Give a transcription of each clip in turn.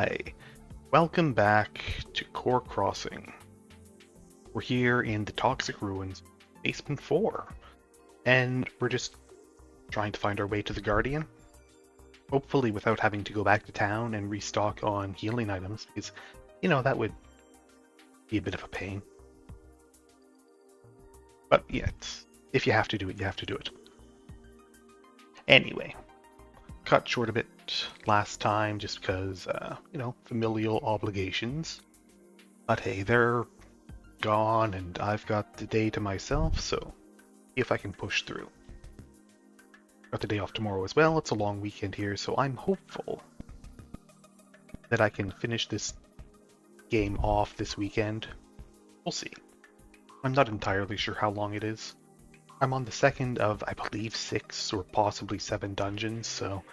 Hi, welcome back to Core Crossing. We're here in the Toxic Ruins, Basement 4, and we're just trying to find our way to the Guardian. Hopefully without having to go back to town and restock on healing items, because, that would be a bit of a pain. But yeah, if you have to do it, you have to do it. Anyway, cut short a bit last time just because, familial obligations. But hey, they're gone and I've got the day to myself, so see if I can push through. Got the day off tomorrow as well. It's a long weekend here, so I'm hopeful that I can finish this game off this weekend. We'll see. I'm not entirely sure how long it is. I'm on the second of, I believe, 6 or possibly 7 dungeons, so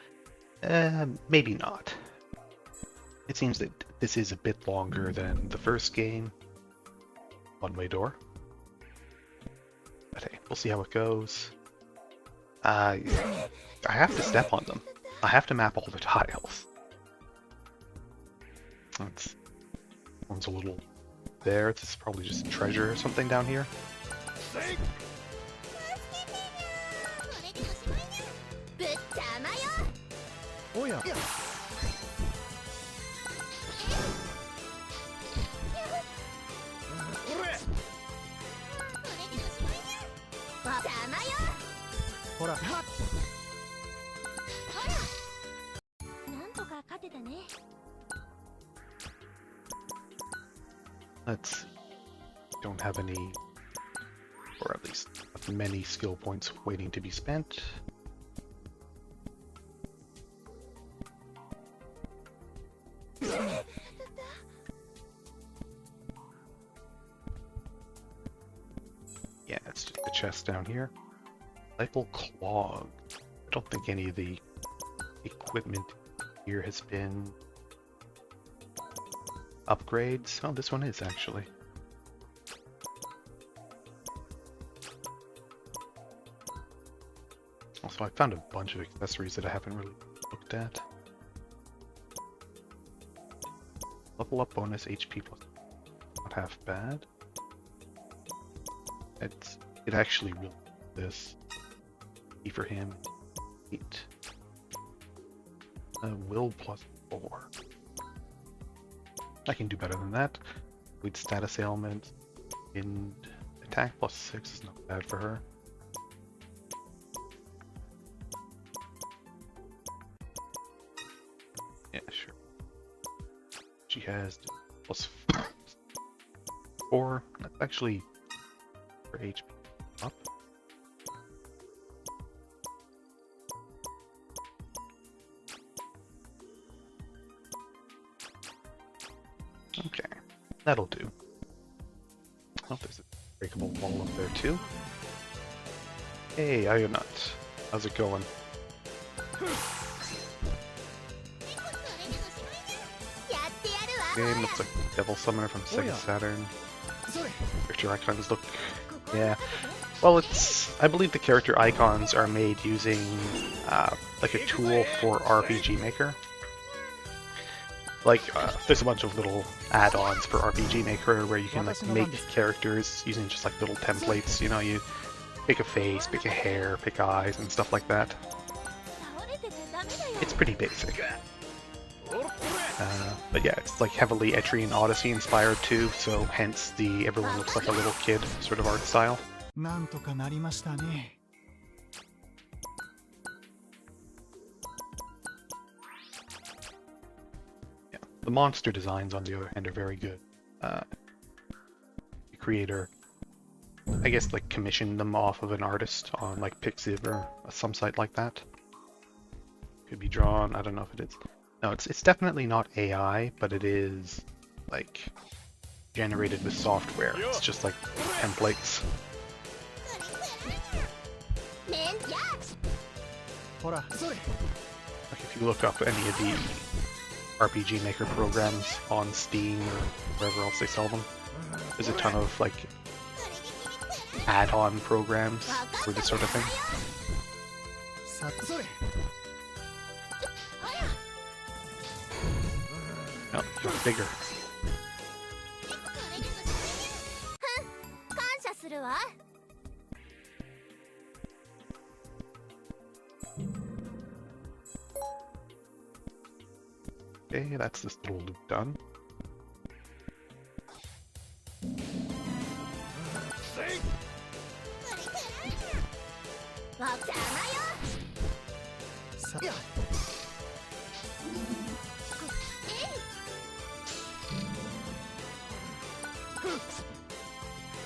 maybe not. It seems that this is a bit longer than the first game. One-way door. But hey, we'll see how it goes. I have to step on them. I have to map all the tiles. One's a little there. This is probably just treasure or something down here. Oh yeah. Let's see. Don't have any, or at least many skill points waiting to be spent. Yeah, it's just the chest down here. Cycle clog. I don't think any of the equipment here has been upgrades. Oh, this one is actually. Also, I found a bunch of accessories that I haven't really looked at. Level up bonus HP plus. Not half bad. It actually really this. E for him. 8. Will plus 4. I can do better than that. With status ailment. And attack plus 6 is not bad for her. Yeah, sure. She has plus 4. That's actually her HP up. Okay, that'll do. Oh, there's a breakable wall up there too. Hey, Ayonut. How's it going? Game looks like Devil Summoner from Sega Saturn. Character icons look... yeah. Well, I believe the character icons are made using like a tool for RPG Maker. Like, there's a bunch of little add-ons for RPG Maker where you can like make characters using just like little templates. You pick a face, pick a hair, pick eyes, and stuff like that. It's pretty basic. But yeah, it's like heavily Etrian Odyssey inspired too, so hence the everyone looks like a little kid sort of art style. The monster designs, on the other hand, are very good. The creator, I guess, like commissioned them off of an artist on like Pixiv or some site like that. Could be drawn. I don't know if it is. No, it's definitely not AI, but it is like generated with software. It's just like templates. Like if you look up any of the RPG Maker programs on Steam or wherever else they sell them, there's a ton of like add-on programs for this sort of thing. Oh, you're bigger. 感謝するわ。 Okay, that's this little loop done. わっちゃまよ。さえい。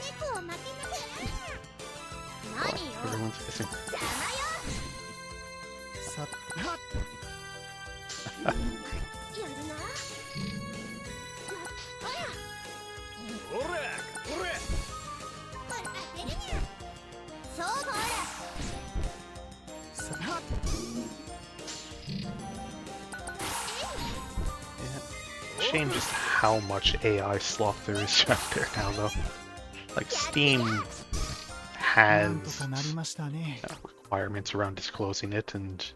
猫を負けなく。何よ。 Everyone's missing. 邪魔よ。さはっやるな。ほら。おれおれほら当てるにゃ。そうほら。 さはっ Shame just how much AI slop there is out there now, though. Like, Steam なんと has かなりましたね。 requirements around disclosing it, and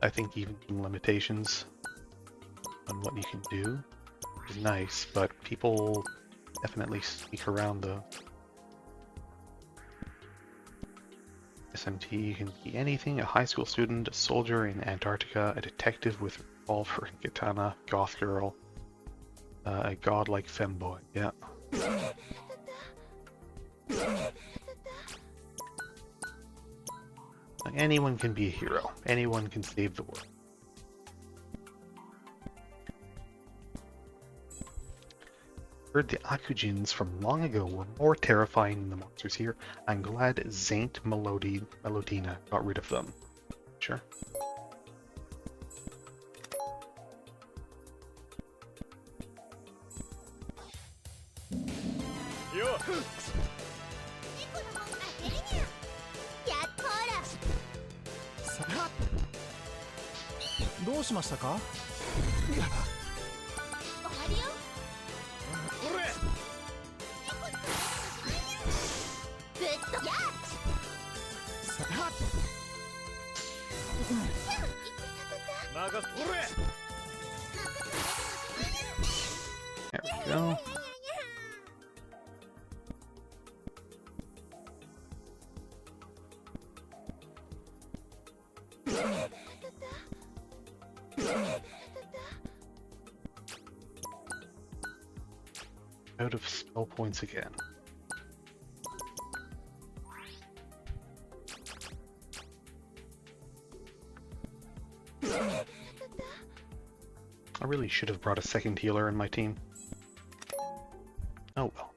I think even some limitations on what you can do is nice, but people definitely sneak around the SMT. You can be anything: a high school student, a soldier in Antarctica, a detective with a revolver and katana, goth girl, a godlike femboy. Yeah. Like, anyone can be a hero. Anyone can save the world. Heard the Akujinns from long ago were more terrifying than the monsters here. I'm glad Zaint Melodina got rid of them. Sure. Yo. 猫の方が当てるにゃ。やっとほら。さはっどうしましたか。終わりよ。おれ猫にぶっとやっ。さはっ流すおれ There we go. Out of spell points again. I really should have brought a second healer in my team. Oh well.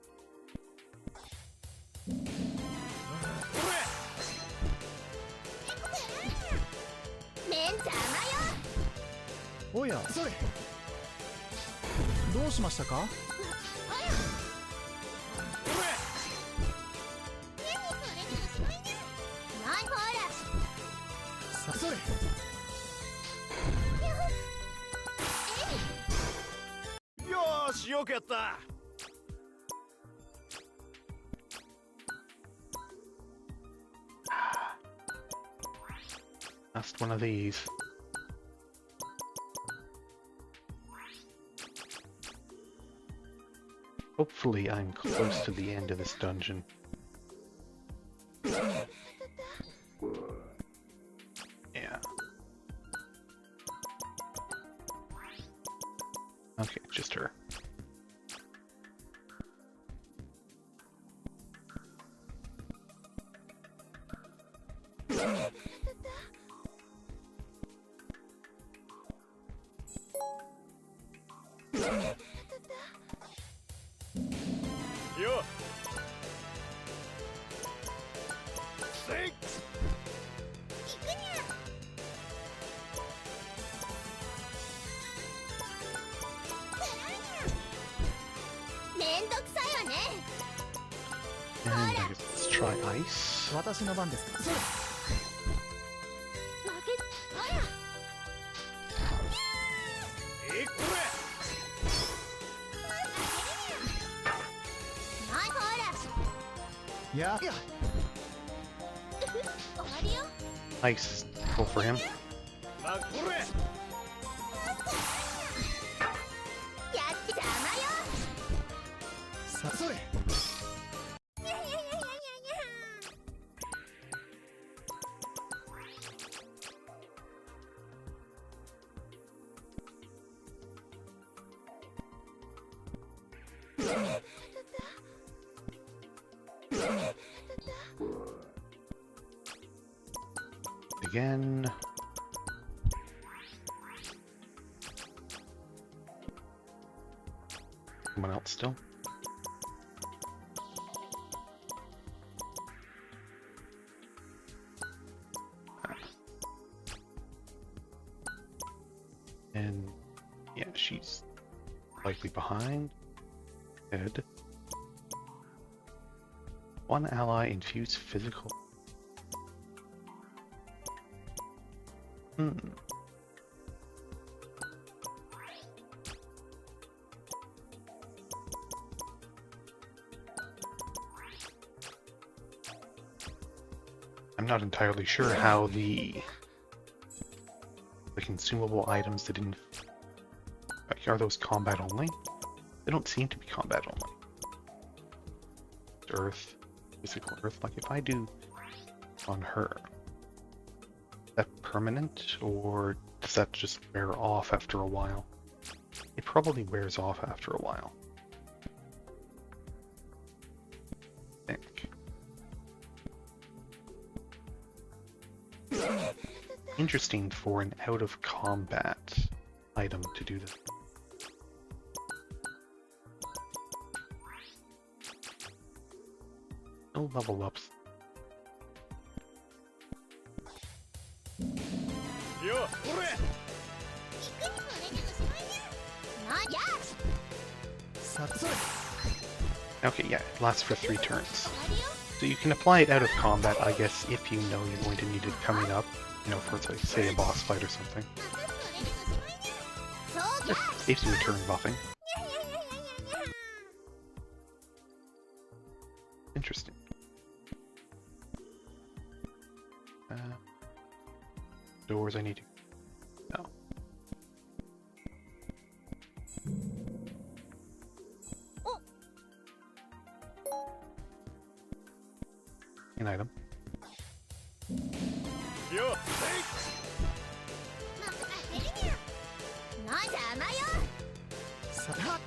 めん邪魔よ。おやそれどうしましたか。ないほら。さそれ よーしよくやった Last one of these. Hopefully I'm close to the end of this dungeon. Yeah. Okay, just her. Yo. Sink. 行くにゃ。めんどくさいわね。 And I guess let's try ice. 私の番ですか。それ負け。ほら。えこないほら。れや 終わりよ。 Ice is difficult for him. なこれそれ Again. Someone else still? And yeah, she's likely behind. Good. One ally infuse physical. I'm not entirely sure how the consumable items that didn't are those combat only? They don't seem to be combat only. Earth, physical earth. Like if I do on her, is that permanent or does that just wear off after a while? It probably wears off after a while. I think. Interesting for an out of combat item to do this. No level ups. よっおれ さそれ Okay, yeah, it lasts for 3 turns. So you can apply it out of combat, I guess, if you know you're going to need it coming up. You know, for, like, say, a boss fight or something. Saves you a turn buffing. Interesting. Doors I need to... No. An item. よっ さは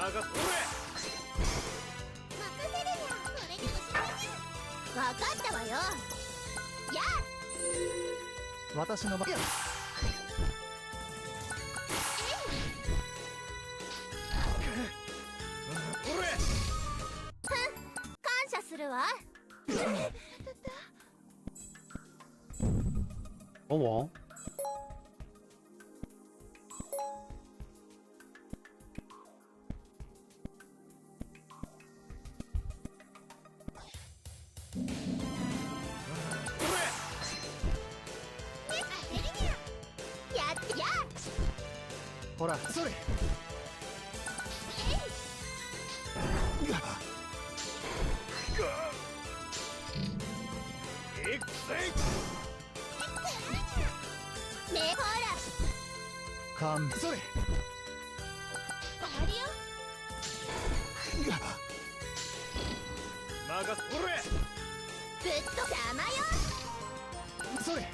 任せおれ 私の番や A wall. Hora, sorry. Come, sorry. Nagas, hore. Sorry.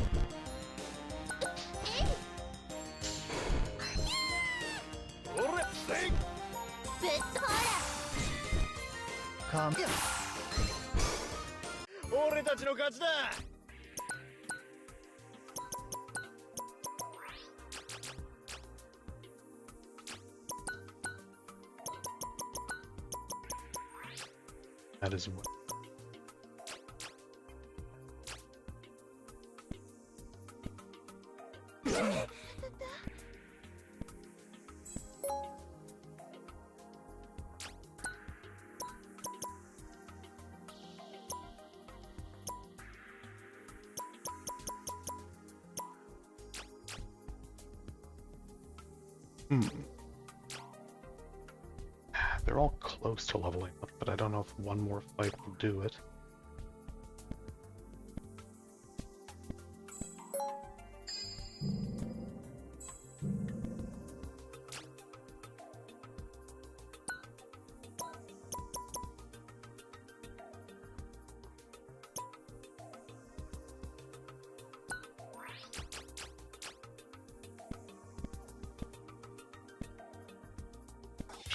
Hore, sing. Come here. 俺たちの勝ちだ。That is what. They're all close to leveling up, but I don't know if one more fight will do it.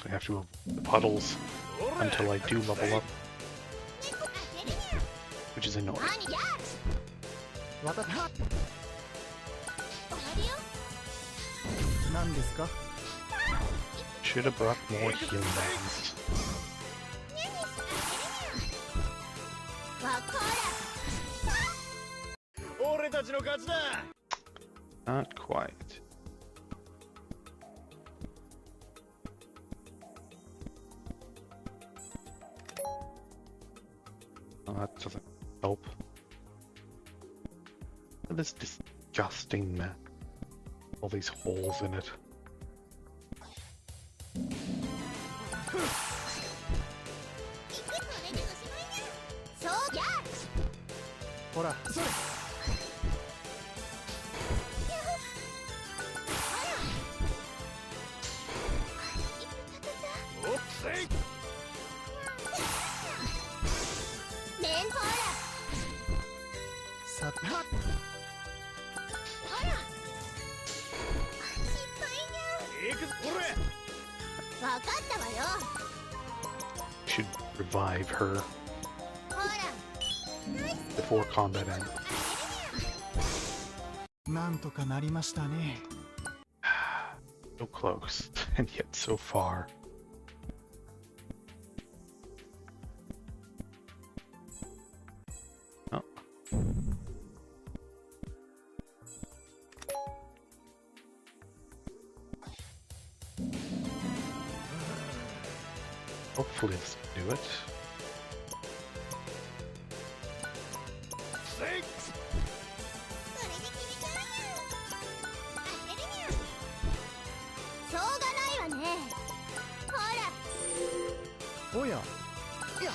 I have to avoid the puddles until I do level up, which is annoying. わたは終わるよ 何ですか Should have brought more healing items. わこ俺たちの勝ちだ Not quite. Oh, that doesn't help. Look at this disgusting map. All these holes in it. そうやほらそれおっせい メンほらさてはっほら失敗に行くぞ俺ゃわかったわよ Should revive her ほら before combat ends. なんとかなりましたね So close, and yet so far. Oh. Hopefully this can do it. せい それで決めちゃうにゃ当てるにゃしょうがないわねほらおやいや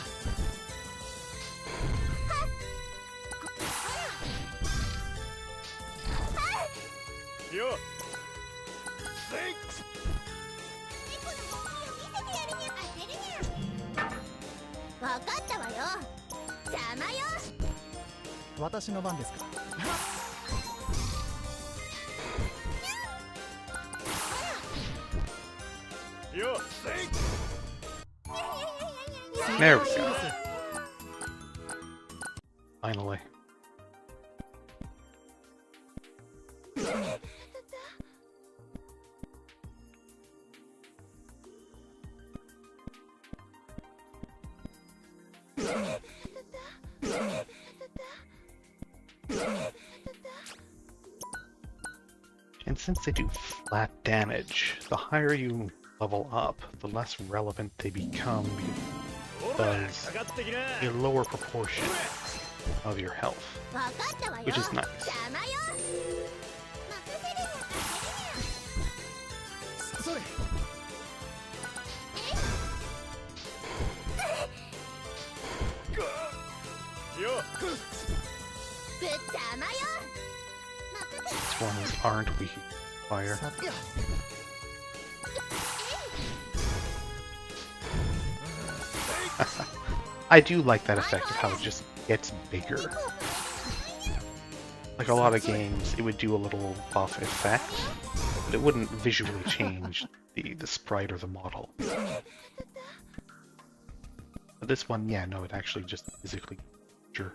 よせい猫の本気を見せてやるにゃ当てるにゃわかったわよ邪魔よ私の番ですかよせい There we go. Finally. And since they do flat damage, the higher you level up, the less relevant they become because かかってきな a lower proportion of your health, わかったわよ which is nice. 邪魔よ任せるにゃ当てるにゃそれよぶっ邪魔よ任せ These ones aren't weak to fire. さてや I do like that effect of how it just gets bigger. Like a lot of games, it would do a little buff effect, but it wouldn't visually change the sprite or the model. But this one, yeah, no, it actually just physically sure.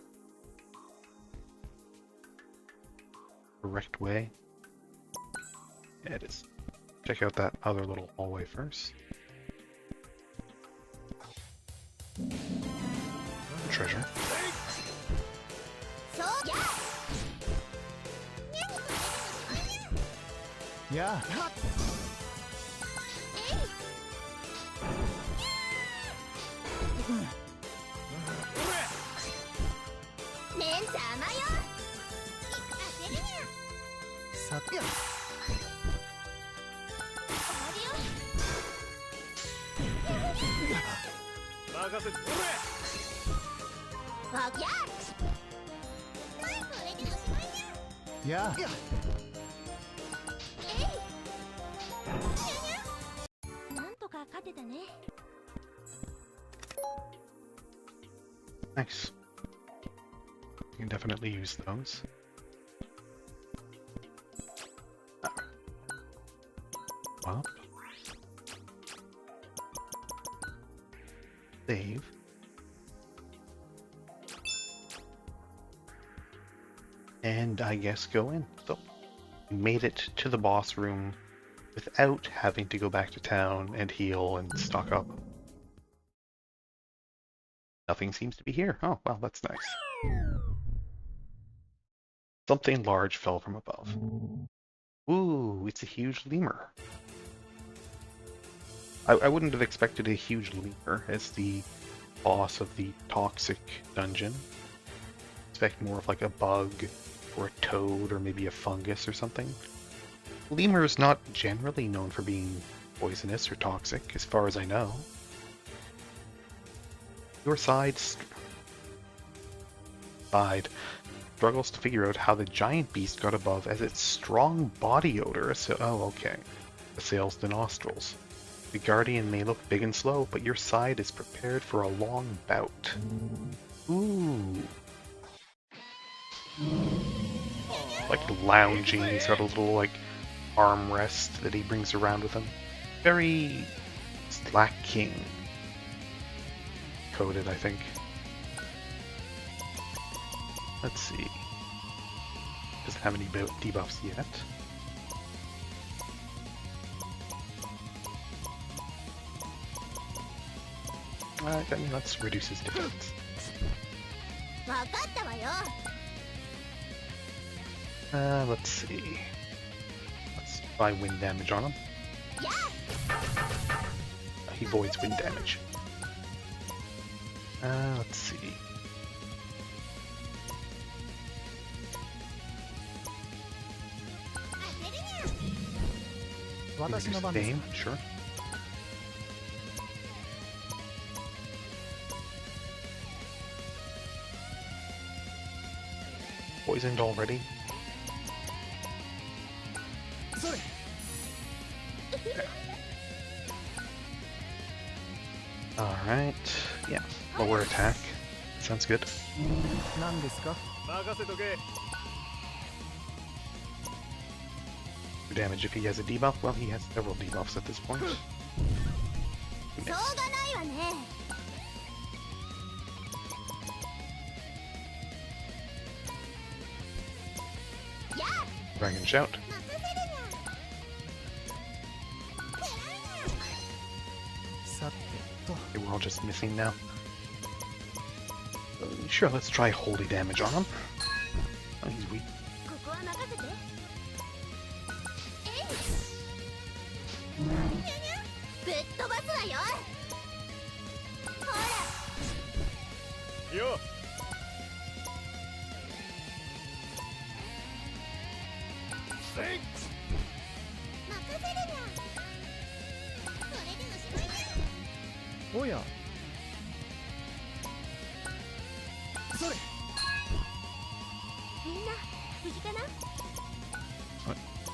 Correct way. Yeah, it is. Check out that other little hallway first. Treasure. そうややはっメン邪魔よ当てるにゃさてや任せてわやこれでおしまいにゃややなんとか勝てたね Nice. You can definitely use those. Up. Save. And I guess go in. So, we made it to the boss room without having to go back to town and heal and stock up. Nothing seems to be here. Oh, well, that's nice. Something large fell from above. Ooh, it's a huge lemur. I wouldn't have expected a huge lemur as the boss of the toxic dungeon. Expect more of like a bug or a toad or maybe a fungus or something. Lemur is not generally known for being poisonous or toxic, as far as I know. Your side struggles to figure out how the giant beast got above as its strong body odor assails the nostrils. The guardian may look big and slow, but your side is prepared for a long bout. Ooh. Like lounging, he's got a little like armrest that he brings around with him. Very Slack King coded, I think. Let's see. Doesn't have any debuffs yet. I mean, let's reduce his defense. Let's see. Let's try wind damage on him. He voids wind damage. Let's see. Fame, sure. Poisoned already. Alright, yeah, lower attack. Sounds good. Damage if he has a debuff. Well, he has several debuffs at this point. Dragon Shout. Okay, we're all just missing now. Sure, let's try holy damage on him. Oh, he's weak.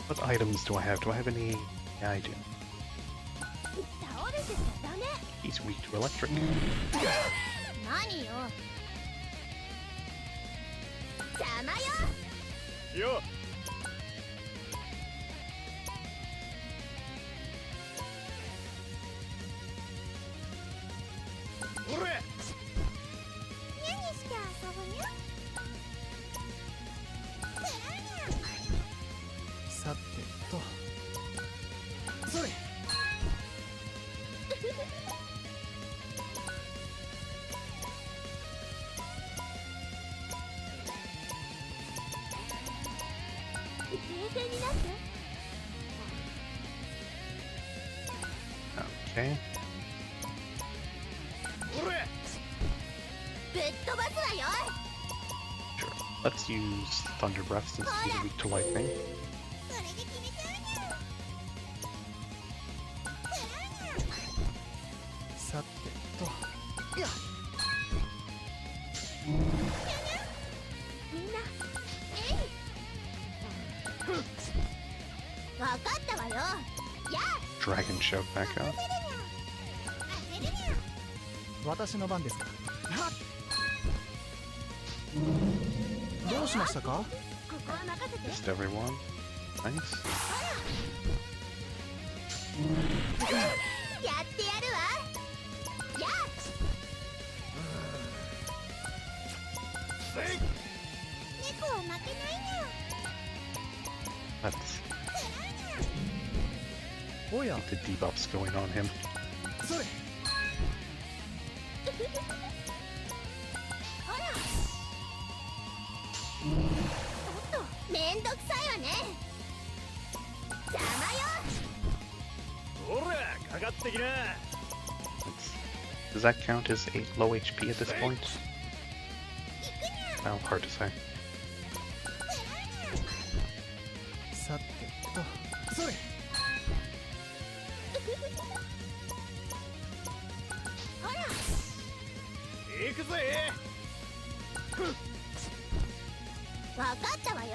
What items do I have? Do I have any? Yeah, I do. He's weak to electric. Okay. Sure. Let's use Thunder Breath since he's weak to lightning. Dragon Shout back up. Missed everyone. Nice. 猫は負けないにゃ。 Let's おや keep the debuffs going on him. それほら。おっと、めんどくさいわね。邪魔よ。ほらかかってきな Does that count as a low HP at this point? 行くにゃ。 Well, hard to say. さてとそれほら。行くぜわかったわよ。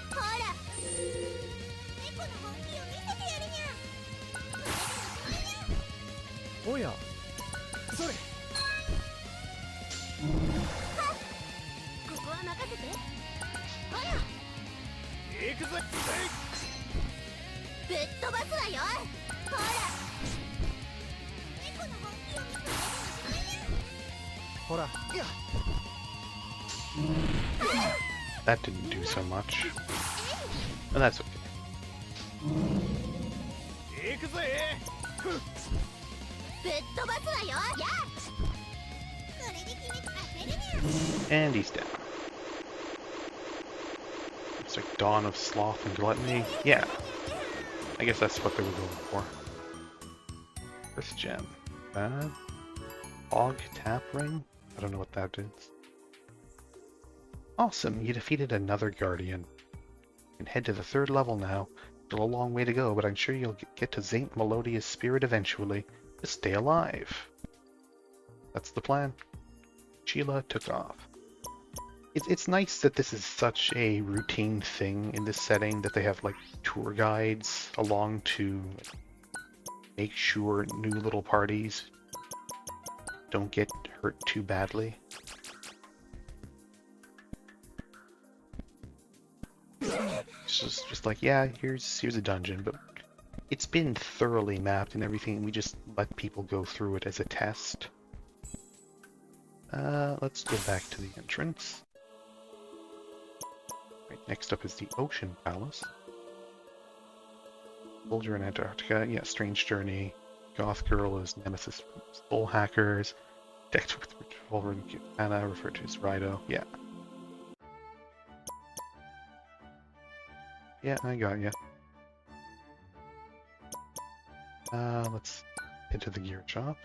ほら。猫の本気を見せてやるにゃ。おやそれここは任せて。ほら。行くぜぶっ飛ばすわよ。ほら。猫の本気を見せてやるにゃ。ほらいや That didn't do so much. But that's okay. 行くぜぶっ飛ばすわよ。やっ。それで決めて当てるにゃ。 And he's dead. It's like Dawn of Sloth and Gluttony. Yeah, I guess that's what they were going for. First gem. Fog Tap Ring? I don't know what that is. Awesome, you defeated another Guardian. You can head to the 3rd level now. Still a long way to go, but I'm sure you'll get to Saint Melodia's spirit eventually. Just stay alive. That's the plan. Sheila took off. It's nice that this is such a routine thing in this setting, that they have like tour guides along to make sure new little parties don't get hurt too badly. It's just like, yeah, here's a dungeon, but it's been thoroughly mapped and everything, and we just let people go through it as a test. Let's go back to the entrance. Right, next up is the Ocean Palace. Soldier in Antarctica, yeah, Strange Journey. Goth Girl is Nemesis from Soul Hackers. Decked with Revolver and Katana, referred to as Rido, yeah. Yeah, I got ya. Let's head to the gear shop.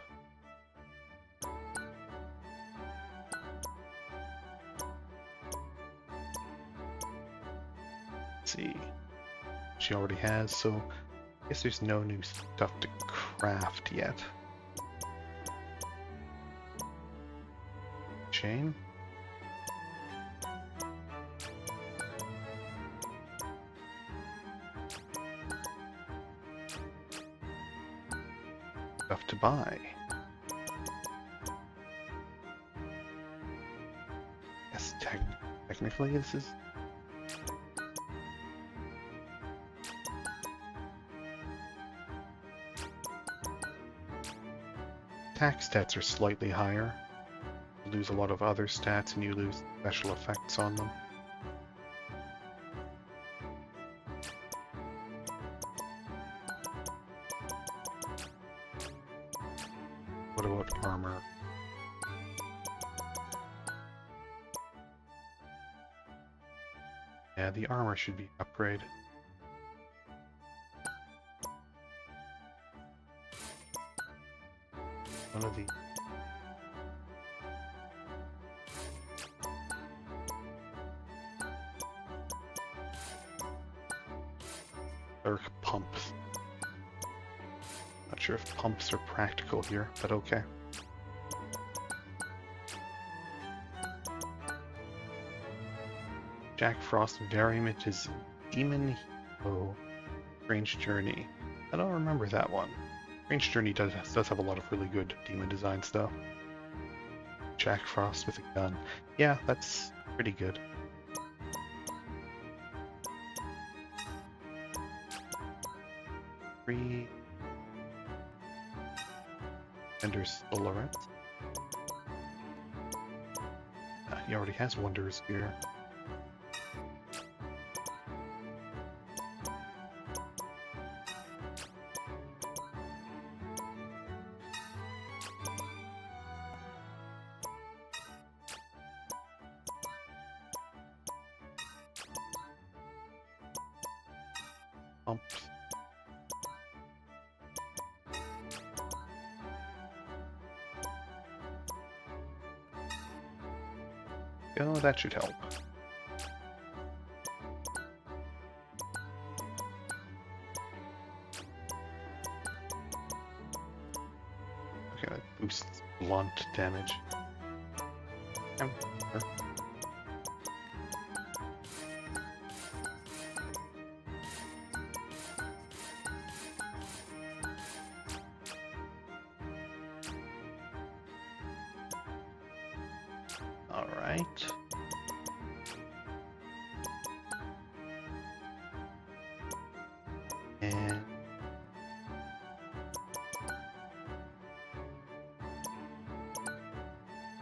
Let's see. She already has, so I guess there's no new stuff to craft yet. Chain. Stuff to buy. Yes, technically this is... Attack stats are slightly higher. You lose a lot of other stats and you lose special effects on them. What about armor? Yeah, the armor should be upgraded. One of the... Dark pumps. Not sure if pumps are practical here, but okay. Jack Frost variant is Demon Hero Strange Journey. I don't remember that one. Strange Journey does have a lot of really good demon designs though. Jack Frost with a gun. Yeah, that's pretty good. Three Ender's Solaret. he already has Wondrous Spear. Oh, that should help. Okay, that boosts blunt damage. Alright. And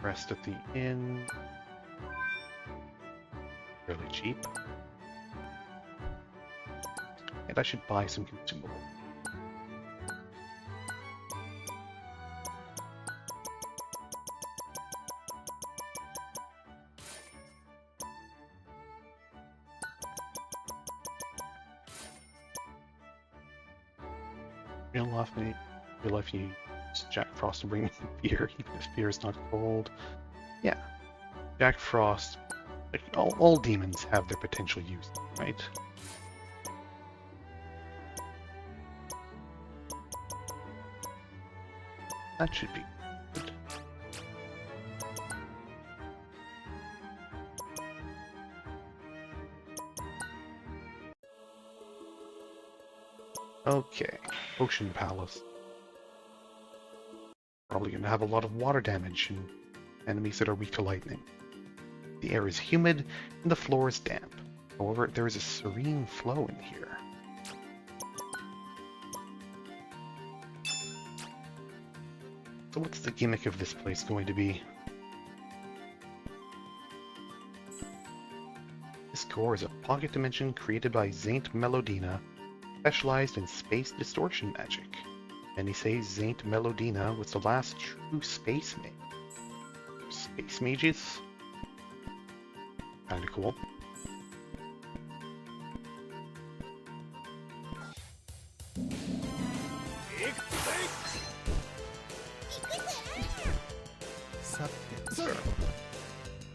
rest at the inn. Fairly cheap. And I should buy some consumable. Real life you use Jack Frost to bring beer, even if beer is not cold. Yeah. Jack Frost, like all demons have their potential use, right? That should be good. Okay, Ocean Palace. Probably going to have a lot of water damage and enemies that are weak to lightning. The air is humid and the floor is damp. However, there is a serene flow in here. So what's the gimmick of this place going to be? This core is a pocket dimension created by Saint Melodina, specialized in space distortion magic. Many say Saint Melodina was the last true space mage. Space mages? Kinda cool.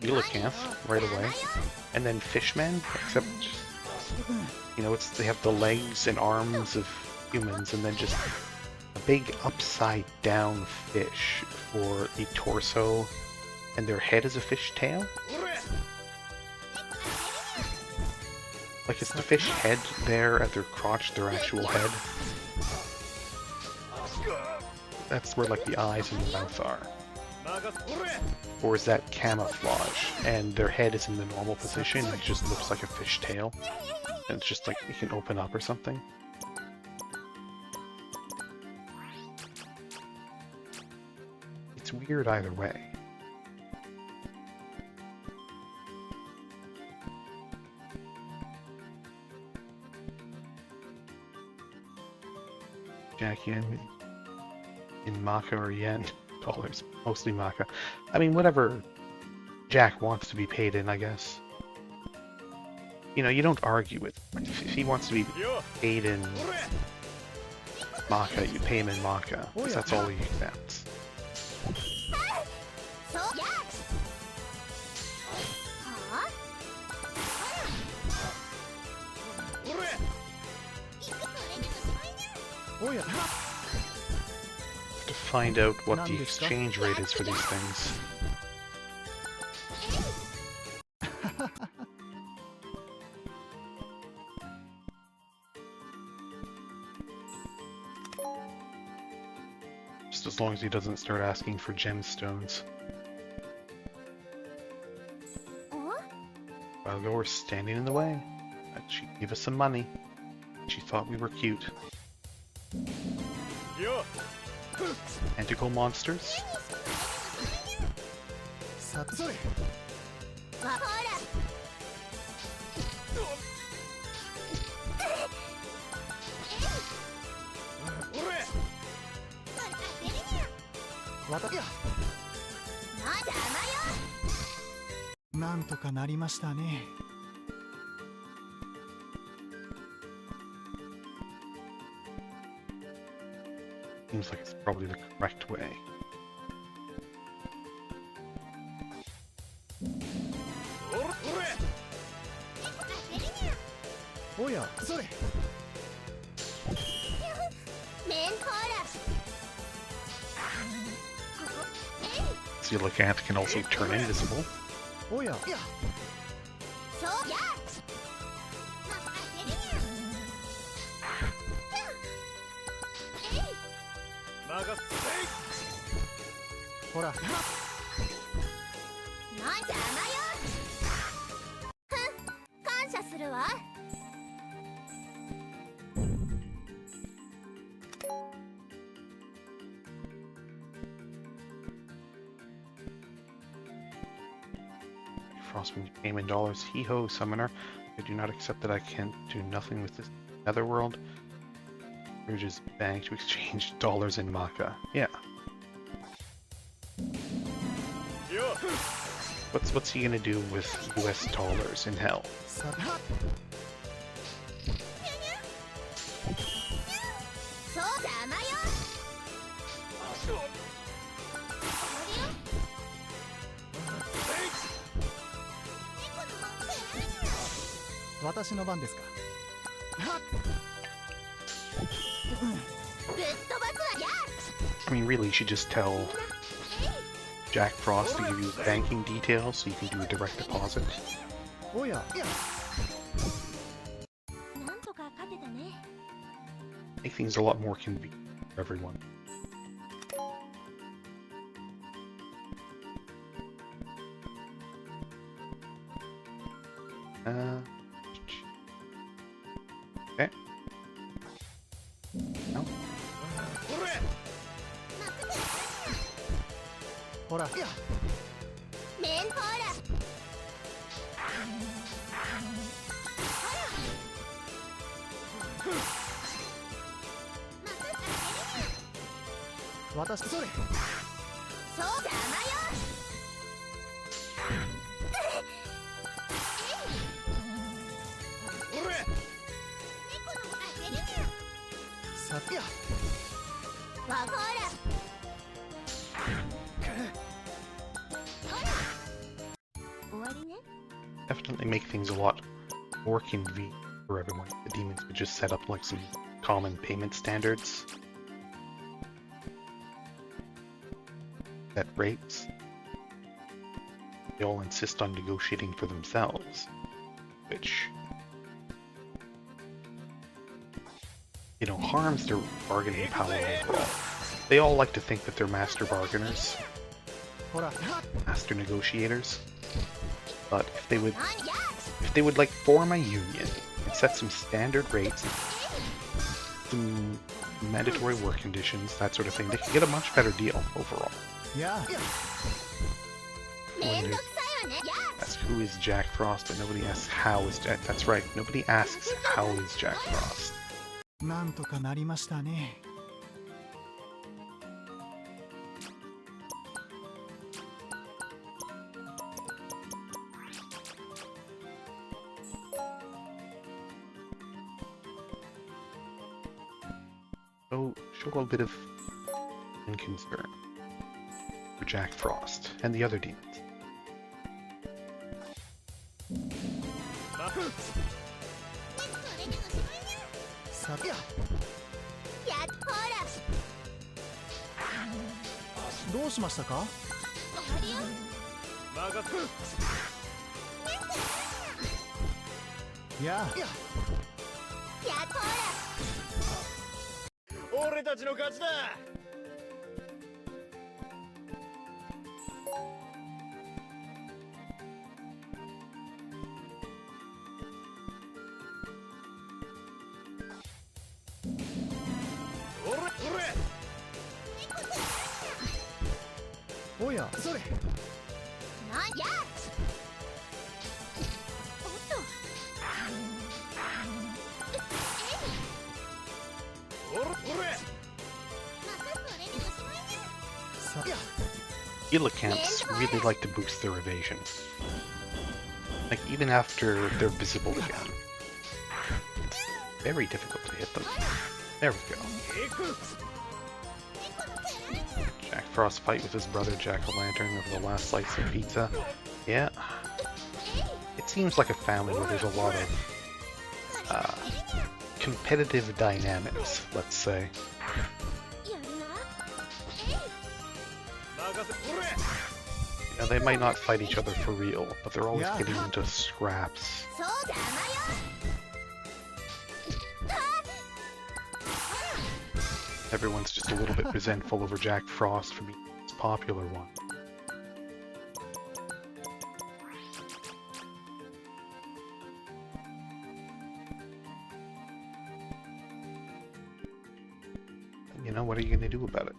Elicanth right away, and then Fishmen, except you know they have the legs and arms of humans, and then just a big upside down fish for the torso, and their head is a fish tail. Like, is the fish head there at their crotch, their actual head? That's where like the eyes and the mouth are. Or is that camouflage and their head is in the normal position and it just looks like a fish tail? And it's just like it can open up or something? It's weird either way. Jack Yen in Maka or Yen. Dollars, mostly Maka. I mean, whatever Jack wants to be paid in, I guess. You know, you don't argue with him. If he wants to be paid in Maka, you pay him in Maka, because that's all he accepts. To find out what the exchange rate is for these things. Just as long as he doesn't start asking for gemstones. While they were standing in the way, she gave us some money. She thought we were cute. Tentacle monsters. ほらわたいやまだなんとかなりましたね。Seems like it's probably the correct way. おやそれメンコーラ Coelacanth can also turn invisible. おやいやそうやほらまだ甘よふん感謝するわ Frostman came in dollars. Hee-ho, summoner. I do not accept that I can do nothing with this netherworld. Rouge's bank to exchange dollars in Maka. Yeah. What's he gonna do with US dollars in hell? さそうじゃ甘よ私の番ですか。ぶっ飛ばすわや I mean, really, you should just tell Jack Frost to give you banking details so you can do a direct deposit. おやいやなんとか勝てたね Make things a lot more convenient for everyone. Okay. No. ほらいやメンコーラ私それそうじゃ甘よさいやわほら Definitely make things a lot more convenient for everyone. The demons could just set up like some common payment standards. Set rates. They all insist on negotiating for themselves, which, you know, harms their bargaining power overall. They all like to think that they're master bargainers, ほら master negotiators. But if they would like form a union and set some standard rates, some mandatory work conditions, that sort of thing, they could get a much better deal overall. いや めんどくさいわねや Ask who is Jack Frost, but nobody asks how is Jack. That's right, nobody asks how is Jack Frost. なんとかなりましたね。 So show a bit of concern for Jack Frost and the other demons. さいややっほらどうしましたか。終わりよいややっほら俺たちの勝ちだ。おやそれなんや Elecamps really like to boost their evasion. Like, even after they're visible again. Very difficult to hit them. There we go. Jack Frost fight with his brother Jack-o'-lantern over the last slice of pizza. Yeah. It seems like a family where there's a lot of competitive dynamics, let's say. You know, they might not fight each other for real, but they're always getting into scraps. Everyone's just a little bit resentful over Jack Frost for being the most popular one. You know, what are you going to do about it?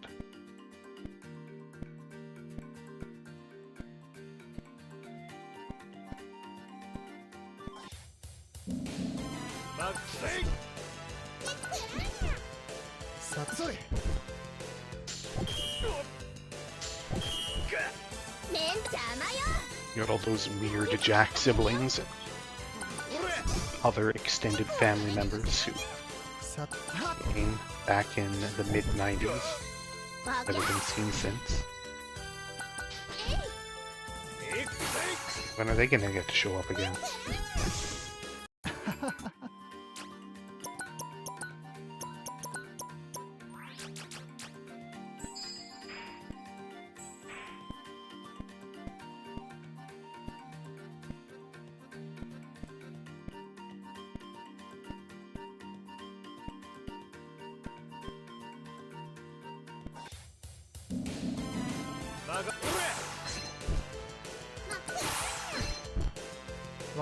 You got all those weird Jack siblings and other extended family members who came back in the mid-90s. Never been seen since. When are they gonna get to show up again?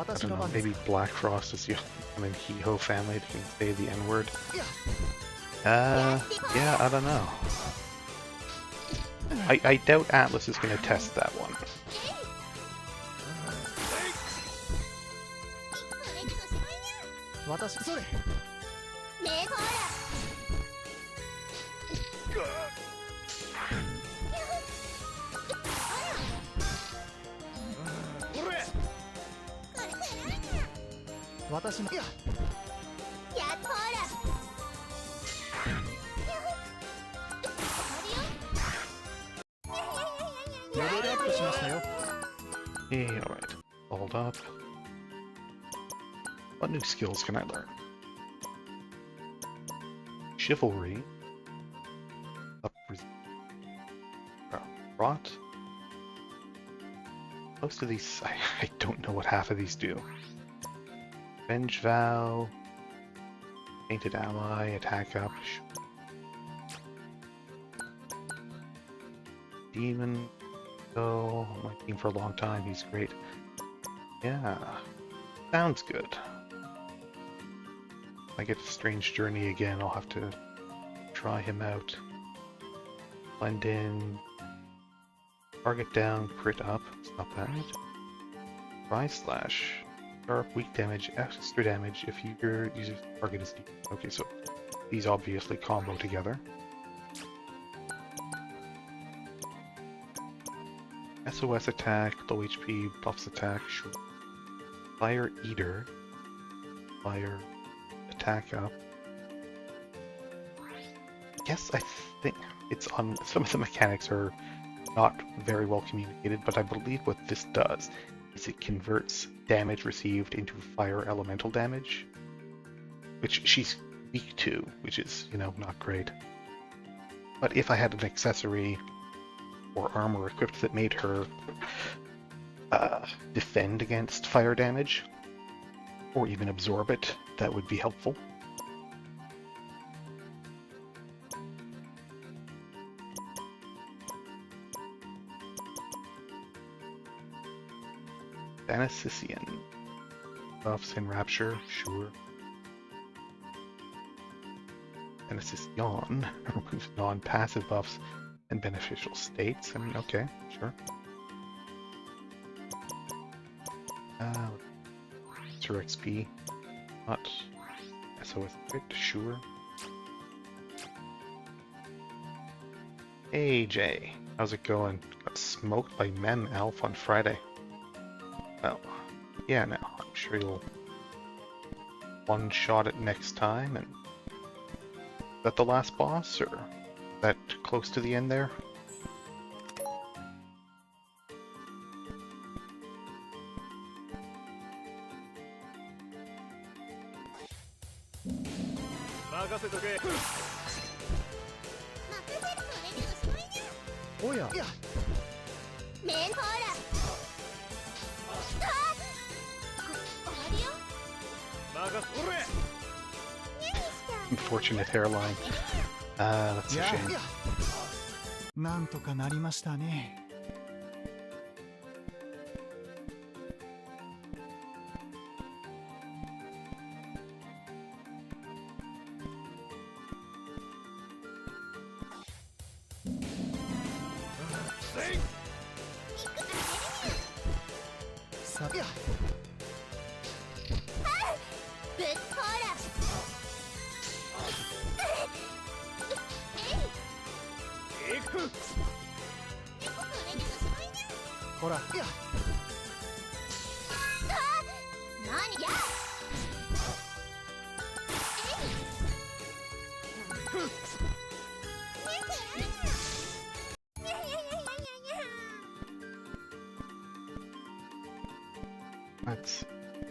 I don't know, maybe Black Frost is the only Hee-Ho family that can say the N-word. Yeah, I don't know. I doubt Atlas is going to test that one. Hey, alright. Hold up. What new skills can I learn? Chivalry. Rot. Most of these, I don't know what half of these do. Revenge Vow. Painted Ally. Attack up. Demon. Oh, my team for a long time. He's great. Yeah. Sounds good. If I get a Strange Journey again, I'll have to try him out. Blend in. Target down, crit up. It's not bad. Rise Slash. Sharp, weak damage, extra damage if your user's target is deep. Okay, so these obviously combo together. SOS attack, low HP, buffs attack, sure. Fire Eater. Fire attack up. Yes, I think it's on some of the mechanics are not very well communicated, but I believe what this does is it converts damage received into fire elemental damage, which she's weak to, which is, you know, not great. But if I had an accessory or armor equipped that made her defend against fire damage, or even absorb it, that would be helpful. Anasician. Buffs and Rapture, sure. Anasician removes non-passive buffs and beneficial states. I mean, okay, sure. Sir XP. Not SOS crit, sure. Hey Jay, how's it going? Got got smoked by Mem Elf on Friday. Well, yeah, no, I'm sure you'll one-shot it next time. And is that the last boss, or that close to the end there? Oh yeah. メンほらああれよ Unfortunate hairline. That's a shame. なんとかなりましたね。さて。 ぶっほらほら。何や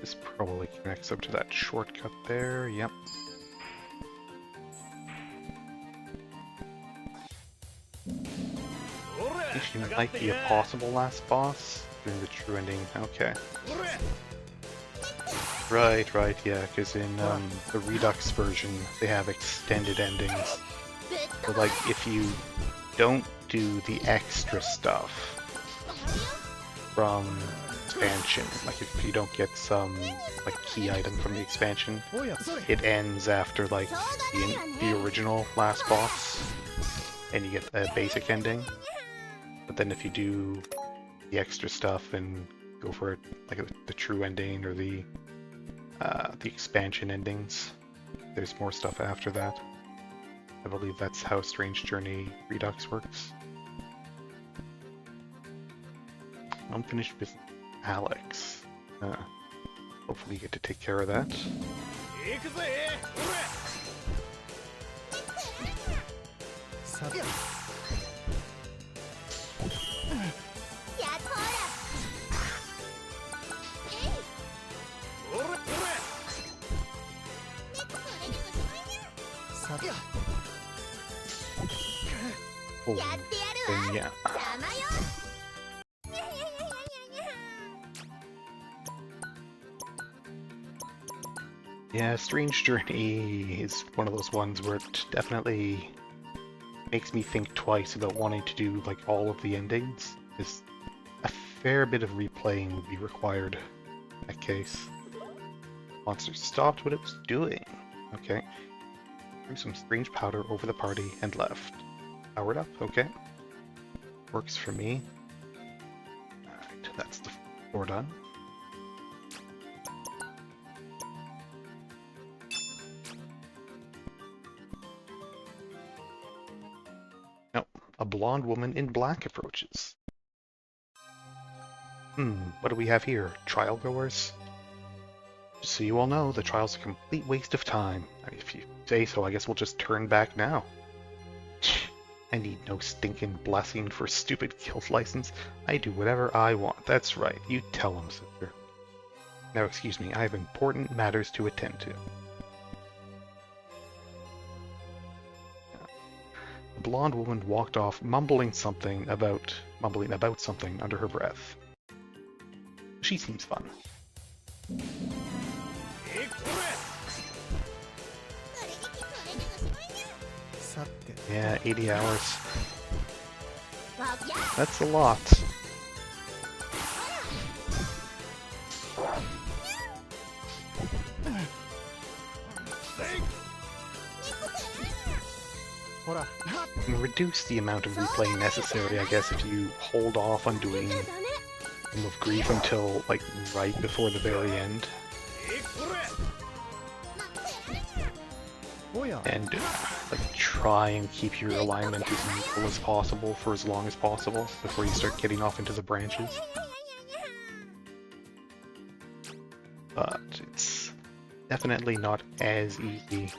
This probably connects up to that shortcut there. Yep. She might be a possible last boss doing the true ending. Okay. Right, yeah, because in the Redux version they have extended endings. So like if you don't do the extra stuff from expansion, like if you don't get some like key item from the expansion, it ends after like the original last boss, and you get a basic ending. But then if you do the extra stuff and go for it, like the true ending or the expansion endings, there's more stuff after that. I believe that's how Strange Journey Redux works. Unfinished business. Alex. Hopefully you get to take care of that. Oh, and yeah. Yeah, Strange Journey is one of those ones where it definitely makes me think twice about wanting to do like all of the endings. Because a fair bit of replaying would be required in that case. Monster stopped what it was doing. Okay. Threw some strange powder over the party and left. Powered up, okay. Works for me. Alright, that's the floor done. A blonde woman in black approaches. What do we have here? Trial goers? Just so you all know, the trial's a complete waste of time. I mean, if you say so, I guess we'll just turn back now. I need no stinking blessing for stupid guild license. I do whatever I want. That's right. You tell him, sister. Now excuse me, I have important matters to attend to. The blonde woman walked off, mumbling about something under her breath. She seems fun. Yeah, 80 hours. That's a lot. You can reduce the amount of replaying necessary, I guess, if you hold off on doing Room of Grief until, like, right before the very end. And like try and keep your alignment as neutral as possible for as long as possible before you start getting off into the branches. But it's definitely not as easy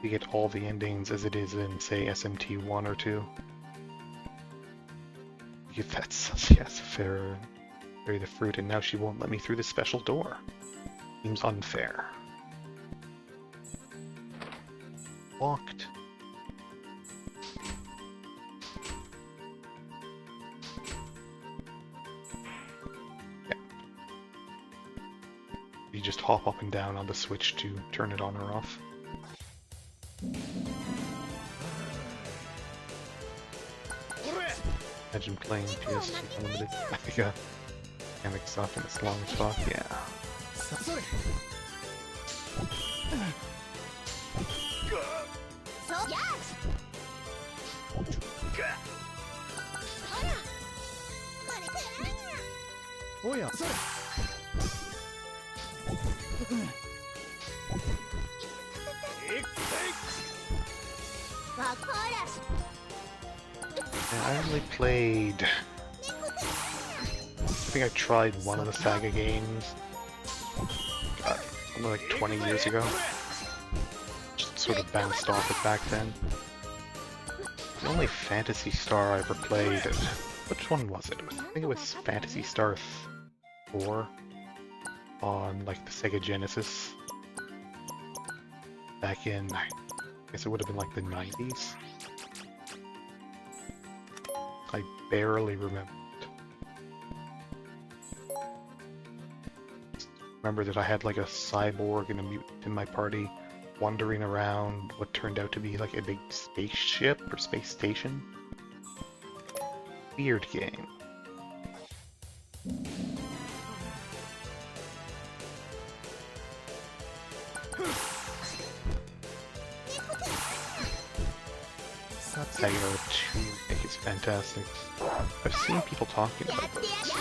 to get all the endings as it is in, say, SMT 1 or 2. That's, yes, fair. Bury the fruit, and now she won't let me through the special door. Seems unfair. Locked. Yeah. You just hop up and down on the switch to turn it on or off. Imagine playing PS Unlimited Mega mechanic stuff and it's long as fuck, yeah. Oh yeah. Yeah, I only played... I think I tried one of the Saga games something like 20 years ago. Just sort of bounced off it back then. The only Phantasy Star I ever played, which one was it? I think it was Phantasy Star 4 on like the Sega Genesis. Back in, I guess it would have been like the 90s. I barely remember. Remember that I had like a cyborg and a mutant in my party wandering around what turned out to be like a big spaceship or space station. Weird game. Saga 2 I think is fantastic. I've seen people talking about this.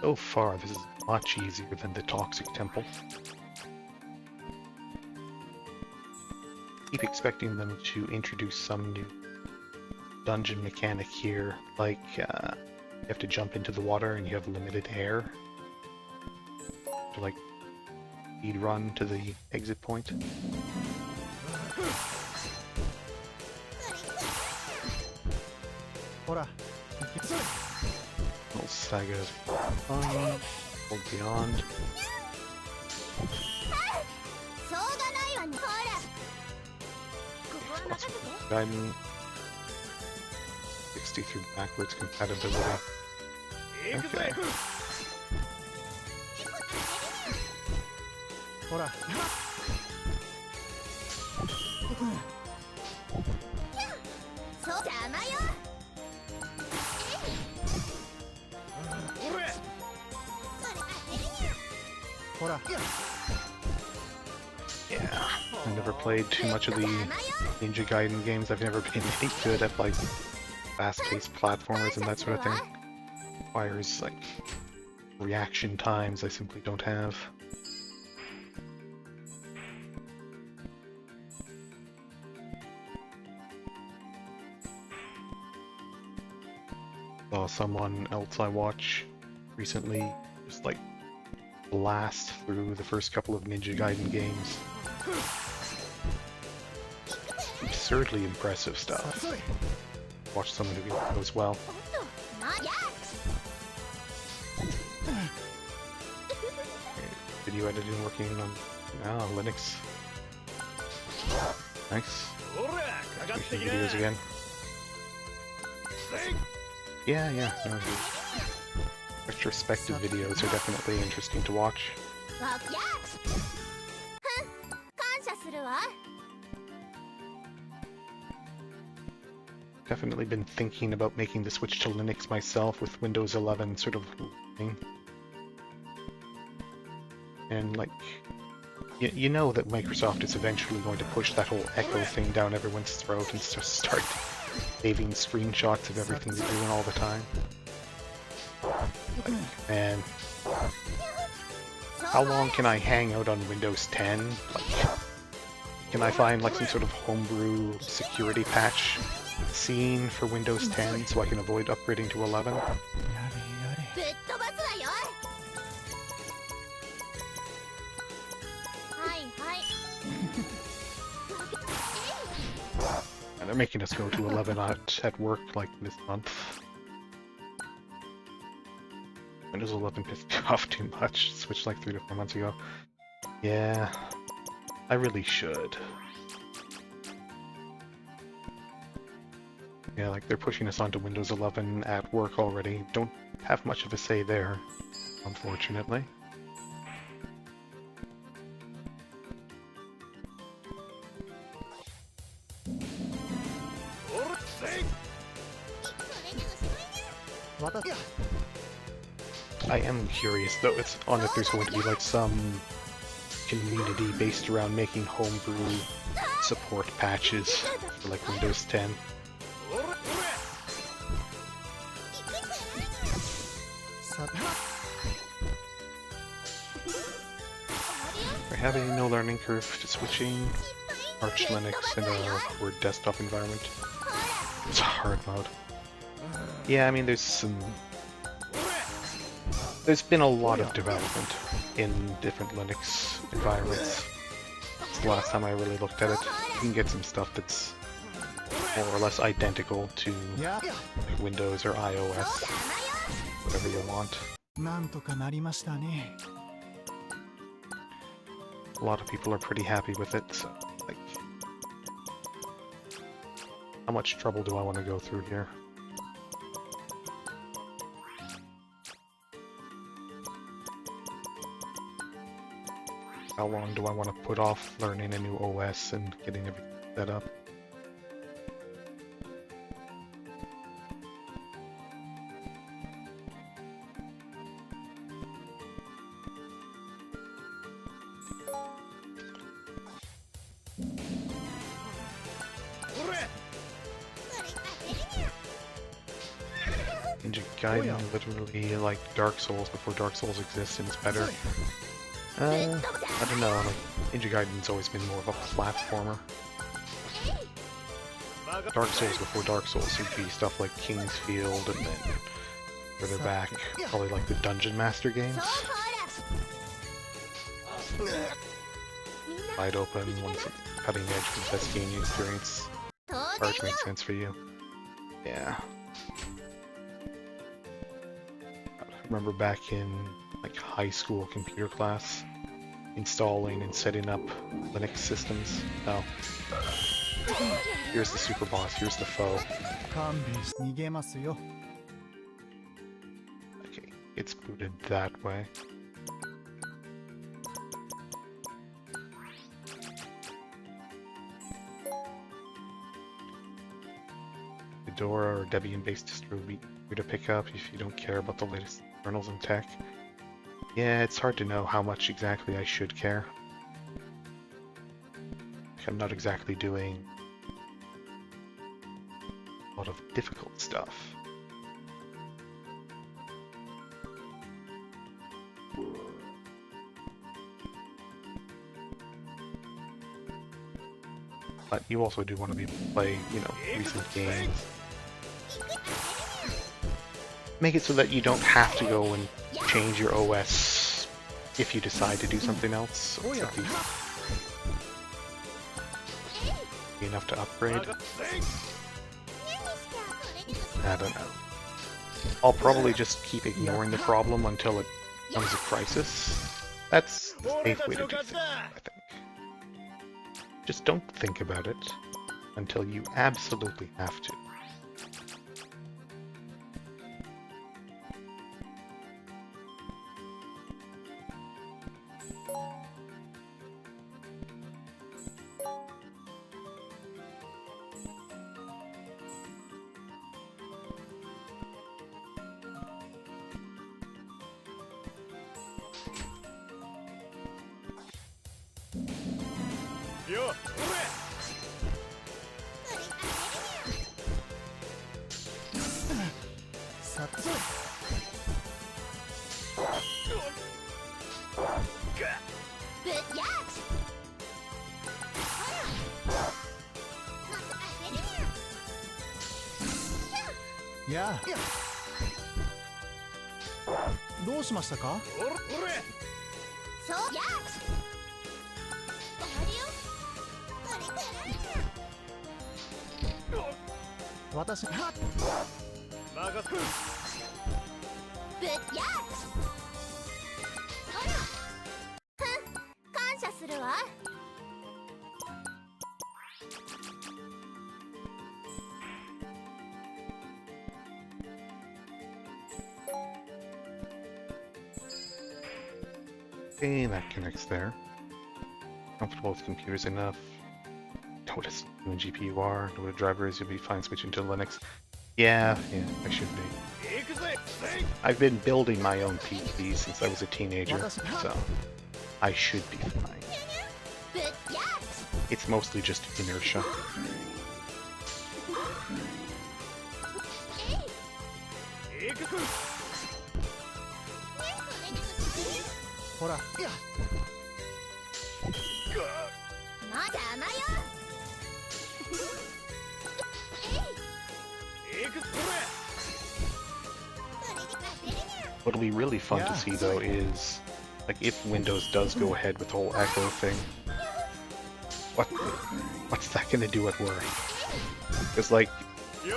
So far, this is much easier than the Toxic Temple. Keep expecting them to introduce some new dungeon mechanic here, like you have to jump into the water and you have limited air to like speed run to the exit point. Old Saga's fun, Old Beyond. Guidance. 63 backwards compatibility. Okay. Yeah, I never played too much of the Ninja Gaiden games. I've never been any good at like fast-paced platformers and that sort of thing. Requires like reaction times I simply don't have. Saw someone else I watch recently just like blast through the first couple of Ninja Gaiden games. absurdly impressive stuff. それ Watch some of the videos as well. おっとまや Video editing working on Linux. Nice. Making videos again. Yeah. No, the retrospective videos are definitely interesting to watch. わやふん感謝するわ Definitely been thinking about making the switch to Linux myself with Windows 11 sort of thing. And like, you know that Microsoft is eventually going to push that whole echo thing down everyone's throat and just start saving screenshots of everything they're doing all the time. And how long can I hang out on Windows 10? Like, can I find like some sort of homebrew security patch scene for Windows 10 so I can avoid upgrading to 11? やれやれ ぶっ飛ばすわよはいはい And they're making us go to 11 at work like this month. Windows 11 pissed me off too much. Switched like 3 to 4 months ago. Yeah, I really should. Yeah, like they're pushing us onto Windows 11 at work already. Don't have much of a say there, unfortunately. I am curious though, it's on if there's going to be like some community based around making homebrew support patches for like Windows 10. We're having no learning curve to switching Arch Linux in a Word desktop environment. It's a hard mode. Yeah, I mean there's been a lot of development in different Linux environments. It's the last time I really looked at it. You can get some stuff that's more or less identical to like Windows or iOS, whatever you want. なんとかなりましたね A lot of people are pretty happy with it, so like, how much trouble do I want to go through here? How long do I want to put off learning a new OS and getting everything set up? Ninja Gaiden, literally like Dark Souls before Dark Souls exists, and it's better. I don't know, like, Ninja Gaiden's always been more of a platformer. Dark Souls before Dark Souls would be stuff like Kingsfield, and then further back, probably like the Dungeon Master games. Wide open, one's cutting edge with the best gaming experience. Arch makes sense for you. Yeah. I remember back in like high school computer class, installing and setting up Linux systems. Oh. Here's the super boss, here's the foe. 勘弁して逃げますよ Okay, it's booted that way. Fedora or Debian-based distro would be easier to pick up if you don't care about the latest kernels and tech. Yeah, it's hard to know how much exactly I should care. I'm not exactly doing a lot of difficult stuff. But you also do want to be able to play, you know, recent games. Make it so that you don't have to go and change your OS if you decide to do something else. So it's like be enough to upgrade. I don't know. I'll probably just keep ignoring the problem until it becomes a crisis. That's the safe way to do things, I think. Just don't think about it until you absolutely have to.やあどうしましたかそうや私はっぶっやほら感謝するわOkay, that connects there. Comfortable with computers enough. Notice when GPU are, know what a driver is, you'll be fine switching to Linux. Yeah, I should be. I've been building my own PC since I was a teenager, so I should be fine. It's mostly just inertia. Hora. What'll be really fun to see though is, like, if Windows does go ahead with the whole echo thing, what's that gonna do at work? Because, like,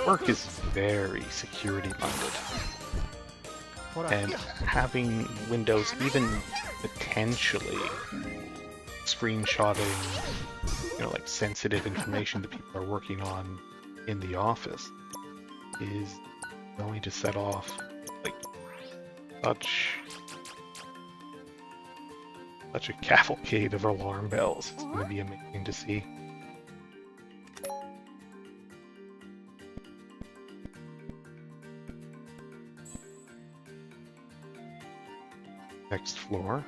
work is very security minded. And having Windows even potentially screenshotting, like sensitive information that people are working on in the office is going to set off like such a cavalcade of alarm bells. It's going to be amazing to see. Next floor.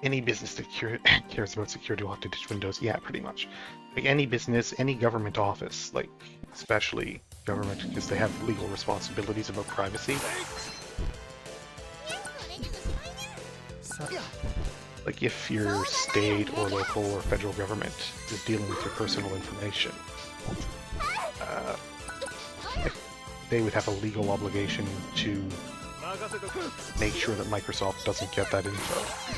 Any business that cares about security will have to ditch Windows. Yeah, pretty much. Like any business, any government office, like especially government, because they have legal responsibilities about privacy. Like if your state or local or federal government is dealing with your personal information, they would have a legal obligation to make sure that Microsoft doesn't get that info.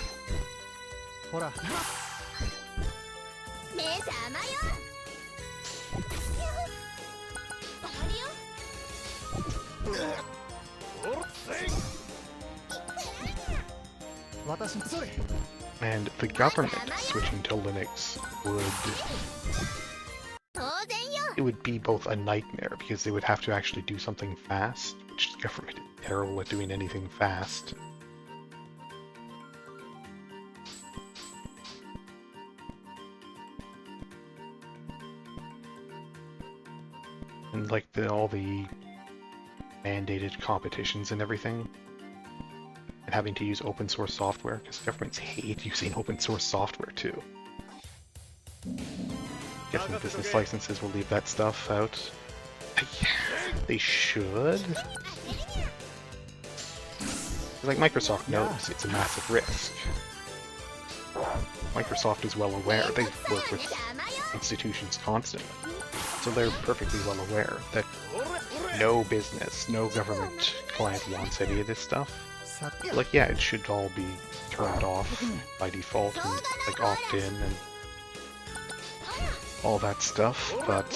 And the government switching to Linux would be both a nightmare because they would have to actually do something fast, which the government is terrible at doing anything fast. And like all the mandated competitions and everything, and having to use open source software, because governments hate using open source software too. Guessing business licenses will leave that stuff out. They should. Like Microsoft knows it's a massive risk. Microsoft is well aware. They work with institutions constantly. So they're perfectly well aware that no business, no government client wants any of this stuff. Like, yeah, it should all be turned off by default and like opt in and all that stuff. But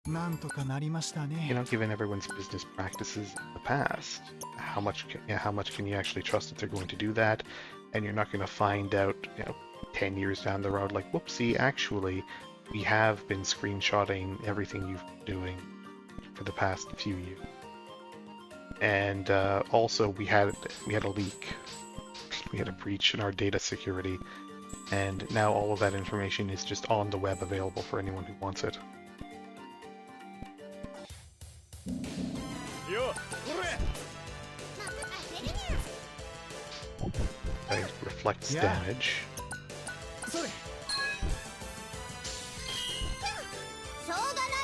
なんとかなりましたね。 given everyone's business practices in the past, how much can you actually trust that they're going to do that? And you're not going to find out, 10 years down the road, like, whoopsie, actually, we have been screenshotting everything you've been doing for the past few years. And also, we had a leak. We had a breach in our data security, and now all of that information is just on the web, available for anyone who wants it. It reflects damage. それ。しょうがな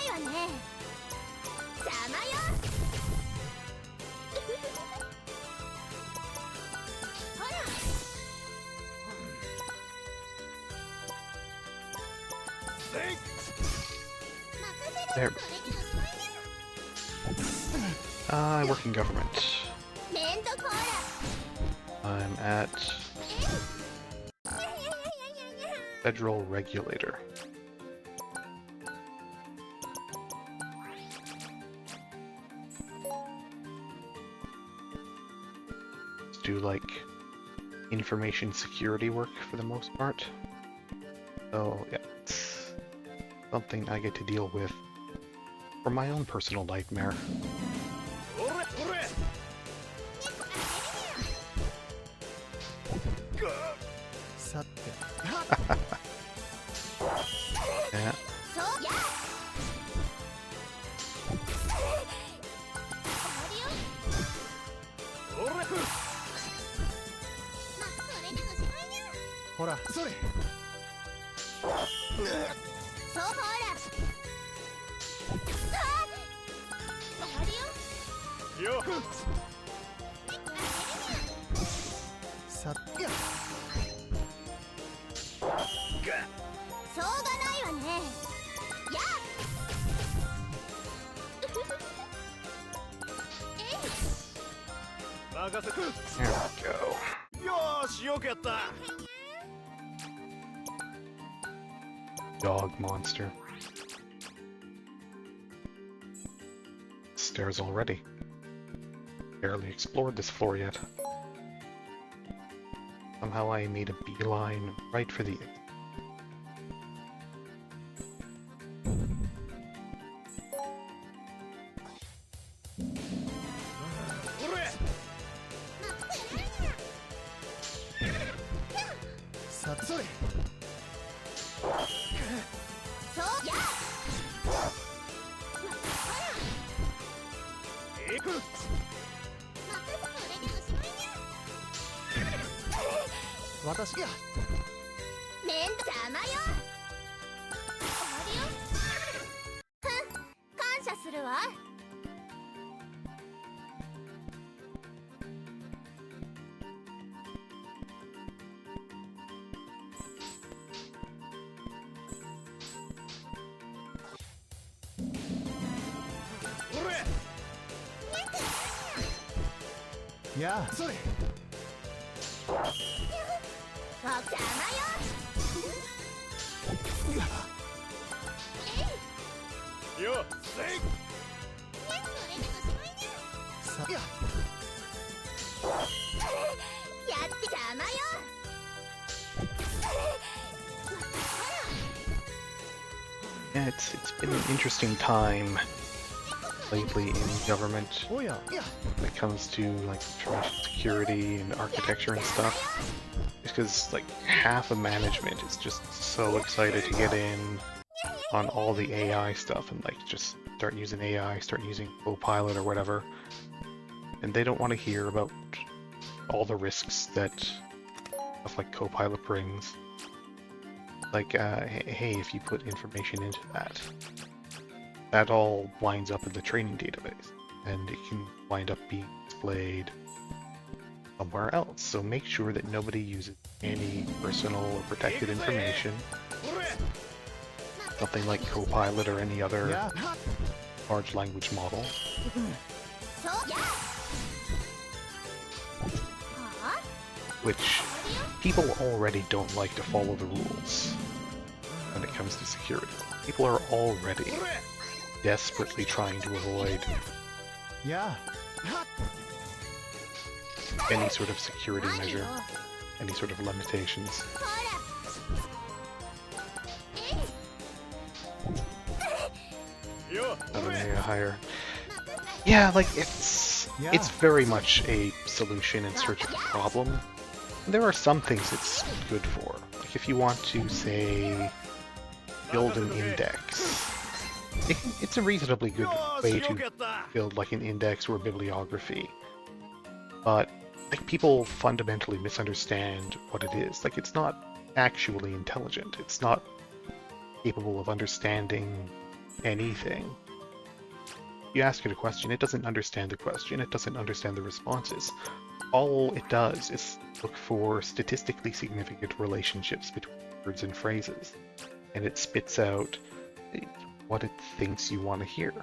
いわね。邪魔よ。ほら。 There. I work in government. めんどこら。 I'm at Federal Regulator. Let's do like information security work for the most part. So yeah, it's something I get to deal with for my own personal nightmare. さて。 Yeah. そうや。終わりよ。まあ、それでおしまいにゃ。ほら、それ。そうほら。あー、終わりよ。さて。 しょうがないわね。やっ。任せく。 There we go. よーし、よくやった。 Dog monster. Stairs already. Barely explored this floor yet. Somehow I made a beeline right for the exit. Yeah, sorry. よ、Yeah, it's been an interesting time lately in government Oh yeah, yeah. when it comes to like information security and architecture and stuff. Because like half of management is just so excited to get in on all the AI stuff and like just start using AI, start using Copilot or whatever. And they don't want to hear about all the risks that stuff like Copilot brings. Like, hey, if you put information into that, that all winds up in the training database, and it can wind up being displayed somewhere else. So make sure that nobody uses any personal or protected information, something like Copilot or any other Yeah. large language model. which people already don't like to follow the rules when it comes to security. People are already desperately trying to avoid Yeah. any sort of security measure, any sort of limitations. ほら Edengaia higher. Yeah, like it's very much a solution in search of a problem. There are some things it's good for. Like if you want to say build an index, it's a reasonably good way to build like an index or a bibliography. But like people fundamentally misunderstand what it is. Like it's not actually intelligent. It's not capable of understanding anything. You ask it a question, it doesn't understand the question, it doesn't understand the responses. All it does is look for statistically significant relationships between words and phrases, and it spits out what it thinks you want to hear.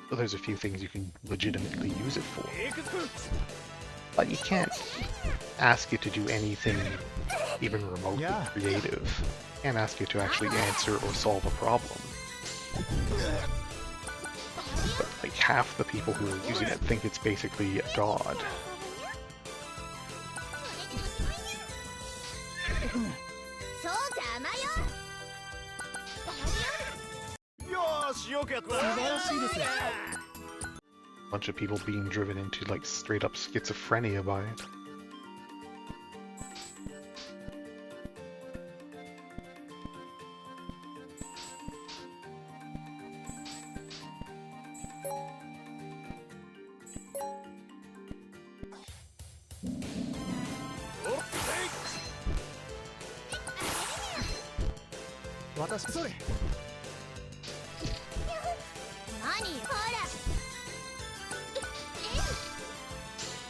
So there's a few things you can legitimately use it for, but you can't ask it to do anything even remotely creative. You can't ask it to actually answer or solve a problem. But like half the people who are using it think it's basically a god. そうざまよ よーし、よくやった。素晴らしいです。 Bunch of people being driven into like straight up schizophrenia by it.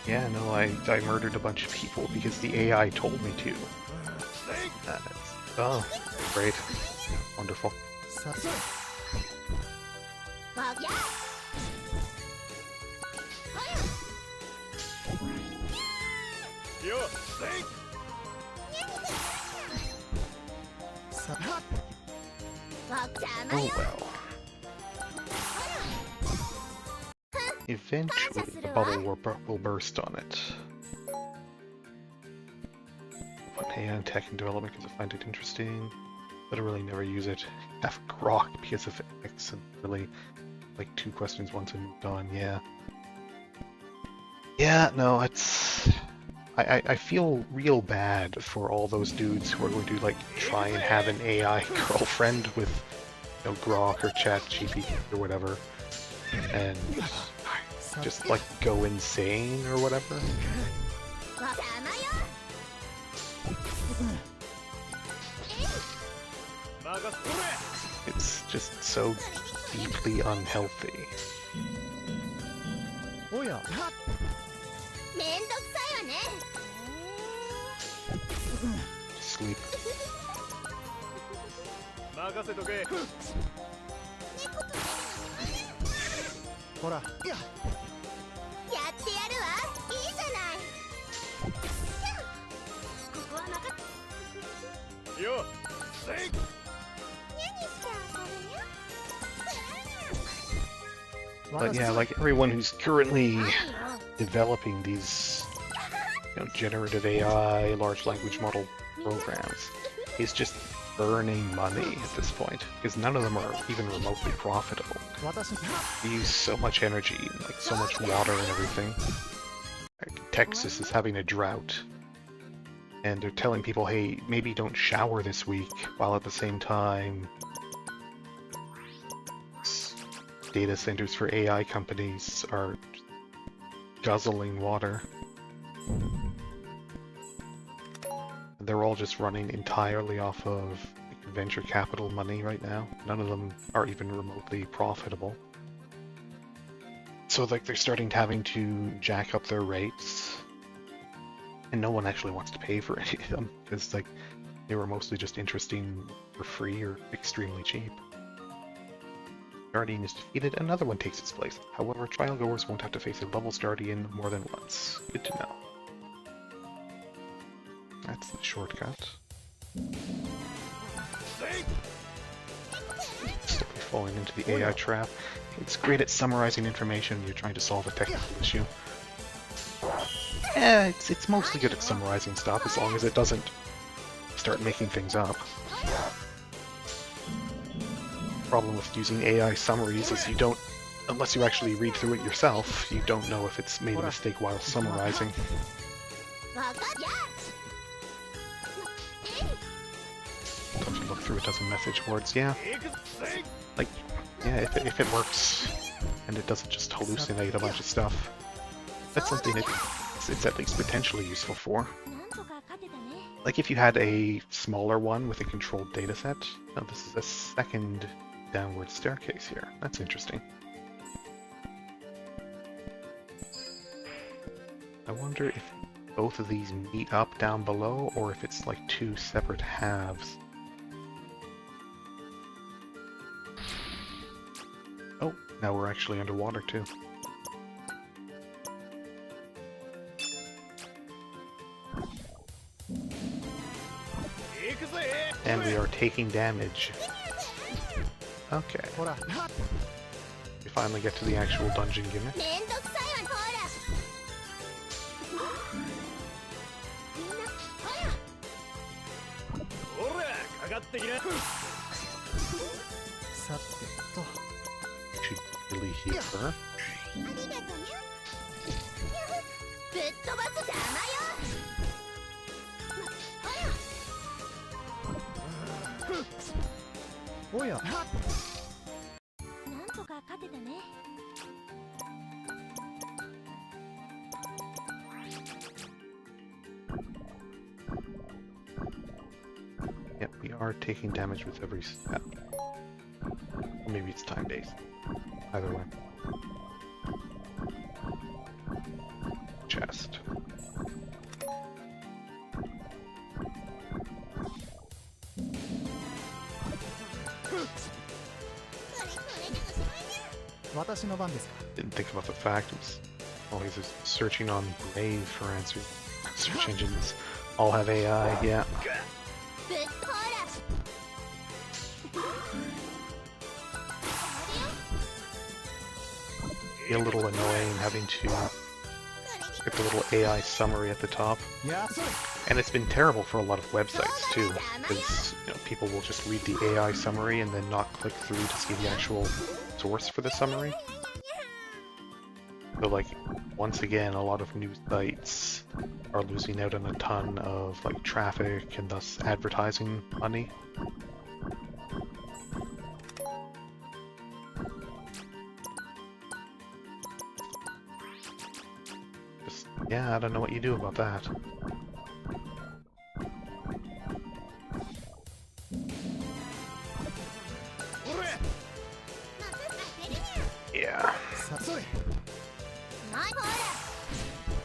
Yeah, no, I murdered a bunch of people because the AI told me to. Oh, great. Wonderful. Oh well. Eventually the bubble will burst on it. Put AI in tech and development because I find it interesting, but I really never use it. Have grok because of X and really like 2 questions once and moved on, yeah. Yeah, no, it's... I feel real bad for all those dudes who are going to like try and have an AI girlfriend with, you know, grok or ChatGPT or whatever, and just like go insane or whatever. It's just so deeply unhealthy. Oh yeah. めんどくさいわね Sleep. 任せとけ。ほら。いや。やってやるわいいじゃないここは任せよ。せい。何して遊ぶにゃ But yeah, like everyone who's currently developing these, you know, generative AI, large language model programs is just burning money at this point, because none of them are even remotely profitable. They use so much energy, and, like so much water and everything. Like, Texas is having a drought, and they're telling people, hey, maybe don't shower this week, while at the same time data centers for AI companies are guzzling water. They're all just running entirely off of venture capital money right now. None of them are even remotely profitable. So like they're starting to having to jack up their rates, and no one actually wants to pay for any of them because like they were mostly just interesting for free or extremely cheap. Guardian is defeated, another one takes its place. However, trial goers won't have to face a Bubbles Guardian more than once. Good to know. That's the shortcut. Simply falling into the AI trap. It's great at summarizing information when you're trying to solve a technical issue. Yeah, it's mostly good at summarizing stuff as long as it doesn't start making things up. Problem with using AI summaries is you don't, unless you actually read through it yourself, you don't know if it's made a mistake while summarizing. Don't you look through a dozen message boards? Yeah. Like, yeah, if it works and it doesn't just hallucinate a bunch of stuff, that's something it's at least potentially useful for. Like if you had a smaller one with a controlled dataset. Oh, this is a second downward staircase here. That's interesting. I wonder if both of these meet up down below, or if it's like two separate halves. Oh, now we're actually underwater too. And we are taking damage. Okay. We finally get to the actual dungeon gimmick. Should really heal her. Yep, we are taking damage with every step. Or maybe it's time-based. Either way. Chest. Didn't think about the fact it was always searching on Brave for answers. Search engines all have AI, yeah. Be a little annoying having to get the little AI summary at the top. And it's been terrible for a lot of websites too, because people will just read the AI summary and then not click through to see the actual source for the summary. So like, once again, a lot of news sites are losing out on a ton of like traffic and thus advertising money. Just, yeah, I don't know what you do about that. Yeah.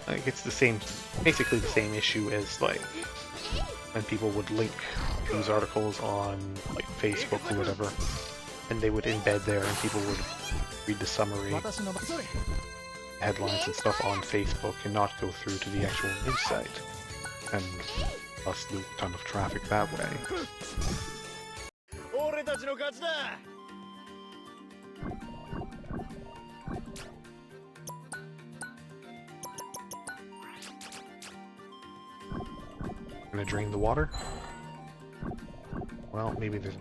Like, it's the same, basically the same issue as like when people would link news articles on like Facebook or whatever, and they would embed there and people would read the summary, headlines and stuff on Facebook and not go through to the actual news site, and thus lose a ton of traffic that way. Gonna drain the water? Well, maybe there's...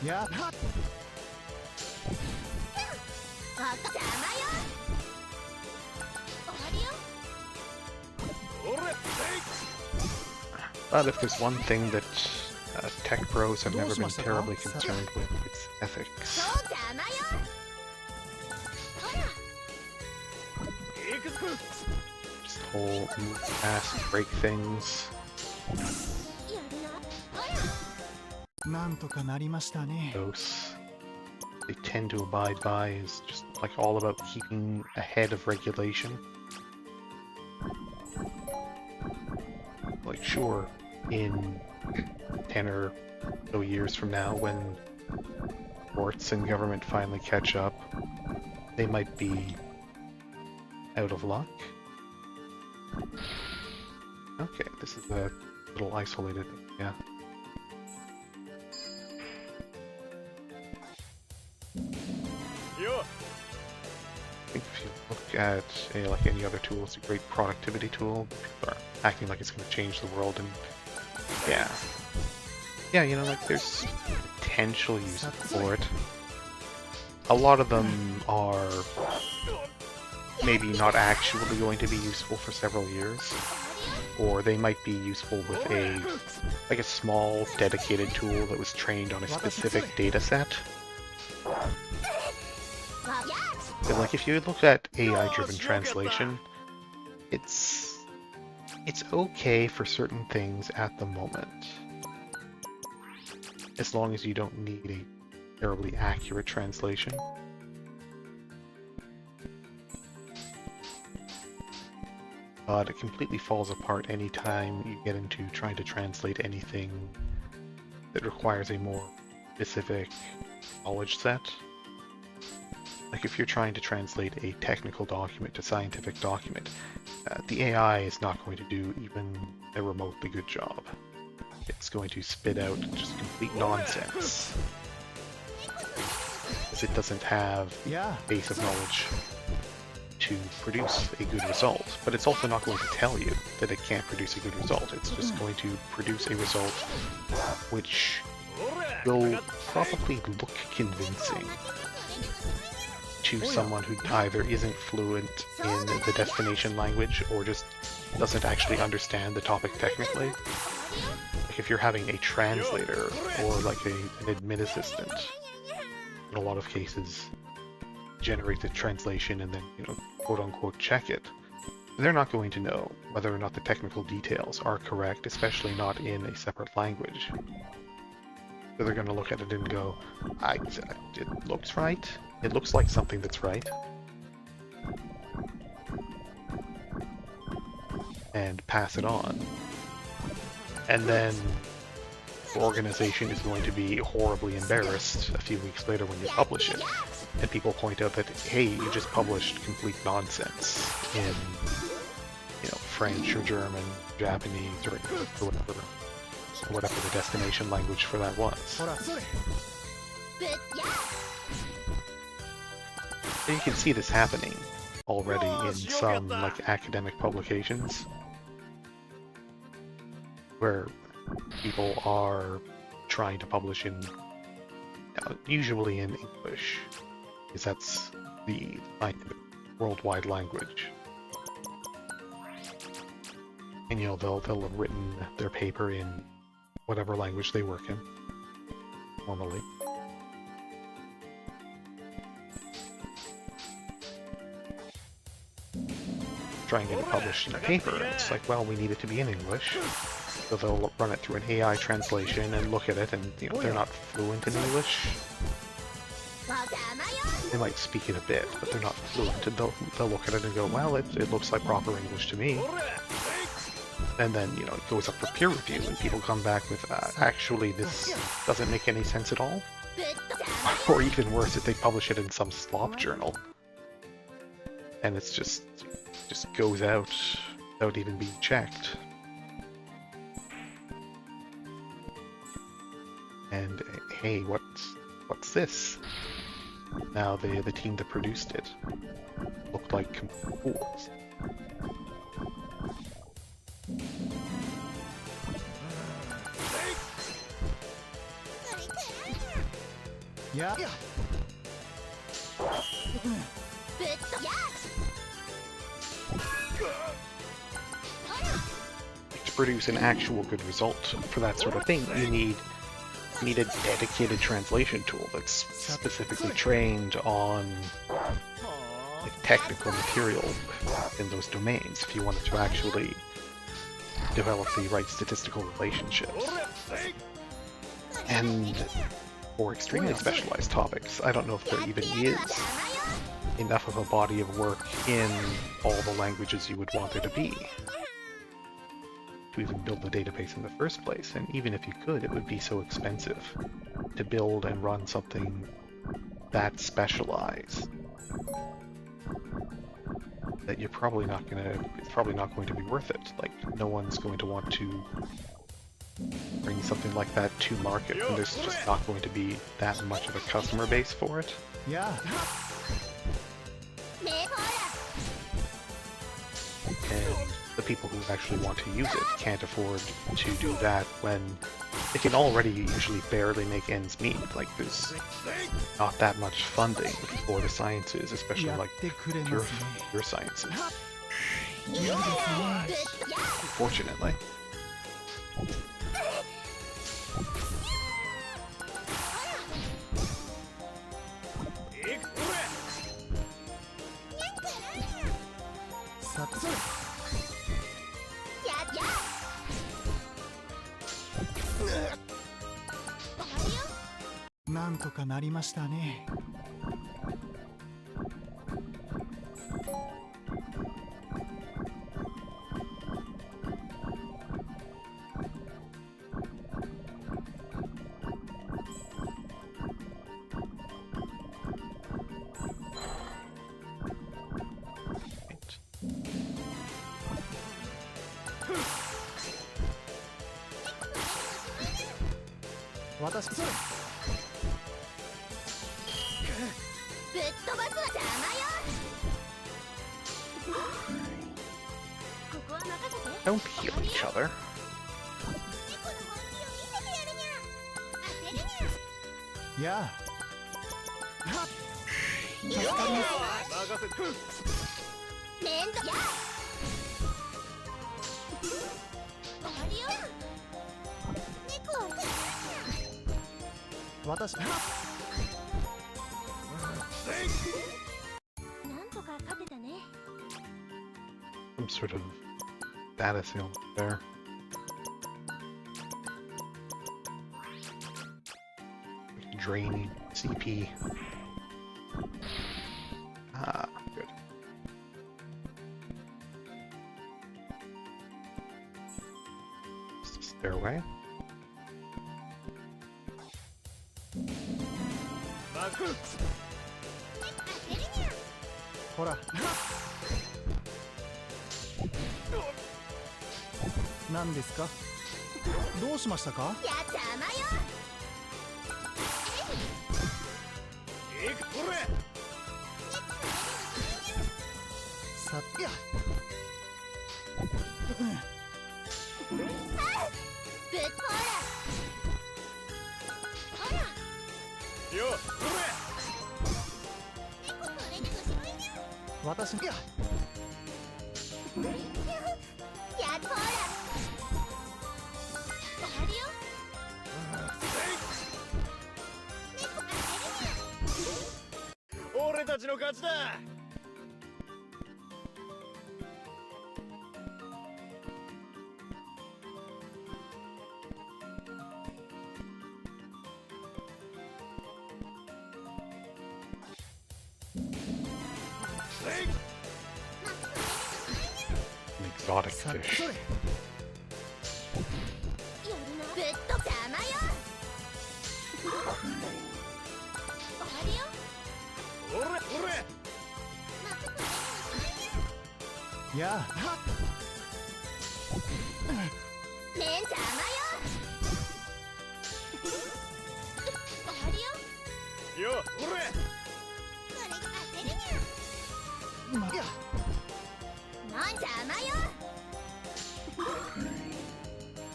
Yeah. But if there's one thing that tech pros have never been terribly concerned with, it's ethics. Just the whole move fast, break things. なんとかなりましたね。 Those they tend to abide by is just like all about keeping ahead of regulation. Like sure, in 10 or so years from now, when courts and government finally catch up, they might be out of luck. Okay, this is a little isolated area. I think if you look at like any other tool, it's a great productivity tool. People are acting like it's going to change the world, and yeah, you know, like there's potential use for it. A lot of them are maybe not actually going to be useful for several years, or they might be useful with a small dedicated tool that was trained on a specific data set. But like if you look at AI-driven translation, it's okay for certain things at the moment, as long as you don't need a terribly accurate translation. But it completely falls apart anytime you get into trying to translate anything that requires a more specific knowledge set. Like if you're trying to translate a technical document to scientific document, the AI is not going to do even a remotely good job. It's going to spit out just complete nonsense, because it doesn't have a base of knowledge to produce a good result. But it's also not going to tell you that it can't produce a good result. It's just going to produce a result which will probably look convincing to someone who either isn't fluent in the destination language or just doesn't actually understand the topic technically. Like if you're having a translator or like an admin assistant, in a lot of cases, generate the translation and then, you know, quote unquote check it, they're not going to know whether or not the technical details are correct, especially not in a separate language. So they're going to look at it and go, it looks right. It looks like something that's right. And pass it on. And then the organization is going to be horribly embarrassed a few weeks later when you publish it. And people point out that, hey, you just published complete nonsense in, you know, French or German, Japanese, or whatever the destination language for that was. And you can see this happening already in some like academic publications, where people are trying to publish in, usually in English, because that's the worldwide language. And you know, they'll have written their paper in whatever language they work in normally. Try and get it published in a paper, and it's like, well, we need it to be in English. So they'll run it through an AI translation and look at it, and you know, they're not fluent in English. They might speak it a bit, but they're not fluent, and they'll look at it and go, well, it looks like proper English to me. And then, you know, it goes up for peer review, and people come back with, actually, this doesn't make any sense at all. Or even worse, if they publish it in some slop journal, and it's just goes out without even being checked. And hey, what's this? Now the team that produced it looked like complete fools. Yeah. To produce an actual good result for that sort of thing, you need a dedicated translation tool that's specifically trained on like, technical material in those domains if you wanted to actually develop the right statistical relationships. And for extremely specialized topics, I don't know if there even is enough of a body of work in all the languages you would want there to be to even build the database in the first place. And even if you could, it would be so expensive to build and run something that specialized that you're probably not gonna, it's probably not going to be worth it. Like, no one's going to want to bring something like that to market, and there's just not going to be that much of a customer base for it. Yeah. And the people who actually want to use it can't afford to do that when they can already usually barely make ends meet. Like, there's not that much funding for the sciences, especially like your sciences. Fortunately.なんとかなりましたね。私それ。Don't heal each other. Yeah. Some sort of status ailment there. Draining CP. Ah, good. Just a stairway. Hora. 何ですか？どうしましたか？さっや。私や。俺たちの勝ちだ。An exotic fish. Yeah. Yeah.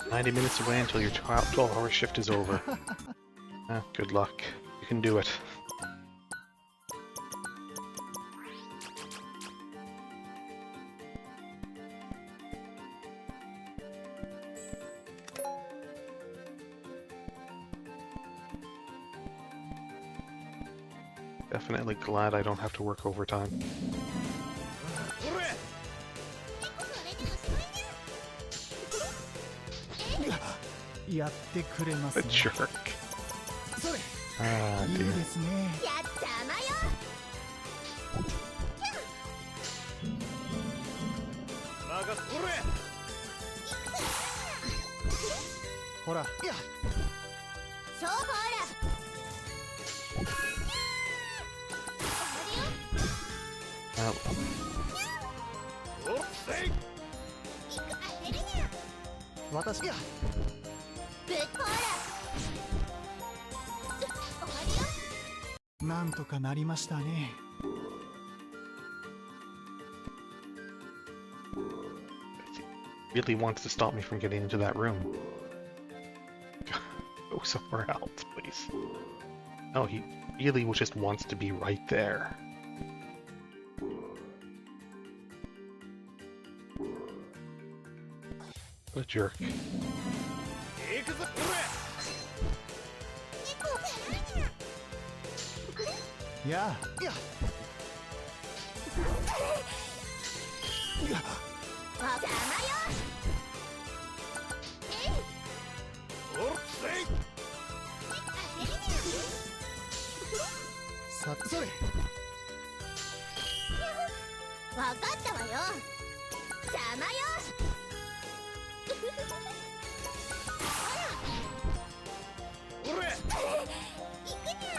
90 minutes away until your 12-hour shift is over. Good luck. You can do it. Definitely glad I don't have to work overtime. Yeah. A jerk. Ah, いい dear. ですね。やっちゃまよ。ほら、いや、勝負ほら。終わ Oh, りよ。当てるにゃ。私、いや、ぶっほら。終わりよ。なんとかなりましたね。really wants to stop me from getting into that room. Go somewhere else, please. No, he really just wants to be right there. What a jerk. いや、いや、いや、邪魔よ。えい。当てるにさ、それ、ゃ。わかったわよ。邪魔よ。ほら。行くにゃ。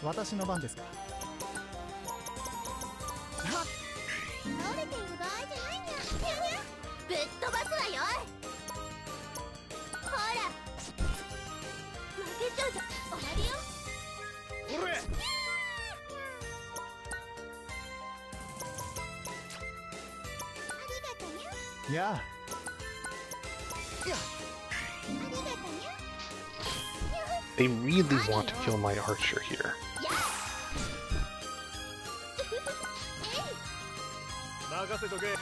私の番ですか。はっ、倒れている場合じゃないにゃ。ぶっ飛ばすわよ。ほら。負けちゃうじゃ終わりよ。ありがとにゃ。いや、いや、ありがとにゃ。 They really want to kill my archer here. やあ。任せとけ。よ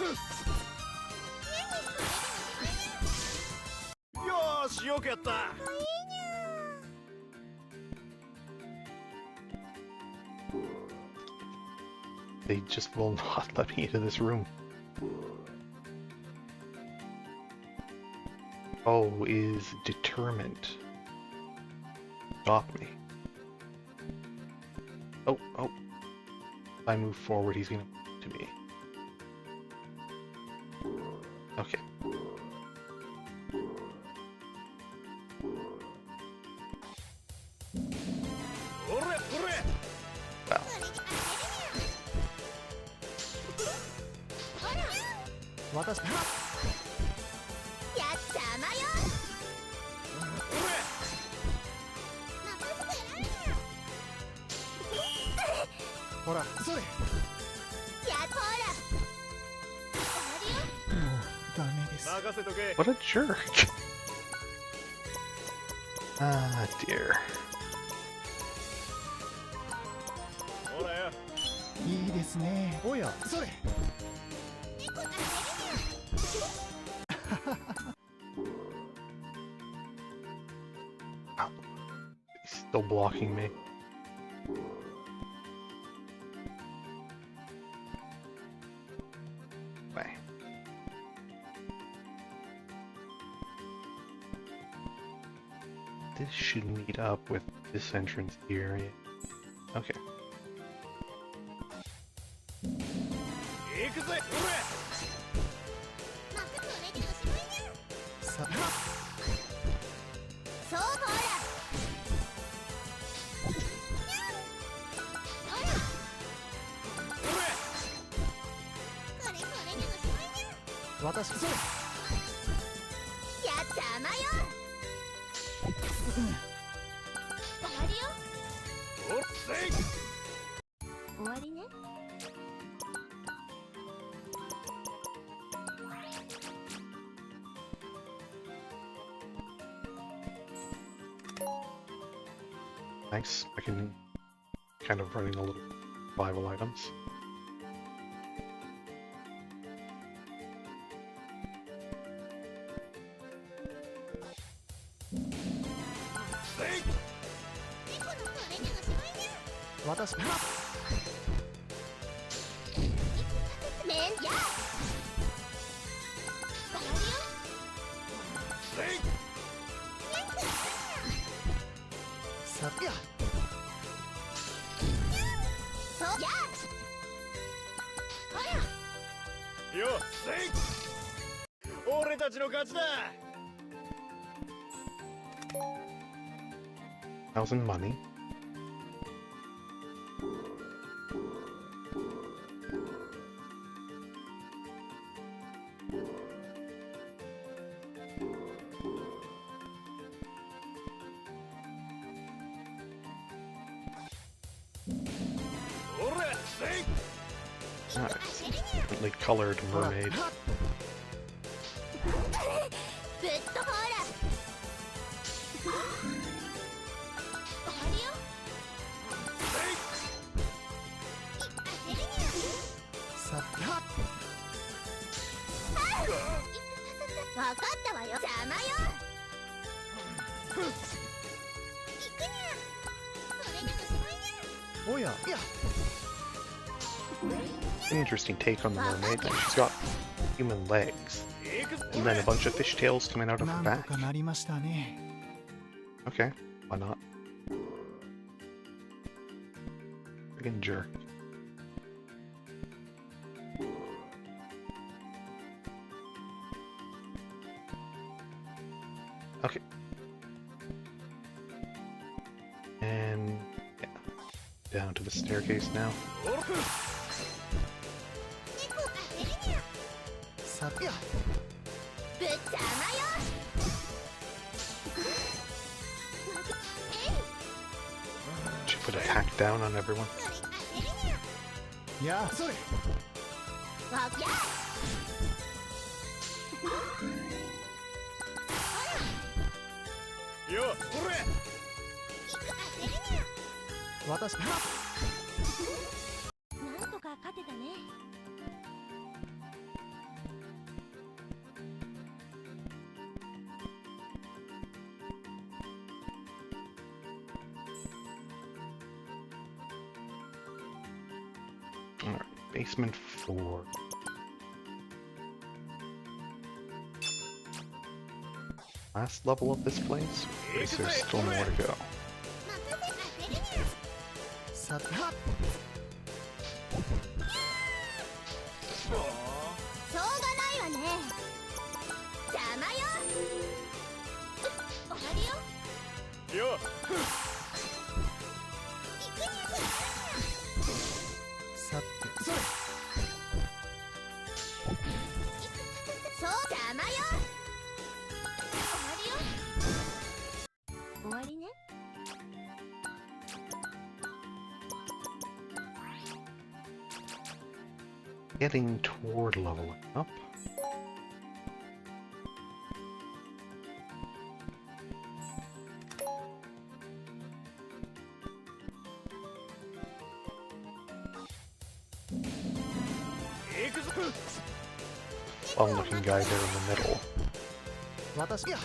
ーし、よくやった。 They just will not let me into this room. Oh, is determined. Stop me. Oh. If I move forward, he's gonna move to me. Okay. Well, 私、はっ、やっちゃまよ。ほら、それ、やっほら。終わりよ。もうダメです。任せとけ。 what a jerk. Ah, dear. ほらよ。いいですね。おや、それ、当てるにゃ。 He's still blocking me. Way. This should meet up with this entrance here. Okay. 行くぜ。またこれでおしまいにゃ。さ、はっ、勝負ほら。ほら。これでおしまいにゃ。私、それ、やっちゃまよ。終わりよ。おっせい。終わりね。 Nice. I can kind of running a little survival items.私、はっ、めんや。終わりよ。せい。さてやそうやほらよっせい俺たちの勝ちだ 1,000 money. Nice. Differently colored mermaid. ぶっとほら終わりよさてやわかったわよ邪魔よ行くにゃそれでおしまいにゃおやいや An interesting take on the mermaid. She's got human legs. And then a bunch of fishtails coming out of her なんと back. かなりましたね Okay, why not? Friggin' jerk. Okay. And yeah, down to the staircase now. さてやぶっ邪魔よ Should put a hack down on everyone. やそれわやよっほれ私なんとか勝てたね Alright, basement 4. Last level of this place? Or is there still more to go? さてやしょうがないわね邪魔よ終わりよよっさてそれそう邪魔よ終わりよ終わりね Getting toward leveling up. Fun looking guy there in the middle. 私や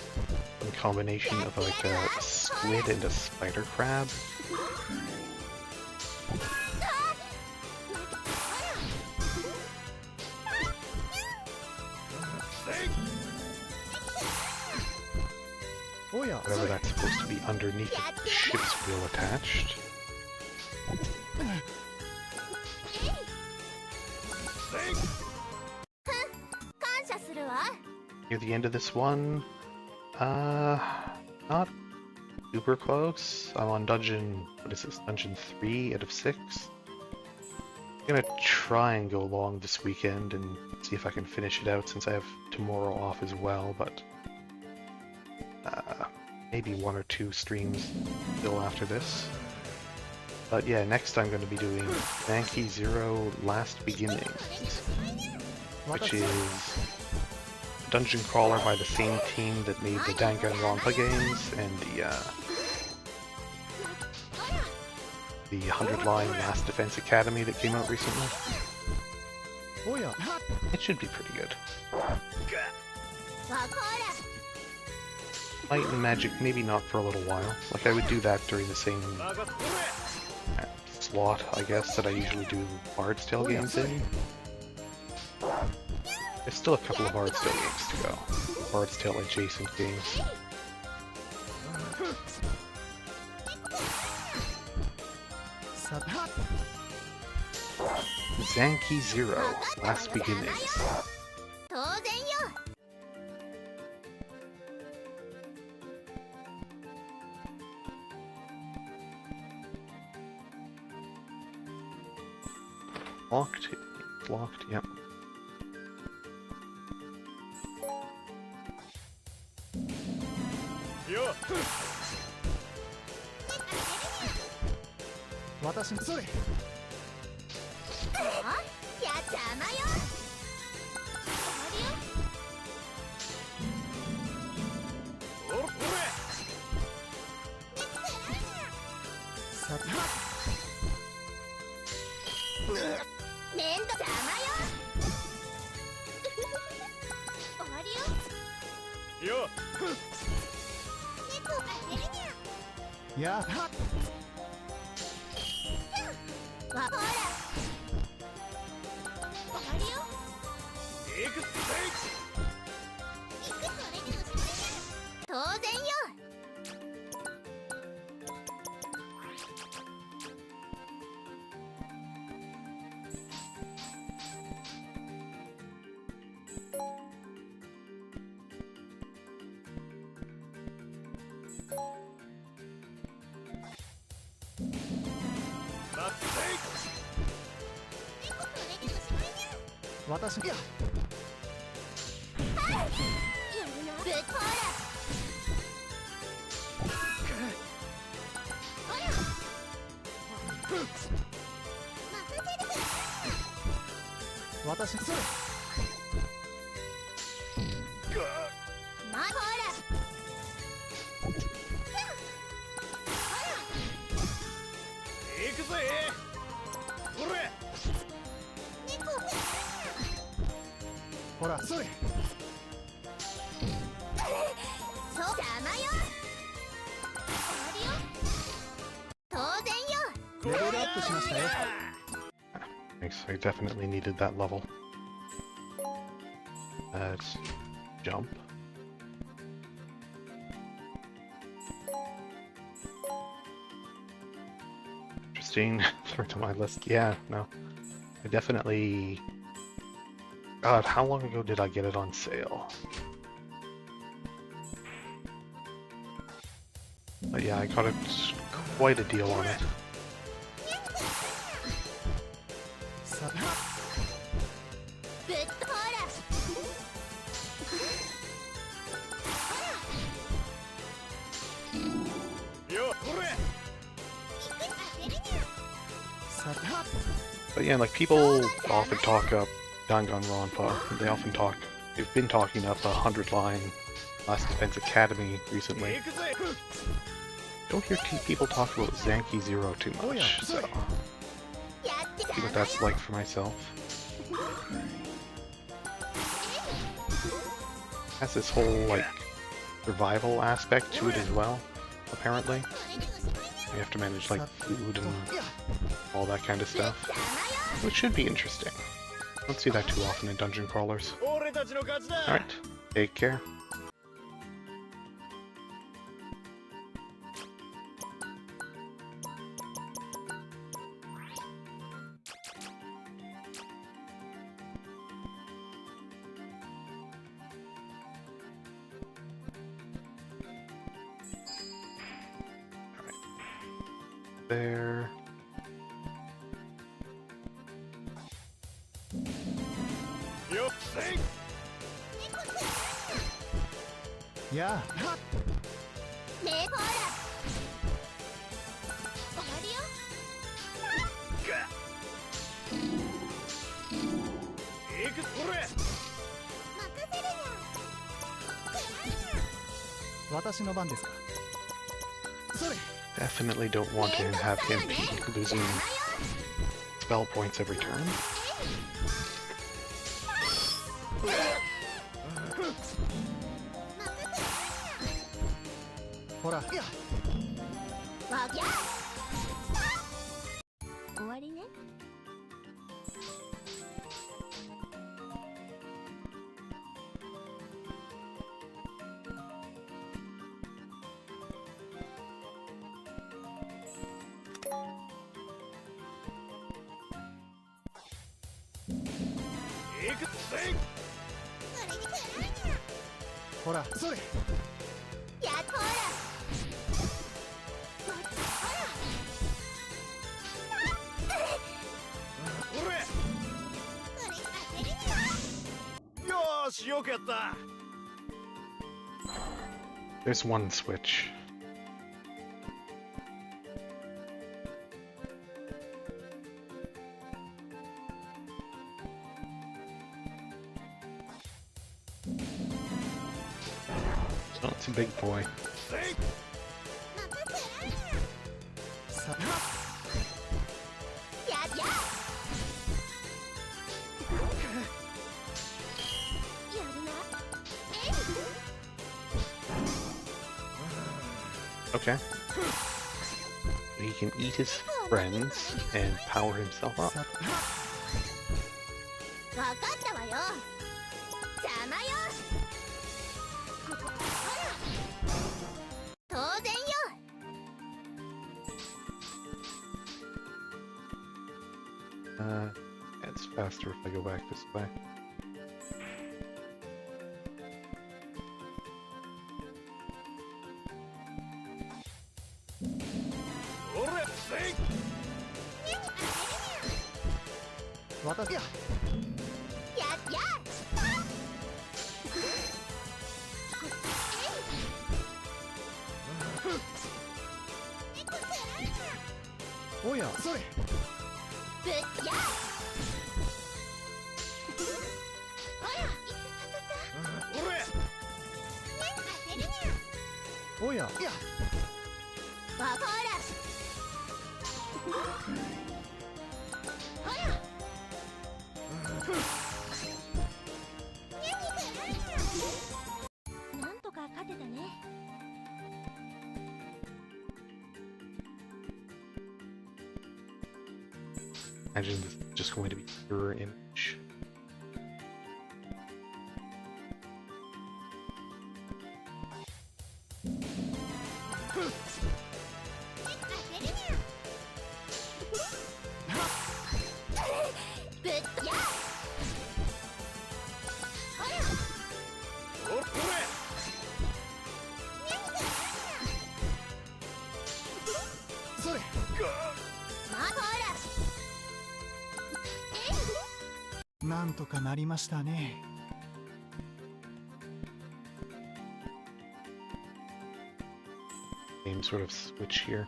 Some combination of like a squid and a spider crab. Oh yeah. Whatever that's supposed to be underneath the ship's wheel attached. Near the end of this one, not super close. I'm on dungeon, what is this, dungeon 3 out of 6. I'm gonna try and go along this weekend and see if I can finish it out since I have tomorrow off as well, but maybe 1 or 2 streams still after this. But yeah, next I'm going to be doing Nankada 0 Last Beginnings, which is a dungeon crawler by the same team that made the Danganronpa games and the 100-line Last Defense Academy that came out recently. Oh yeah. It should be pretty good. Light and magic, maybe not for a little while. Like I would do that during the same slot, I guess, that I usually do Bard's Tale games in. There's still a couple of Bard's Tale games to go. Bard's Tale adjacent games. さてはっ Zanki Zero, Last Beginnings. 当然よ。 Locked? Locked, yep. よ私のそれや邪魔よ。おれさてはっ面倒邪魔よ。終わりよ。よ猫が出るにゃ。やはっほら。終わりよ。行くぜ。行くそれにおしまいや。当然よ。 待って猫それにおしまいにゃ。私いややるな。ぶっほら。ほら。任せてください。私それまほら。行くぜ。おれ猫がほらそれそう邪魔よ。終わりよ。当然よ。レベルアップしましたよ Thanks, I definitely needed that level. Let's jump. Interesting. Throw to my list. Yeah, no. I definitely... God, how long ago did I get it on sale? But yeah, I got it quite a deal on it. さてはっぶっほら。よおれ行く当てるにゃ。さてはっ But yeah, like people often talk up Danganronpa. They often talk. They've been talking up 100-line Last Defense Academy recently. 行くぜ。 Don't hear people talk about Zanki Zero too Oh, yeah. much, so やって see 邪 what 魔 that's よ。 like for myself. Has this whole like survival aspect to it as well. Apparently, それにおしまいにゃ。 you have to manage like food and いや all that kind of ぶっ stuff, 邪魔よ。 which should be interesting. Don't see that too often in dungeon crawlers. 俺たちの勝ちだ。 All right, take care. There. よっせい。やはっねえほら。終わりよ。行くおれ任せるにゃ。私の番ですかそれ Definitely don't want to have him peak losing spell points every turn. ほらいやわぎゃ。終わりね。くせい。これにくらいにゃ。ほらそれ。やっほら。おれ。これ当てるにゃ。よーし、よくやった。 There's one switch. So it's a big boy. せい。またくらいにゃ。さやっや。やるな。Okay. He can eat his friends and power himself up. さわかったわよ。邪魔よ。ほら。当然よ。 It's faster if I go back this way. おれ。せい。私や。やっや。おやそれ。ぶっや。ほら。おれ。当てるにゃ。おやいや。わこら。ほら。なんとか勝てたね。 Imagine this is just going to be pure image. Hora. なんとかなりましたね。Same sort of switch here.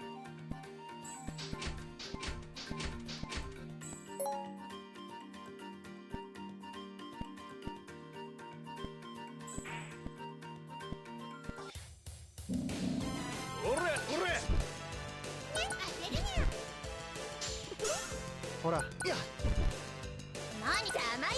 Hora, ya. 何邪魔よ。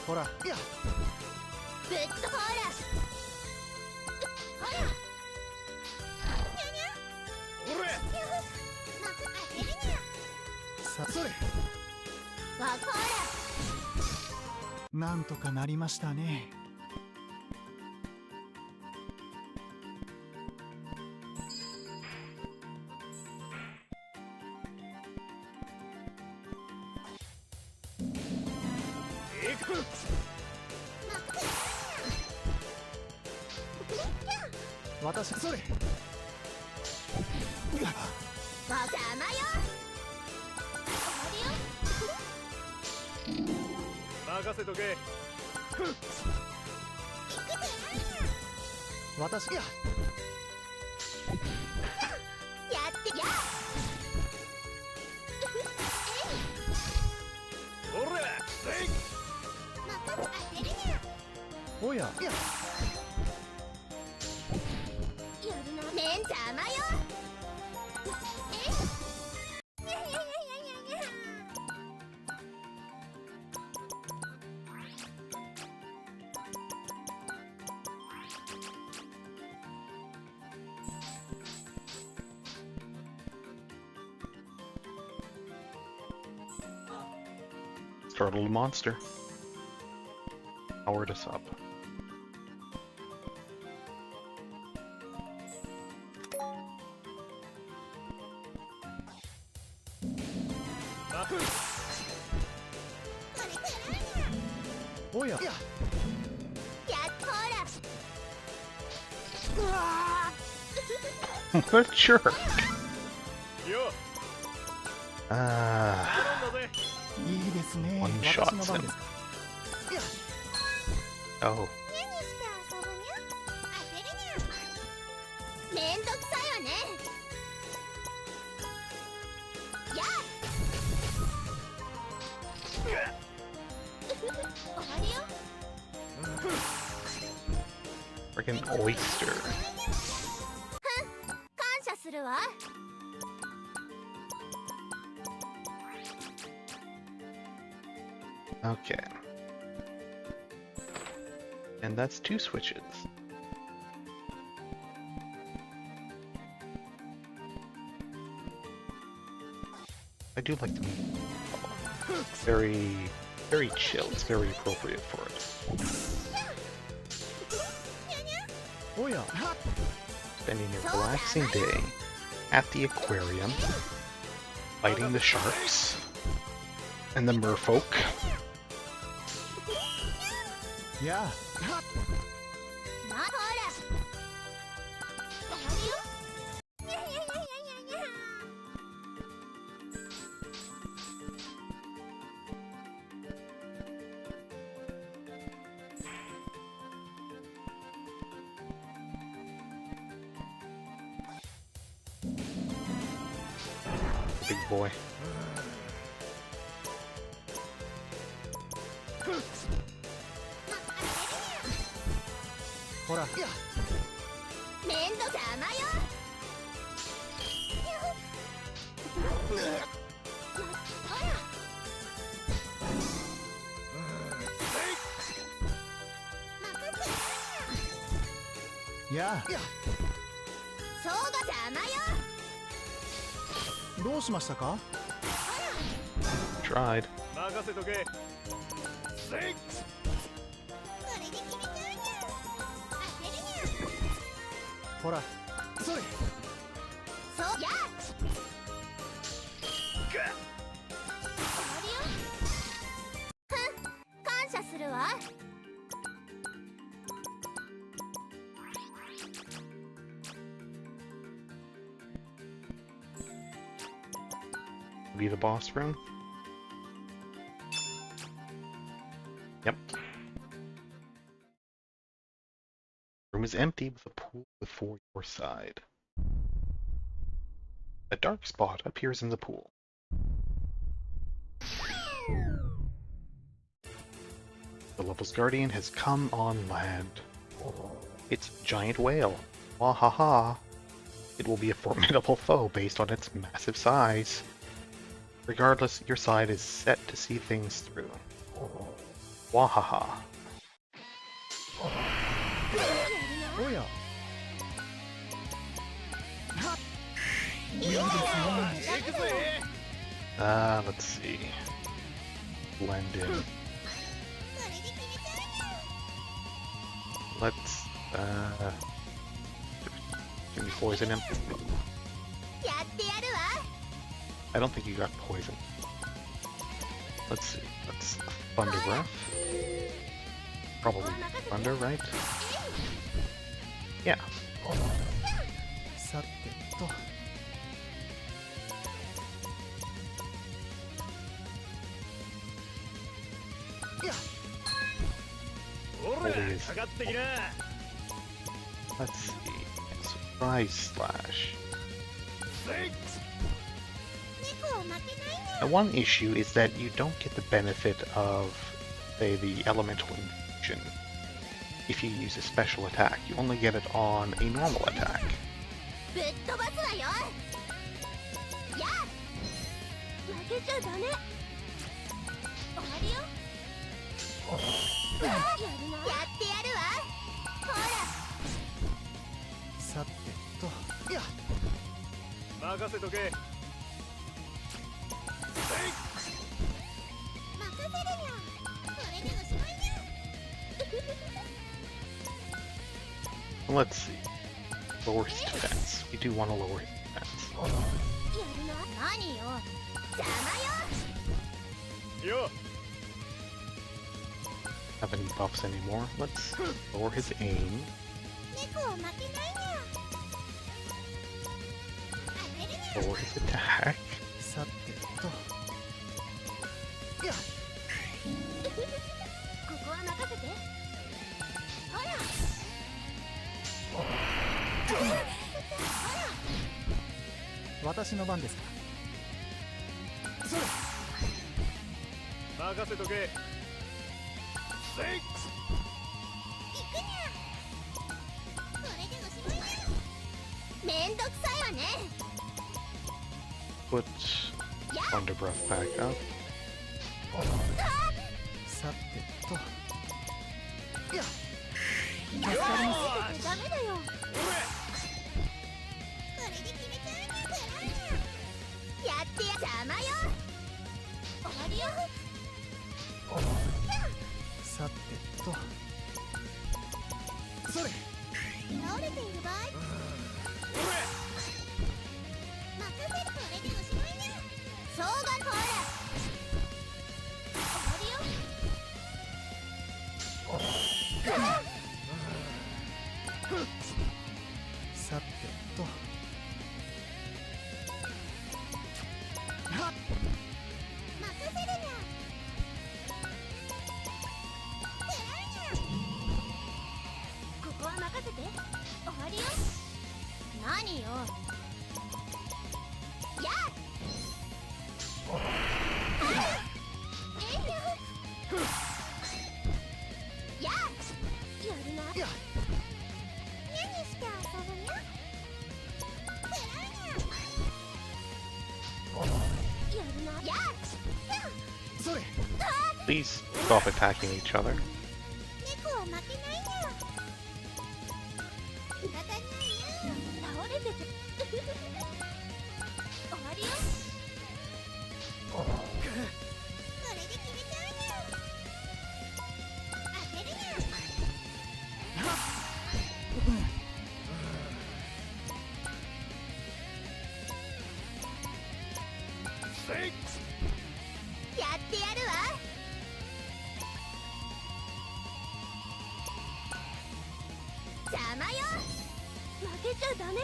ほら、や。ぶっとほら。ほら。にゃにゃ。おれ。まく当てるにゃ。さ、それ。わこら。なんとかなりましたね。私それ。わざまよ。任せとけ。私や。やってや。おれ。せい。まく当てるにゃ。おや、や。ねんざまよ。にゃにゃにゃにゃにゃにゃ。Startled a monster. Powered us up. おややっほら What a jerk. よ Ah, 頼んだぜ。いいですね。 One 私 shot の番ですか。 oh. 何して遊ぶにゃ当てるにゃめんどくさいわねやっ終わりよ Freaking oyster. 感謝するわ Okay. And that's 2 switches. I do like the music. It's very chill. It's very appropriate for it. おや Spending a relaxing day at the aquarium, fighting the sharks and the merfolk. やなほら終わりよにゃにゃにゃにゃにゃにゃ Big boy. ほらめんど邪魔よほらやそうが邪魔よどうしましたか。 Tried. 任せとけ。せい。これで決めちゃうにゃ当てるにゃほらそれそうや終わりよふん感謝するわ Be the boss room? Yep. Room is empty with a pool before your side. A dark spot appears in the pool. The level's guardian has come on land. It's a giant whale. Wahaha! It will be a formidable foe based on its massive size. Regardless, your side is set to see things through. Wahaha. おや Let's see. Blend in. Let's, can we poison him? やってやるわ I don't think you got poison. Let's see. Let's Thunder Breath. Probably Thunder, right? Yeah. さてとほら、かかってきな。 Let's see. Surprise Slash. せい。 猫を負けないね Now, one issue is that you don't get the benefit of, say, the elemental infusion if you use a special attack. You only get it on a normal attack. ぶっ飛ばすわよや負けちゃダメ終わりよやってやるわほらさてとや任せとけ。 任せるにゃこれでおしまいにゃ Let's see. Lower his defense. We do want to lower his defense. やるな何よ邪魔よよ Have any buffs anymore? Let's lower his aim. 猫は負けないにゃ。当てるにゃ。 Lower his attack. さてとここは任せて。ほら。私の番ですか。それ任せとけセイ行くにゃ。これでおしまいにゃ。めんどくさいわね。 Put Thunder Breath back up. さてと助かります。ダメだよ。これで決めちゃうにゃ。やってや邪魔よ。終わりよ。さてとそれ倒れている場合。任せる。これでおしまいにゃ。しょうがほら。終わりよ。さてと任せるにゃ。ここは任せて。終わりよ。何よ。やっえいよ。やっやるな。何して遊ぶにゃ。やるな。やっそれ Please stop attacking each other. 猫は負けないにゃ。仕方ないにゃ。倒れてて。終わりよ。これで決めちゃうにゃ。当てるにゃ。セイやってやるわ。邪魔よ。負けちゃダメ。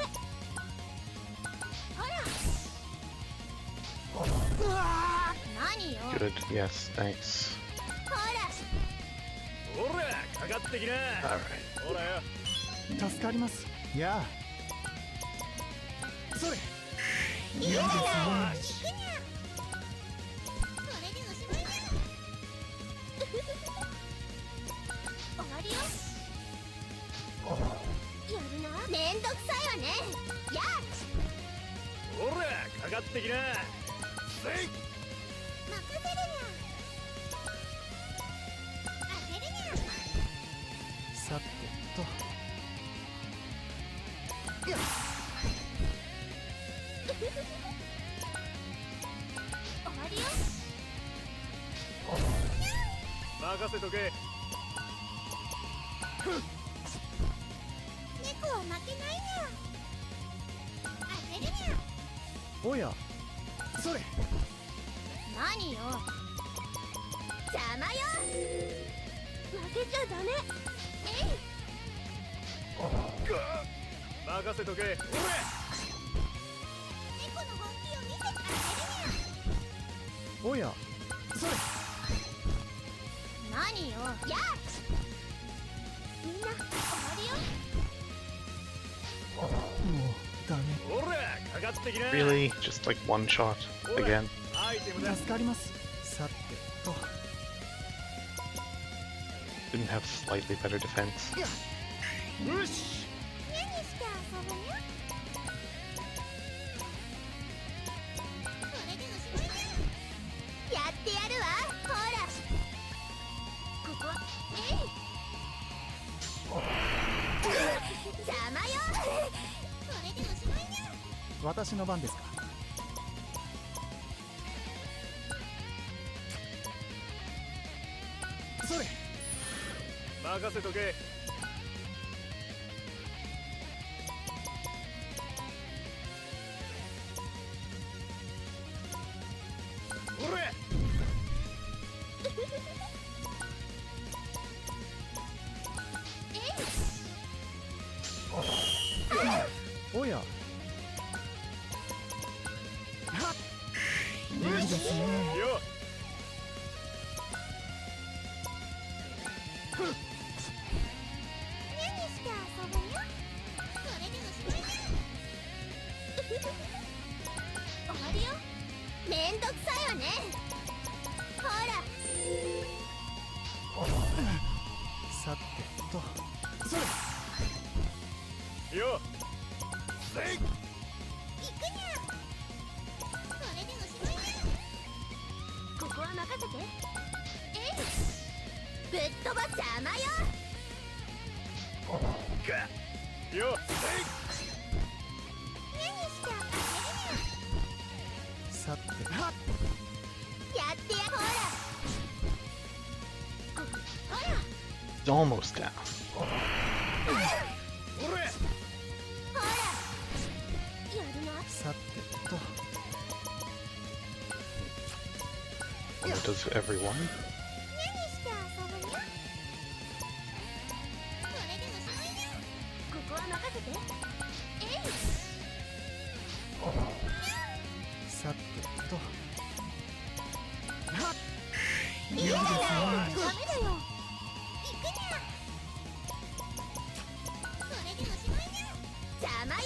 ほら。何よ。 Good. Yes, thanks. ほら。ほらかかってきな Alright. ほらよ助かりますやあそれいいじゃない。いいですね行くにゃ。これでおしまいにゃ。終わりよ。やるな。めんどくさいわね。やっほらかかってきなセイ任せるにゃ。当てるにゃ。さてと終わりよ。任せとけ猫は負けないにゃ。当てるにゃ。おやそれ何よ。邪魔よ。負けちゃダメ。えい。任せとけほら猫の本気を見せてあげるにゃ。おやそれ何よ。やっみんな終わりよ。もうダメほらかかってきな Really? Just like one shot again? アイテムだ助かりますさてと Didn't have slightly better defense. よし何して遊ぶにゃ。これでおしまいにゃ。やってやるわ。ほら。ここはえい。邪魔よ。これでおしまいにゃ。私の番ですかそれ任せとけほらおや。いいですね。よ何して遊ぶよ。それでおしまいよ。終わりよ。めんどくさいわね。ほら。さてと。それ。よせい行くにゃ。それでおしまいよ。ここは任せて。ぶっ飛ばす邪魔よ。かよ何してあげさて。るにゃ。やってやほら。ほら。 He's almost down. おれほら。やるな。さてと。 What does everyone? 何して遊ぶにゃ。それでおしまいにゃ。ここは任せて。さてと。いいじゃない。ダメだよ。行くにゃ。それでおしまいにゃ。邪魔よ。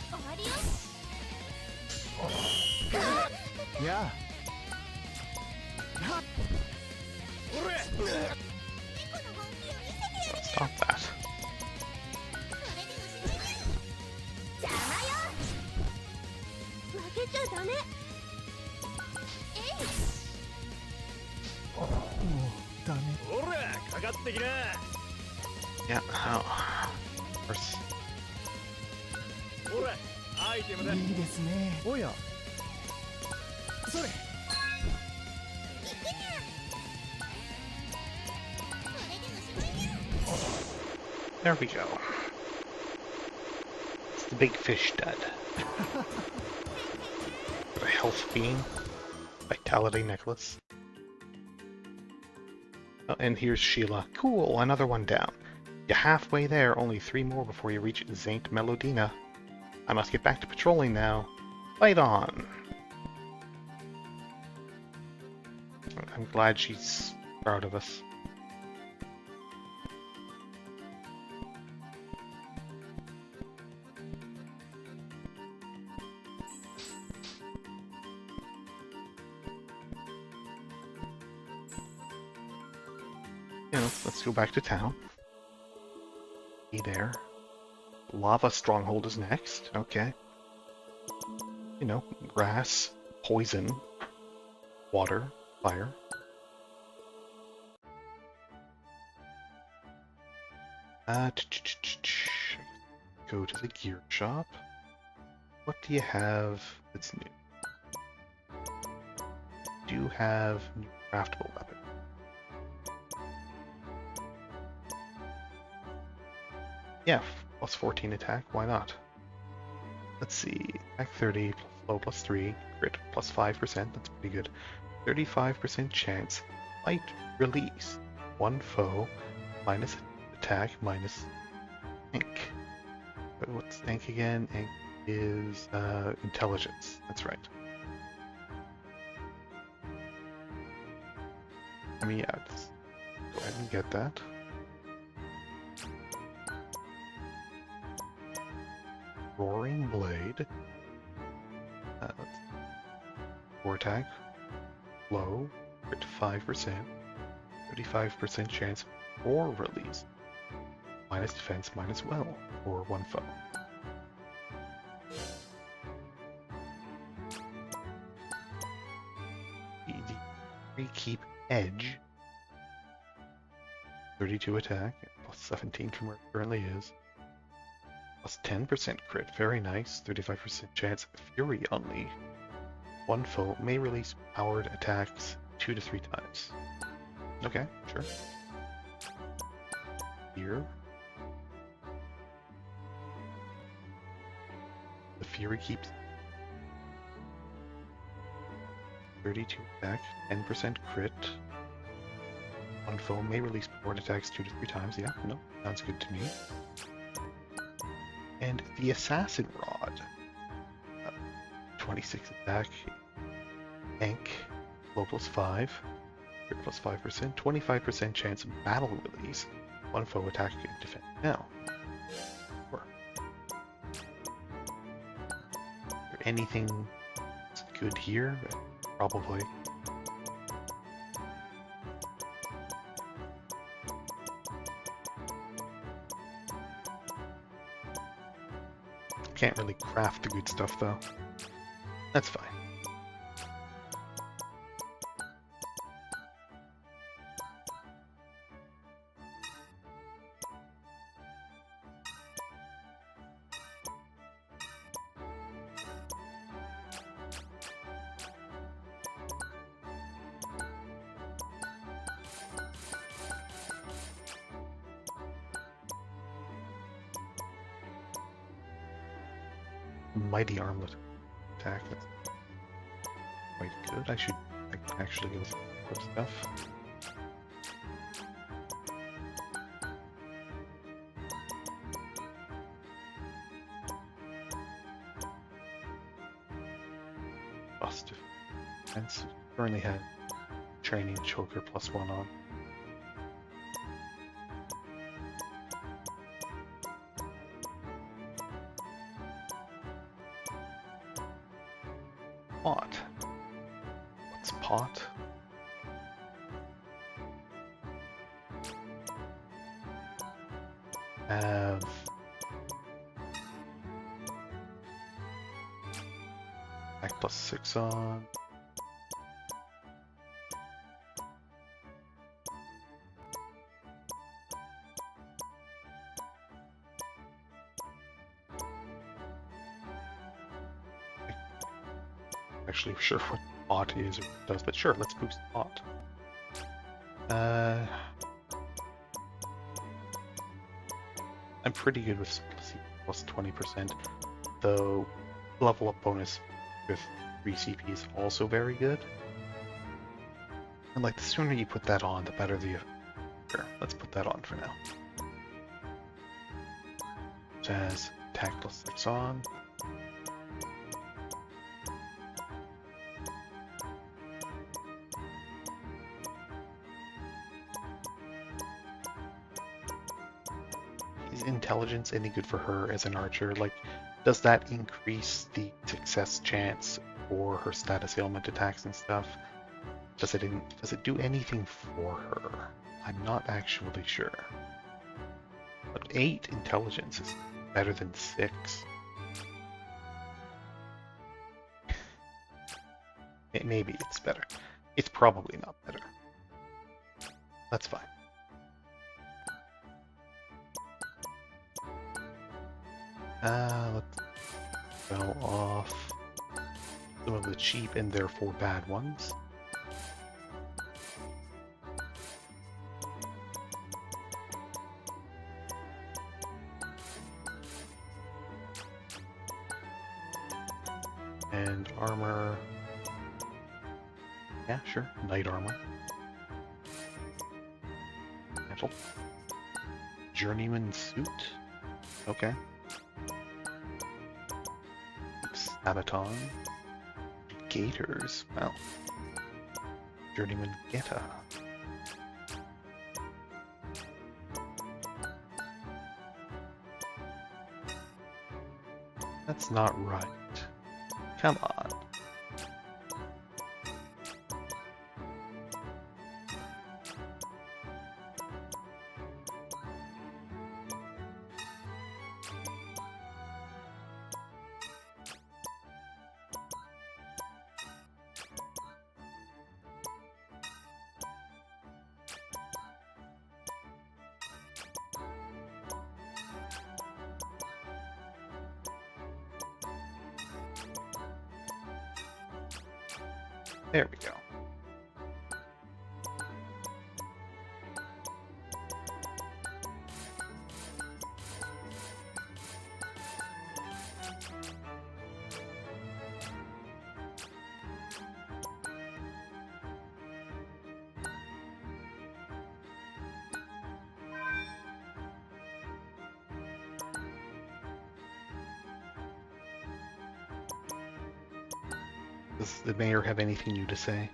終わりよ。やあ。おれ猫の本気を見せてやるにゃ。 Stop that. それでおしまいにゃ。邪魔よ。負けちゃダメ。もうダメ。おらかかってきな Yeah, how? Of course. ほらアイテムだいいですね。おや。それ。行くにゃ。それでおしまいにゃ。 There we go. It's the big fish dead. Got a health beam, vitality necklace. Oh, and here's Sheila. Cool, another one down. You're halfway there, only 3 more before you reach Saint Melodina. I must get back to patrolling now. Fight on! I'm glad she's proud of us. You know, let's go back to town. Be there. Lava Stronghold is next. Okay. You know, grass, poison, water, fire. Go to the gear shop. What do you have that's new? Do you have new craftable weapon? Yeah, plus 14 attack, why not? Let's see, attack 30, flow plus 3, crit plus 5%, that's pretty good. 35% chance, light release, 1 foe, minus attack, minus ink. But what's ink again? Ink is intelligence, that's right. I mean, yeah, let's go ahead and get that. Roaring Blade. Let's 4 attack. Low. Crit 5%. 35% chance for release. Minus defense, minus will. For 1 foe. The Keep Edge. 32 attack. Plus 17 from where it currently is. Plus 10% crit, very nice. 35% chance, Fury only. 1 foe may release powered attacks 2 to 3 times. Okay, sure. Here. The Fury keeps 32 attack, 10% crit. 1 foe may release powered attacks 2 to 3 times. Yeah, no, sounds good to me. And the Assassin Rod. 26 attack, tank, low +5, crit +5%, 25% chance of battle release. One foe attack and defend. Now, or is there anything that's good here? Probably. Can't really craft the good stuff though. That's fine. Mighty armlet attack. That's quite good. I should actually go through equip stuff. Bust defense. Currently have training choker +1 on. Pot. What's pot? Have back +6 on. Actually sure what pot is or does, but sure, let's boost pot. I'm pretty good with +20%, though level up bonus with 3 CP is also very good. And like the sooner you put that on, the better the. Sure, let's put that on for now. It has attack +6 on. Is intelligence any good for her as an archer? Like, does that increase the success chance for her status ailment attacks and stuff? Does it do anything for her? I'm not actually sure. But 8 intelligence is better than 6. Maybe it's better. It's probably not better. That's fine. Let's go off some of the cheap and therefore bad ones. And armor. Yeah, sure. Knight armor. Metal. Journeyman suit. Okay. Sabaton. Gators. Well. Journeyman Geta. That's not right. Come on. There we go. Does the mayor have anything new to say?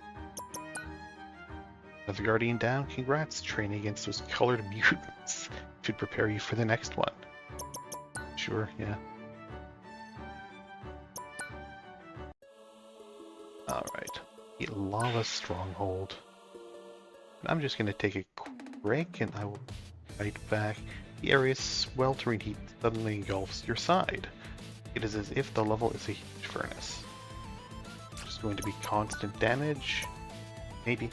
Another guardian down? Congrats. Training against those colored mutants should prepare you for the next one. Sure, yeah. Alright. The lava stronghold. I'm just gonna take a break and I will fight back. The area's sweltering heat suddenly engulfs your side. It is as if the level is a heat furnace. Just going to be constant damage. Maybe.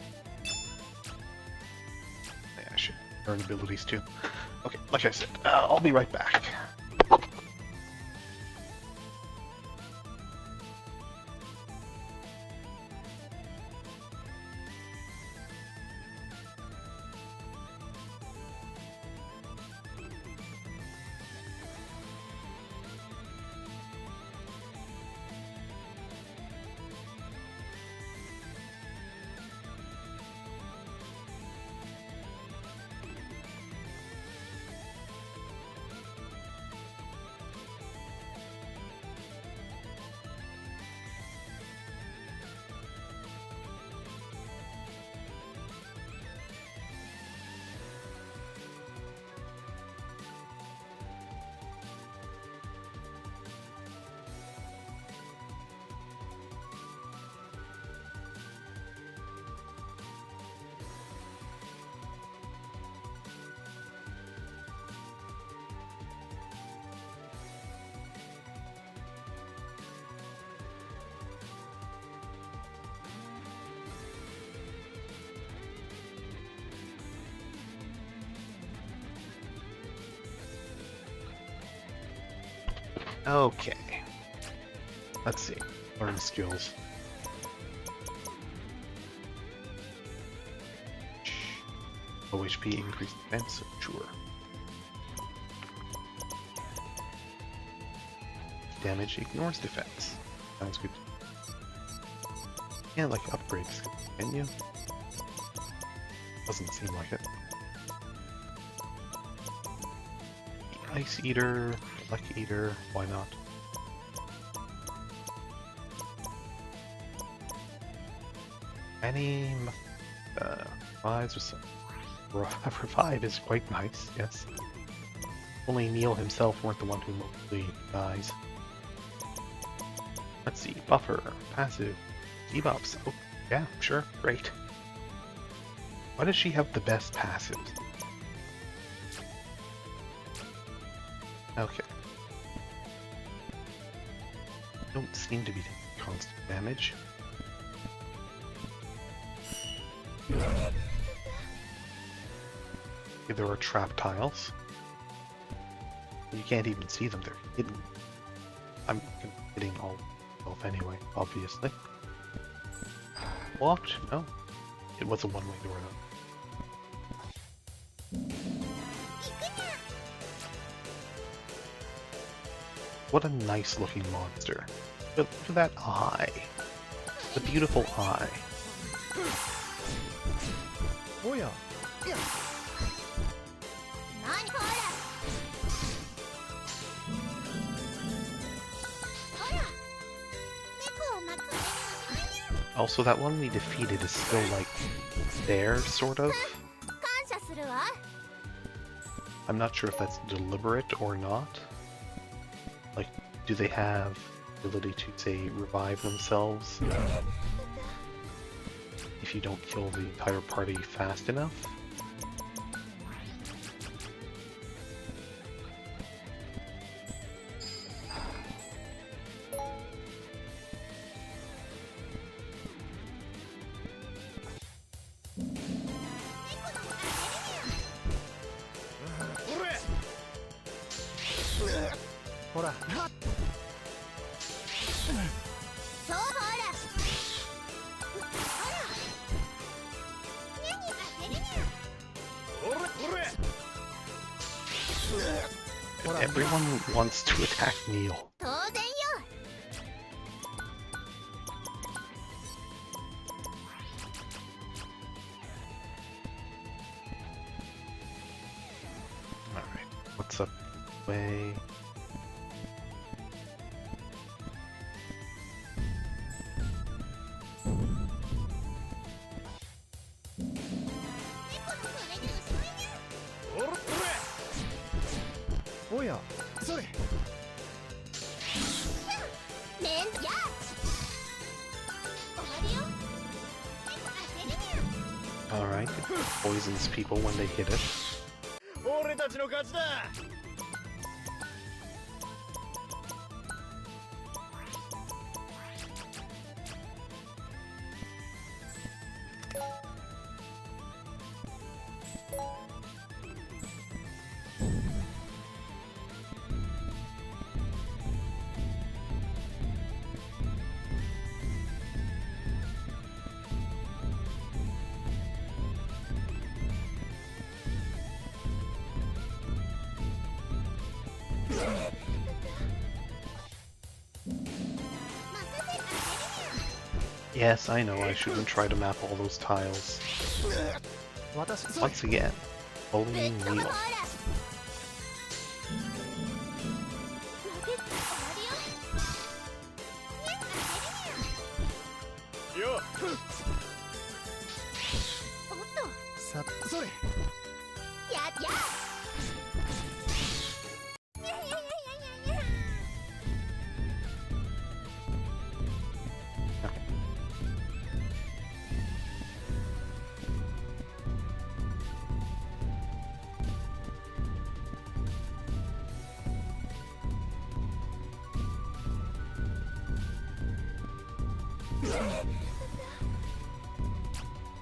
Yeah, I should earn abilities too. Okay, like I said, I'll be right back. Okay. Let's see. Learn skills. OHP increased defense, sure. Damage ignores defense. Sounds good. Can't like upgrade skills, can you? Doesn't seem like it. The Ice Eater, Luck Eater, why not? Any revives or something? Revive is quite nice, yes. Only Neil himself weren't the one who mostly dies. Let's see, buffer, passive, debuffs. Oh, yeah, sure, great. Why does she have the best passive? Okay. Don't seem to be taking constant damage. Okay, there are trap tiles. You can't even see them, they're hidden. I'm hitting all myself anyway, obviously. What? No. It was a one-way door though. What a nice looking monster. Look at that eye. The beautiful eye. Oh yeah. Also, that one we defeated is still like there, sort of. I'm not sure if that's deliberate or not. Like, do they have the ability to, say, revive themselves if you don't kill the entire party fast enough? Everyone wants to attack Neil. Alright, what's up this way? おやそれめんや終わりよ焦るにゃ Alright, it poisons people when they hit it. 俺たちの勝ちだ。Yes, I know, I shouldn't try to map all those tiles. 私それ Once again, ぶっ bullying 飛ぶ Neil. ほら負け終わりよ焦るにゃよっ。おっとさそれやっやにゃにゃにゃにゃにゃにゃ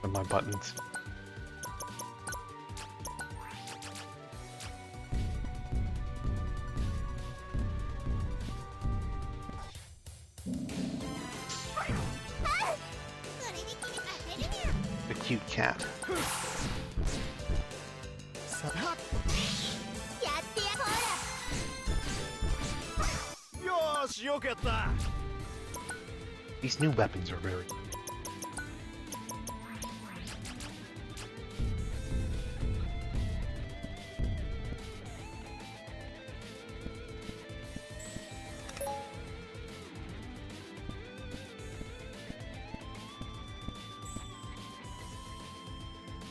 And my buttons. The cute cat. さはやってやほよーし、よくやった。 These new weapons are very good.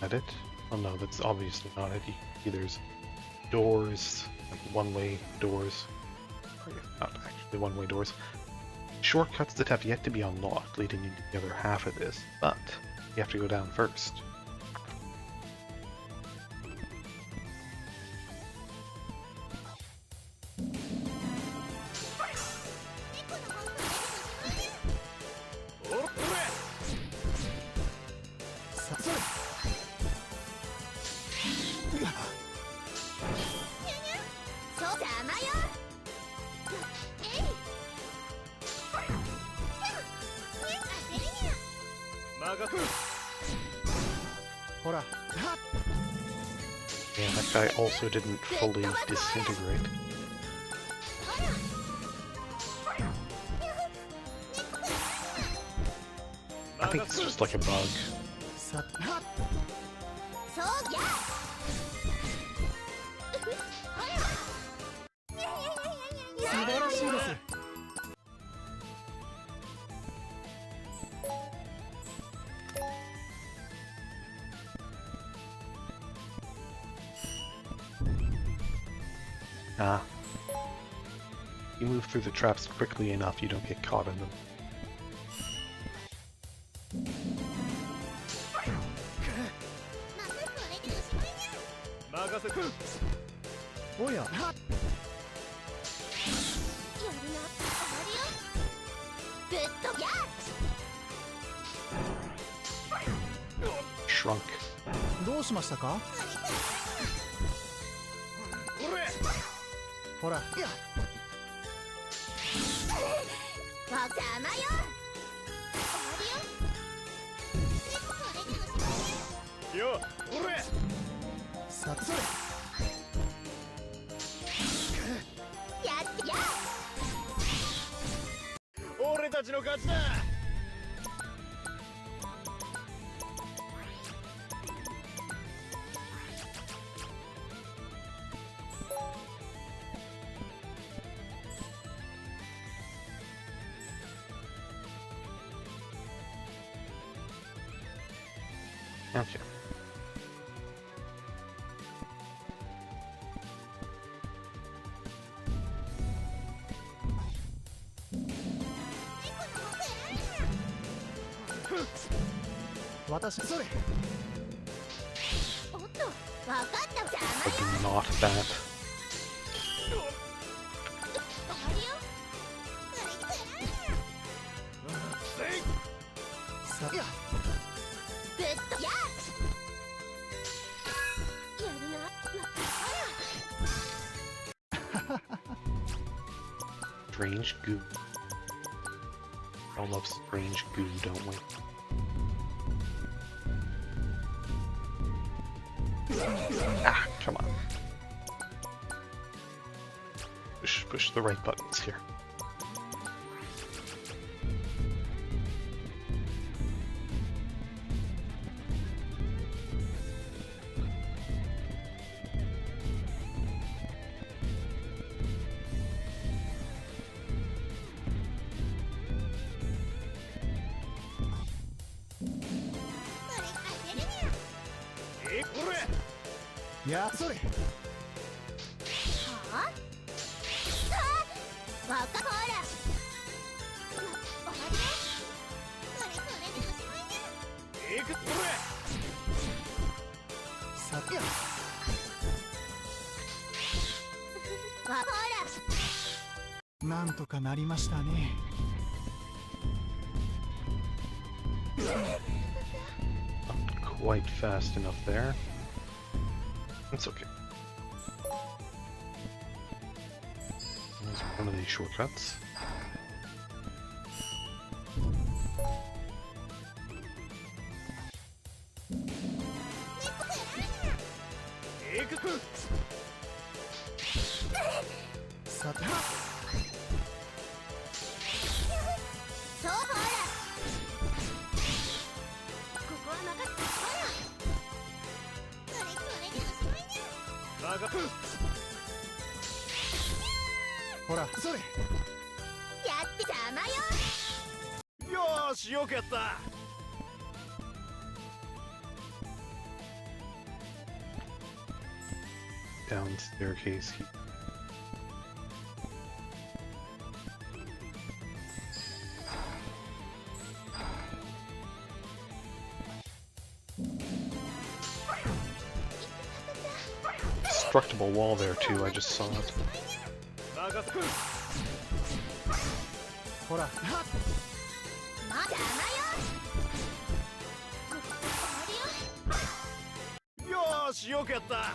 That it? Oh no, that's obviously not it. There's doors, like one-way doors. Or not actually one-way doors. Shortcuts that have yet to be unlocked leading into the other half of this, but you have to go down first. Yeah, that guy also didn't fully disintegrate. I think it's just like a bug. さはそうや素晴らしいです Ah. You move through the traps quickly enough, you don't get caught in them. 任せて。おやはやるな終わりよぶっ飛びや Shrunk. どうしましたかほらいやわざまよ終わりよよ、俺。さそれやってや俺たちの勝ちだ。Okay. 私それ おっと、わかったじゃ I do not that. あるよ。さいやグッドややるな。Strange goo. All love strange goo, don't we? Ah, come on. Push the right buttons here. Yeah, sorry. はあ？わかほら。終わりね。これでおしまいね。さいやわほら。なんとかなりましたね。Not quite fast enough there. It's okay. There's one of these shortcuts. Saそうほら。ここは任せて。ほら。これでおしまいね。ほらそれやって邪魔よ。よーし、よくやった。 Down staircase here. Destructible wall there too, I just saw it. ほらまだ邪魔よ。よーし、よくやった。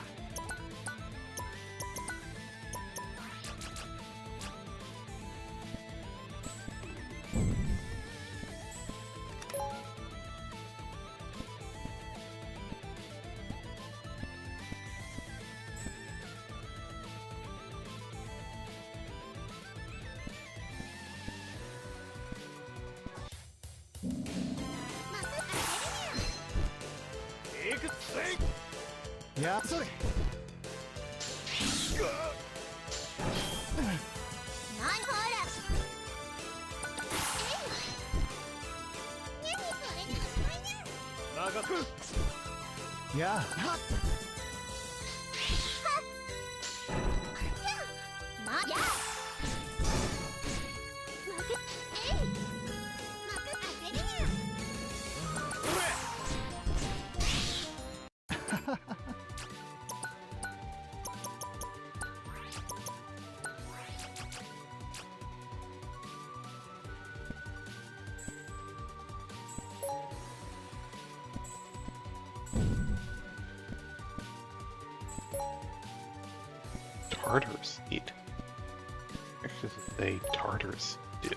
いやそれ何ほら。何これでおしまいね。いやまや。負けえい。また焦るにゃ。Tartars eat. What does they tartars do?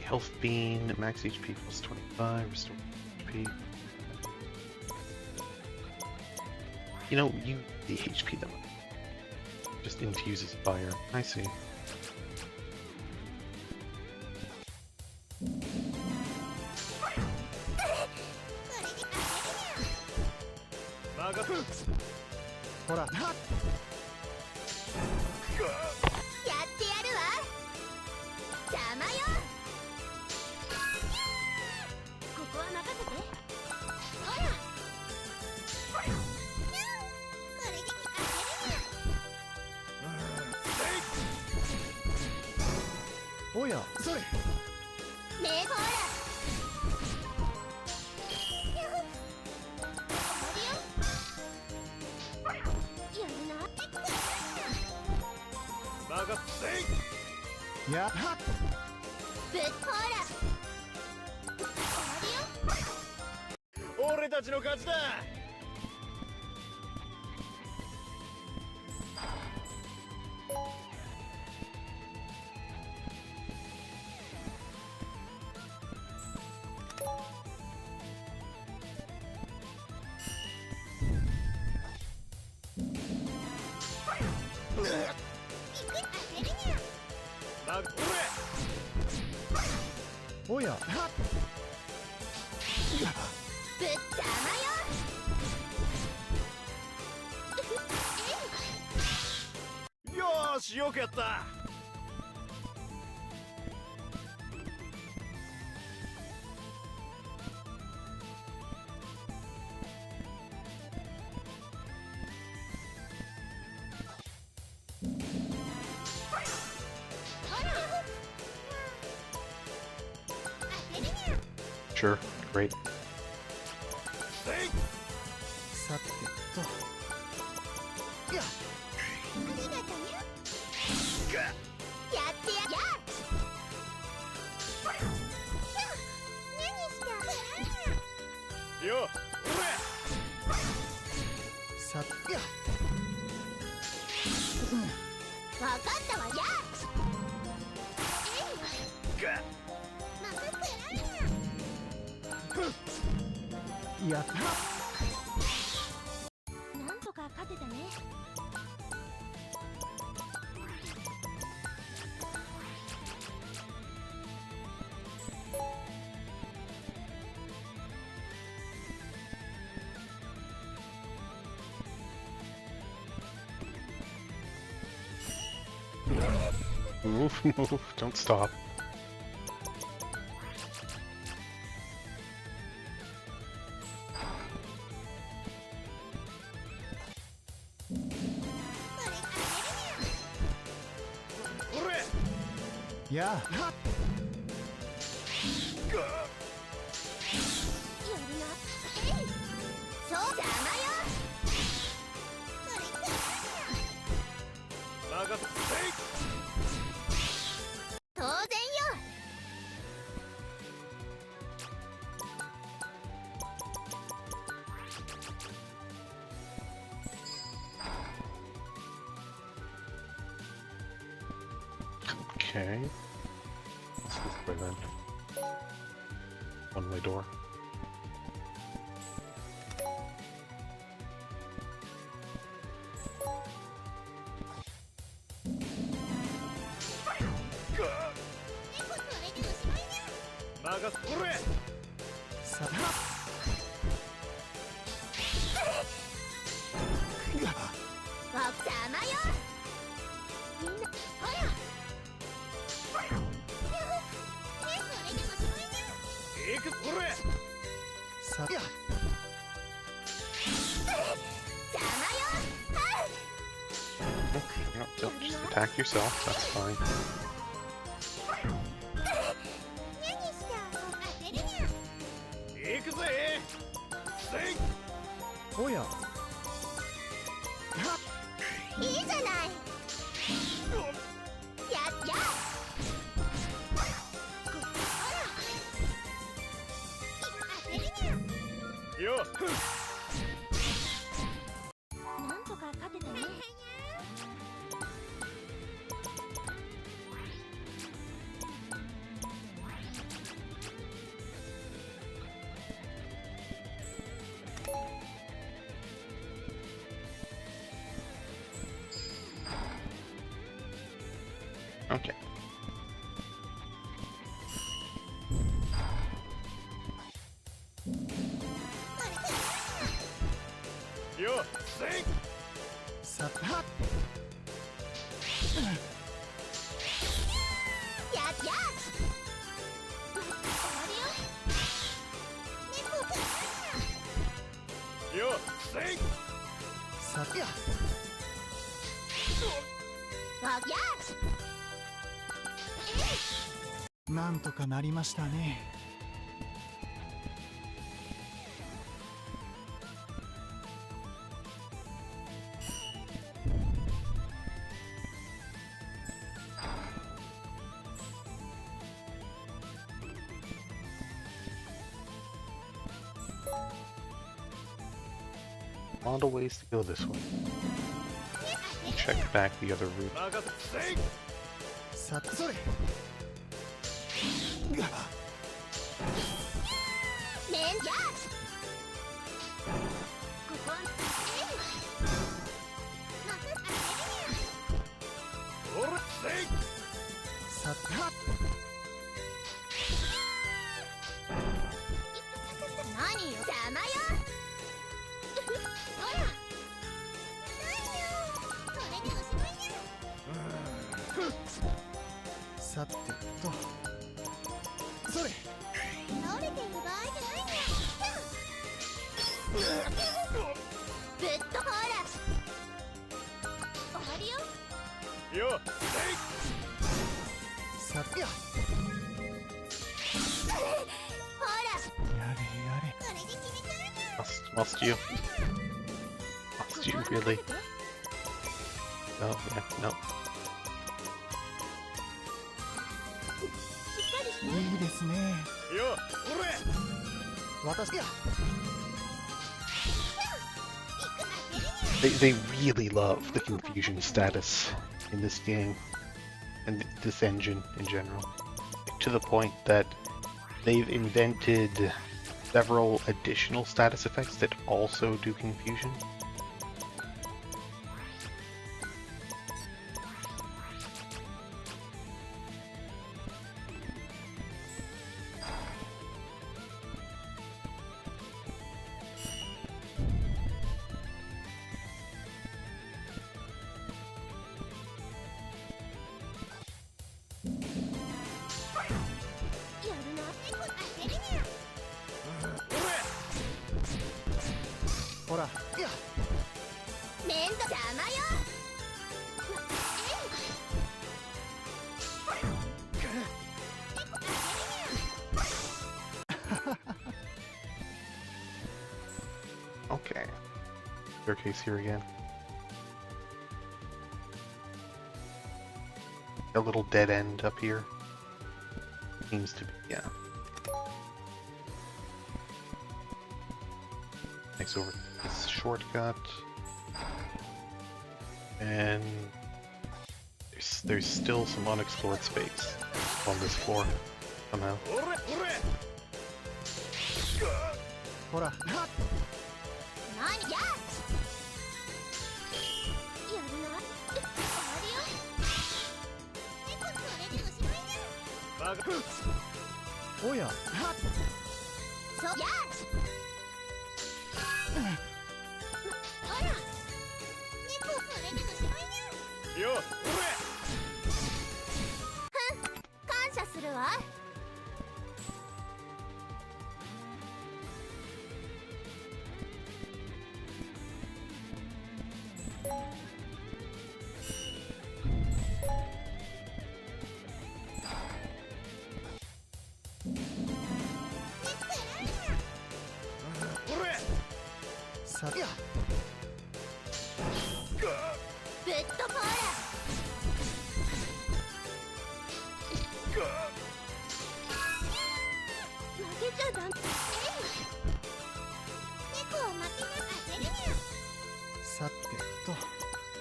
Health bean, max HP plus 25, restore HP. You know, you the HP them. Just infuses fire. I see.ほらやってやるわ。邪魔よ。ここは任せて。ほら。これで当てるおやそれにゃ。ねえほら。やっぶっほら終わりよ。俺たちの勝ちだ。おやぶっ邪魔よ。よーし、よくやった。Sure, great. さてとやありがとね。やってや何したよ、さてやわかったわややったなんとか勝てたね。Move, move, don't stop.ややるな。そう邪魔よ。当然よ。Okay. What's this way then? One-way door.さわ邪魔よ。みんなほら。さや邪魔よ。Okay, no, just attack yourself, that's fine. 何した当てるにゃ。行くぜ。おやいいじゃない。やほら当てるにゃ。よ。なんとか勝てたね。Okay. Yo, sing! さはや終わりよ。猫くん Yo, sing! さやわやなんとかなりましたね。lot of ways to go this way. Check back the other route. さてそれメンジャーここさては何よ邪魔よほらこれでおしまいやさてとそれ倒れている場合じゃないんやぶっとほら終わりよよさてやほらやれやれこれで決めたらにゃ Must you? Must you really? No, yeah, no. しっかりしていいですねよ私や They really love the confusion status in this game and this engine in general, to the point that they've invented several additional status effects that also do confusion. Okay. Staircase here again. A little dead end up here. Seems to be, yeah. Next over this shortcut. And there's still some unexplored space on this floor somehow. ほら何ややるな終わりよ猫それでおしまいやおやそうやほら猫それでおしまいやよ感謝するわさてやぶっとこら負けちゃダメ猫を負けなさせるにゃさてと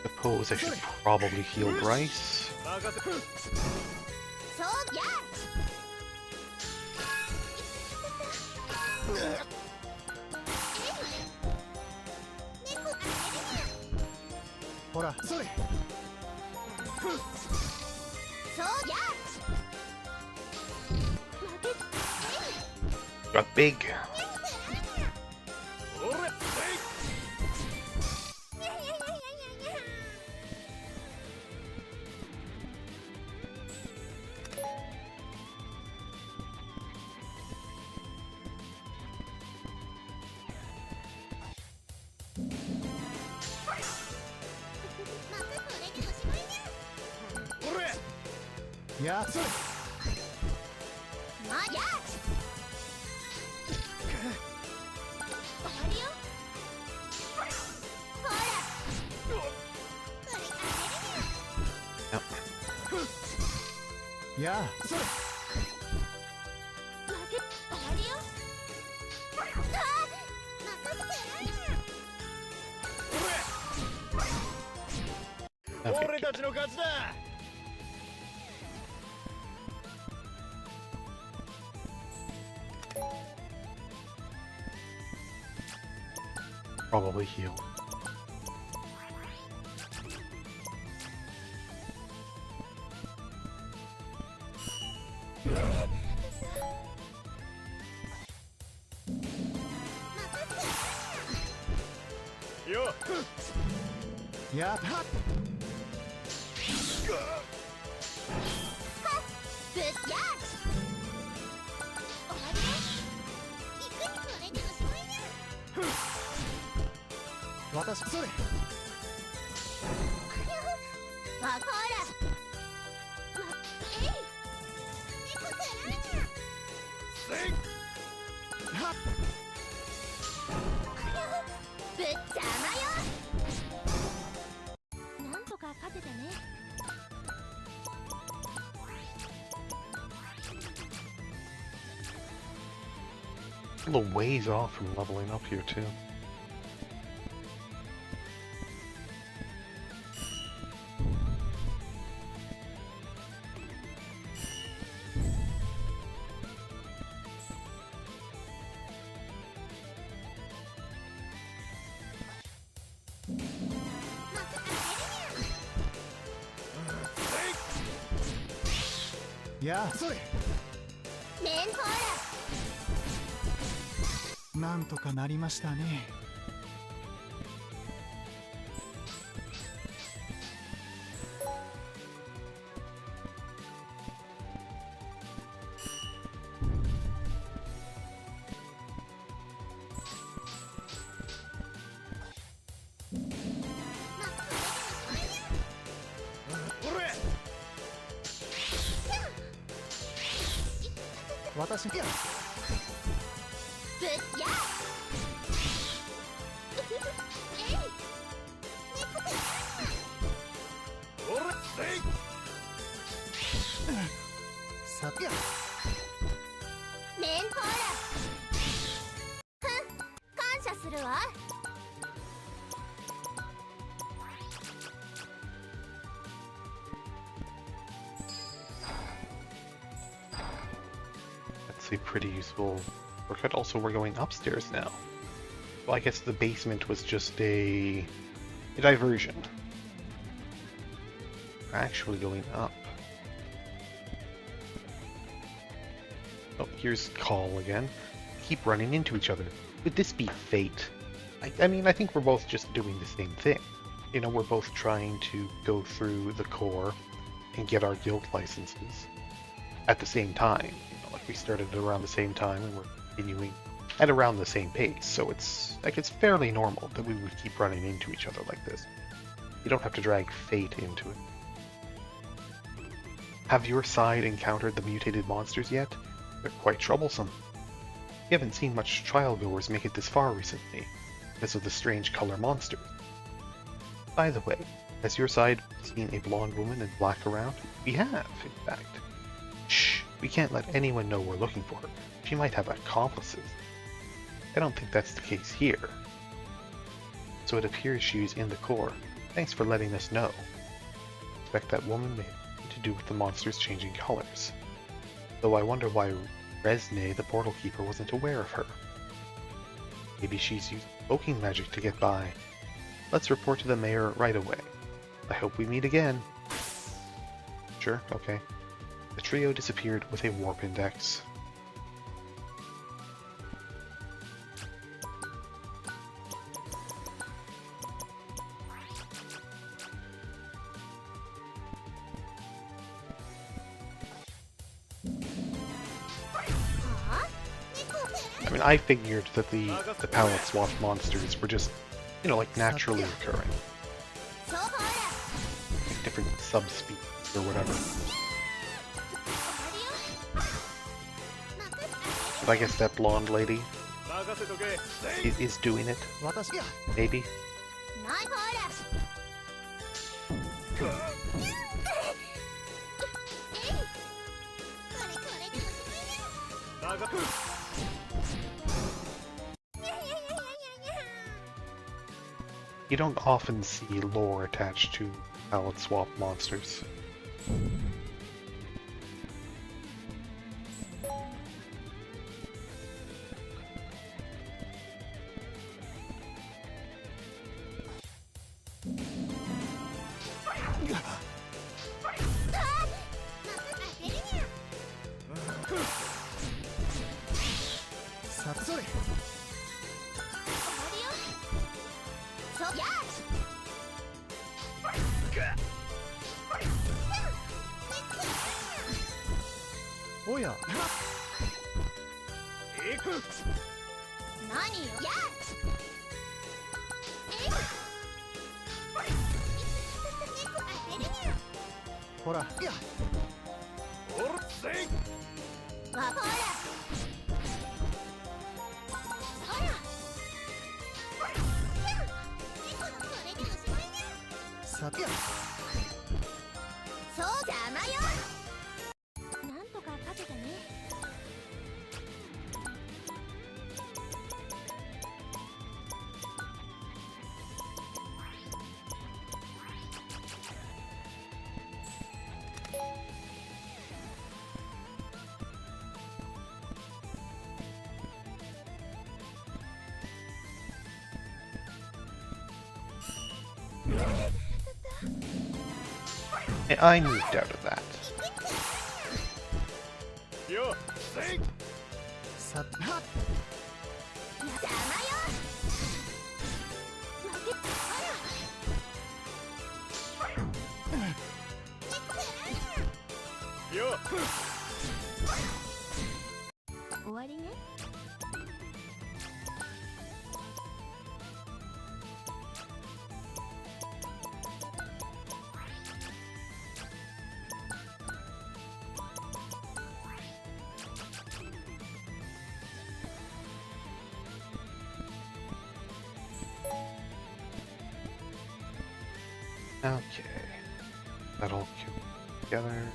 Suppose I should probably heal Bryce. そうやほらそれそうや Got big. やそれまや終わりよほらこれあげるにゃ Yep. やそれ負け終わりよあ任せてないにゃ Okay, 俺たちの勝ちだ。 probably heal. Yo. やった。ぶっやー終わりね。行くこれでもしまいや。私それ。わこら。えい。猫くら。はっ。ぶっ邪魔よ。なんとか勝てたね。 A little ways off from leveling up here too.やそれ。メントーラ。 なんとかなりましたね。私や。ぶっやー。えい。猫くら。 俺せい。 さてや。メントーラ。ふん、感謝するわ。 That's a pretty useful workout. Also, we're going upstairs now. Well, I guess the basement was just a diversion. We're actually going up. Oh, here's Call again. Keep running into each other. Would this be fate? I mean, I think we're both just doing the same thing. You know, we're both trying to go through the core and get our guild licenses at the same time. You know, like we started around the same time and we're continuing at around the same pace. So it's fairly normal that we would keep running into each other like this. You don't have to drag fate into it. Have your side encountered the mutated monsters yet? They're quite troublesome. We haven't seen much trial goers make it this far recently, because of the strange color monsters. By the way, has your side seen a blonde woman in black around? We have, in fact. Shh, we can't let anyone know we're looking for her. She might have accomplices. I don't think that's the case here. So it appears she's in the core. Thanks for letting us know. I expect that woman may have to do with the monsters changing colors. Though I wonder why Resne, the portal keeper, wasn't aware of her. Maybe she's used cloaking magic to get by. Let's report to the mayor right away. I hope we meet again. Sure, okay. The trio disappeared with a warp index. I mean, I figured that the palette swap monsters were just, you know, like naturally occurring. Like different subspecies or whatever. But I guess that blonde lady is doing it. Maybe. You don't often see lore attached to palette swap monsters.おや何よやほらわほらほらさてそう邪魔よなんとかかけてねI moved out of that. よせいさて邪魔よ負けほらよ終わりねOkay. That'll keep together. Huh?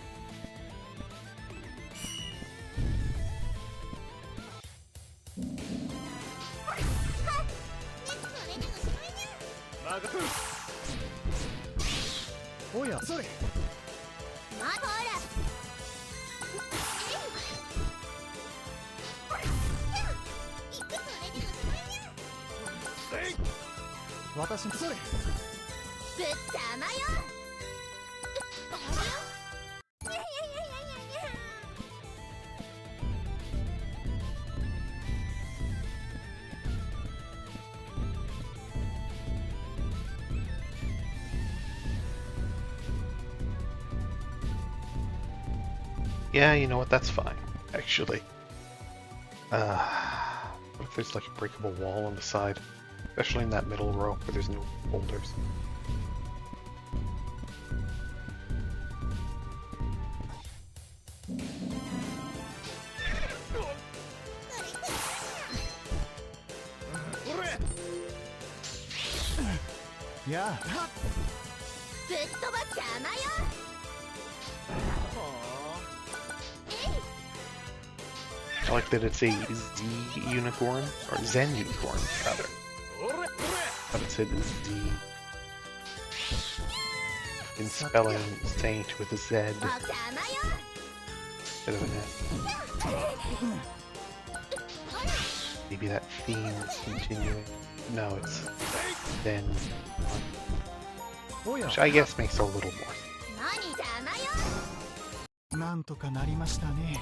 おやそれまほらせい私それぶっ邪魔よ終わりよいやいやいやいやいや Yeah, you know what? That's fine, actually. What if there's like a breakable wall on the side? Especially in that middle row where there's no boulders. Good やあぶっ飛ば邪魔よ I like that it's a Z unicorn, or Zen unicorn, rather. おれおれ But it said Z. In spelling saint with a Z もう邪魔よ instead of an S. Maybe that theme is continuing. No, it's Zen. おや Which I guess makes a little more sense. 何邪魔よなんとかなりましたね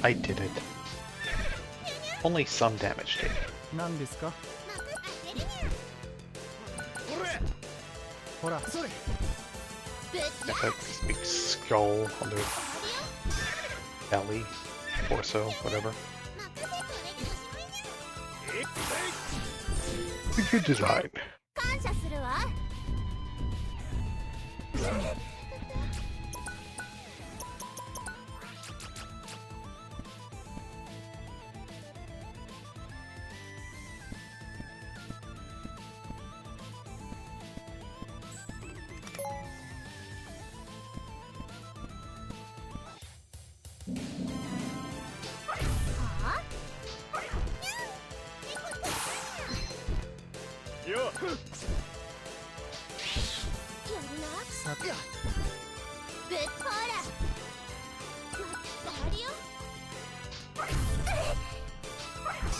I did it. Only some damage taken. 何ですかおれほらそれぶっ Got that big skull on their belly, torso, whatever. えせい Good design. 感謝するわよやるな。さてぶっほら。あるよ。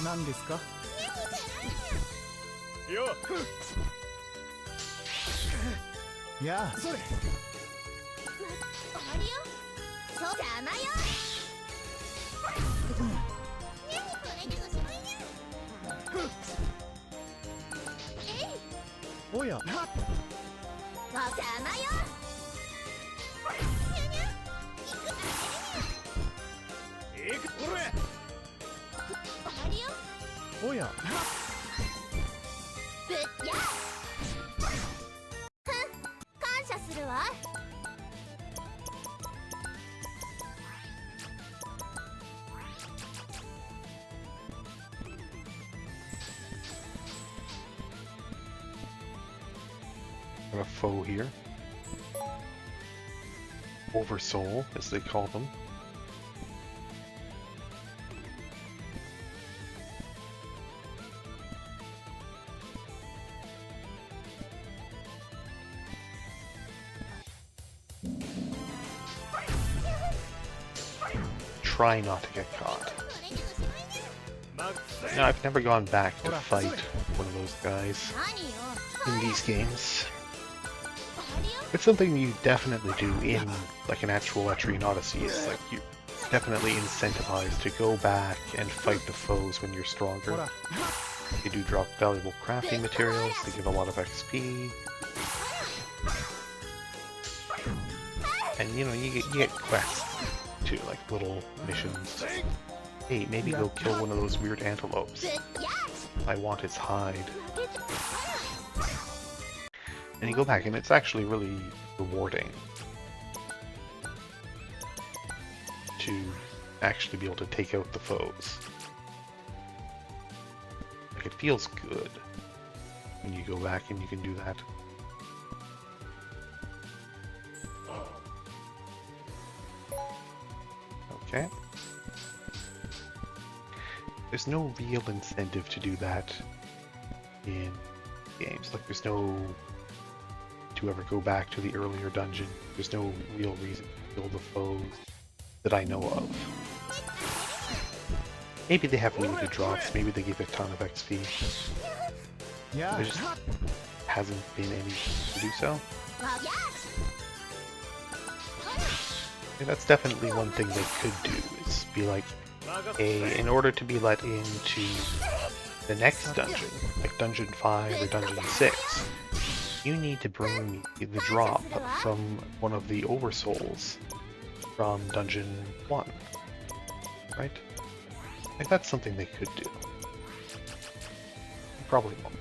何ですか？よやあそれ。あるよ。そう邪魔よ。これでおしまいね。おやわ邪魔よ。いくこれあるよ。おやぶっや。ふん、感謝するわ。I have a foe here. Oversoul, as they call them. Try not to get caught. これでおしまいね。マックス No, I've never gone back to fight one of those guys 何よ。 in these games. あるよ。 It's something you definitely do in like an actual Etrian Odyssey. It's like you definitely incentivized to go back and fight the foes when you're ほ stronger. ら They do drop valuable crafting materials, they give a lot of XP. And you know, you get quests too, like little missions. Hey, maybe go kill one of those weird antelopes. ぶっや。 I want its hide. 負けちゃほら。 And you go back and it's actually really rewarding to actually be able to take out the foes. Like it feels good when you go back and you can do that. Okay. There's no real incentive to do that in games. Like there's no to ever go back to the earlier dungeon. There's no real reason to kill the foes that I know of. Maybe they have limited drops, maybe they give a ton of XP. やあ There just hasn't been any to do so. わや。 And that's definitely one thing they could do, is be like, hey, in order to be let into the next dungeon, like Dungeon 5 or Dungeon 6, you need to bring me the drop from one of the Oversouls from Dungeon 1, right? Like that's something they could do. Probably won't.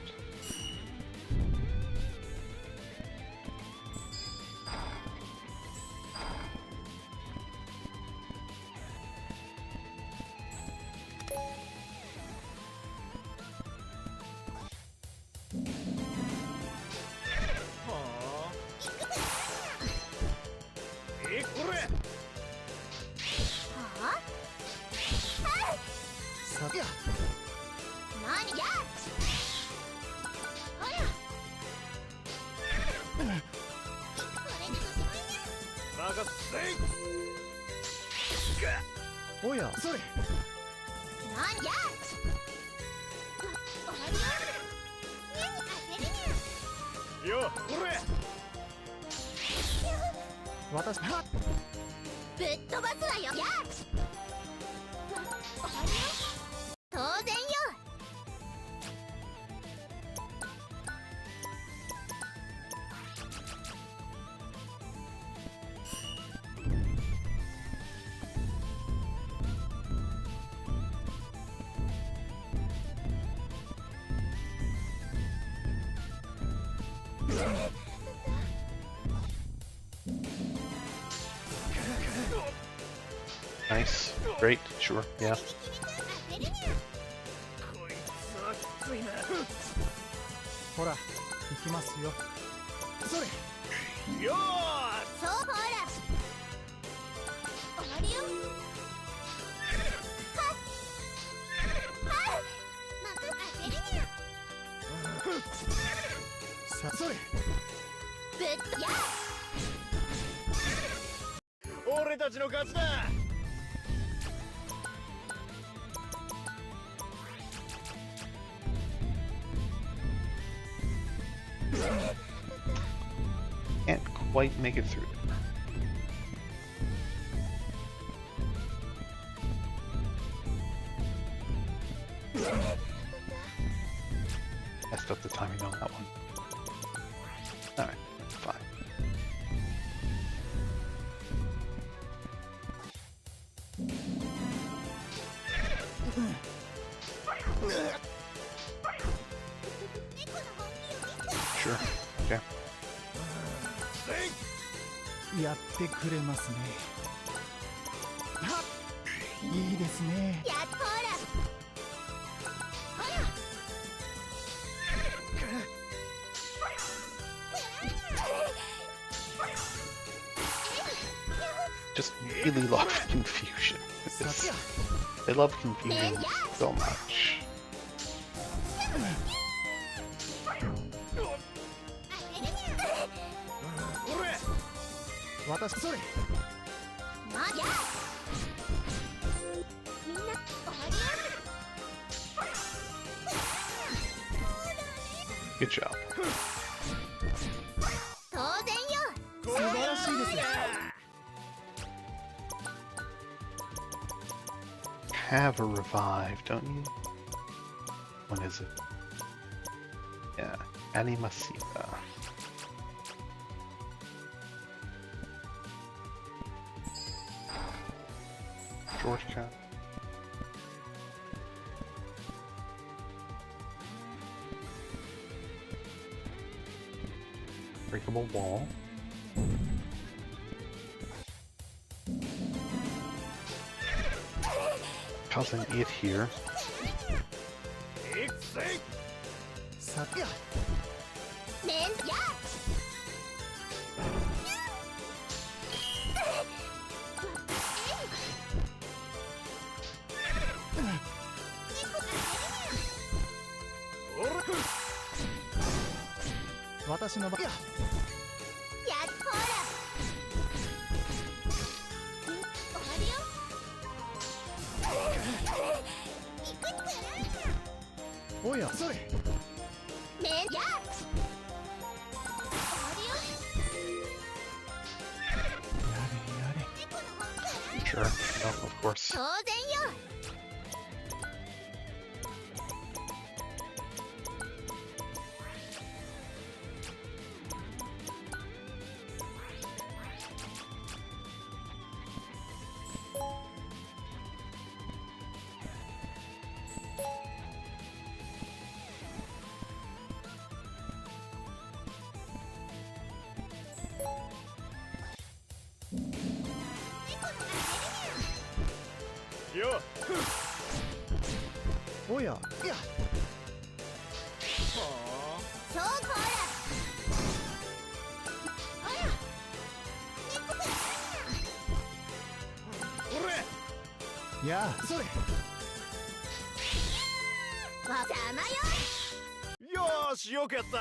おやそれなんや。あるよ。何かせるにゃ。よこれ私はぶっ飛ばすわよ。や。あるよ。当然よ。Nice. Great. Sure. Yeah. 当てるにゃこいつはきついな。ほら行きますよ。それよそうほら終わりよはっはっまた当てるにゃさそれぶっやー俺たちの勝ちだ。Can't quite make it through. Messed up the timing on that one. Alright, fine. Sure. Okay. やってくれますね。いいですね。やっほらほら Just really love confusion. I love confusion so much. 私それまやみんな終わりよ Good job. 当然よ素晴らしいです。 Have a revive, don't you? When is it? Yeah, Animasiva. Georgia. Breakable wall. Causing it here. いくぜ。さめんや俺く私の番。やっほら終わりよいくつおやそれめんや終わりよ やれ Sure. Oh, of course. 当然よ よ。おやいやそうほらほら俺やそれわ邪魔よよーしよくやった。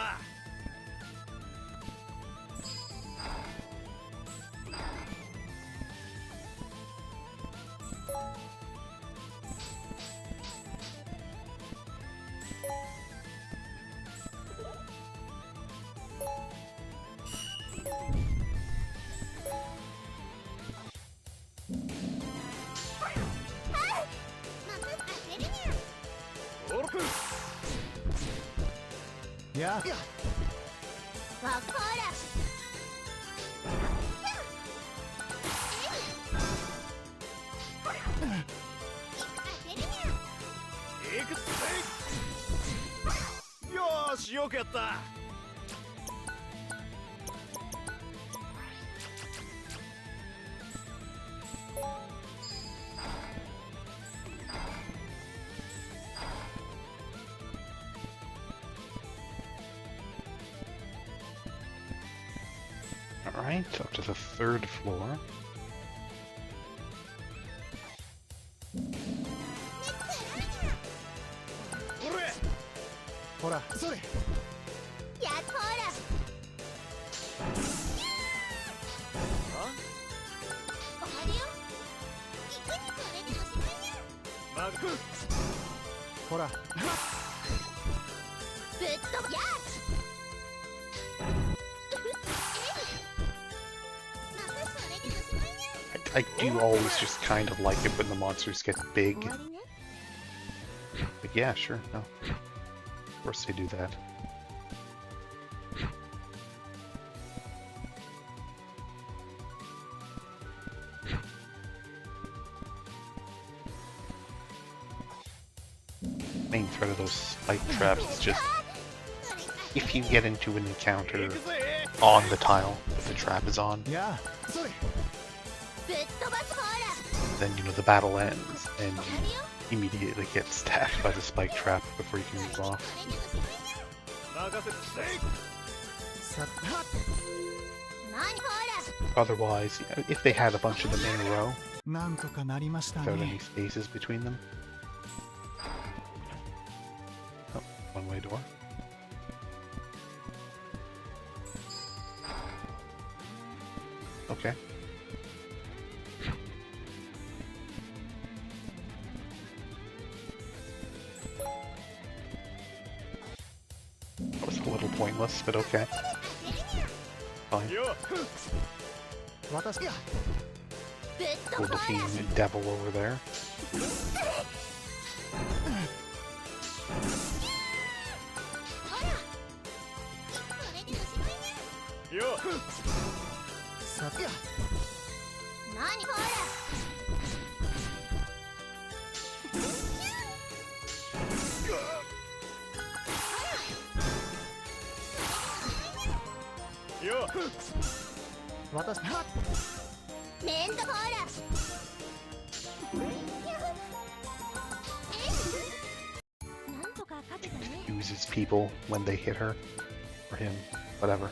また当てるにゃ俺くやわこら当てるにゃいくぜ。よーしよくやった。Alright, up to the third floor. ほらそれ。やっほら終わりよいかにこれでおしまいにゃマグほらぶっ飛ぶやっまたそれでおしまいにゃ I do always just kind of like it when the monsters get big. 終わりね But yeah, sure, no. Of course they do that. Main threat of those spike traps is just if you get into an encounter on the tile that the trap is on, やあそれ。ぶっ飛ばすほら then you know the battle ends and 終わ you りよ immediately get stacked by the spike trap before you can move off. これでおしまいにゃ任せてさはっ。何ほら Otherwise, if they had a bunch of them in a row なんとかなりました without ね any。spaces between them. Oh, one-way door. Okay. That was a little pointless, but okay. Fine. よ私や。ぶっ We'll 飛ぶほ defeat ら Devil over there. ほらこれでおしまいにゃよさや。何ほら よ私はっ。めんどほらなんとか勝てたね Uses people when they hit her. Or him. Whatever.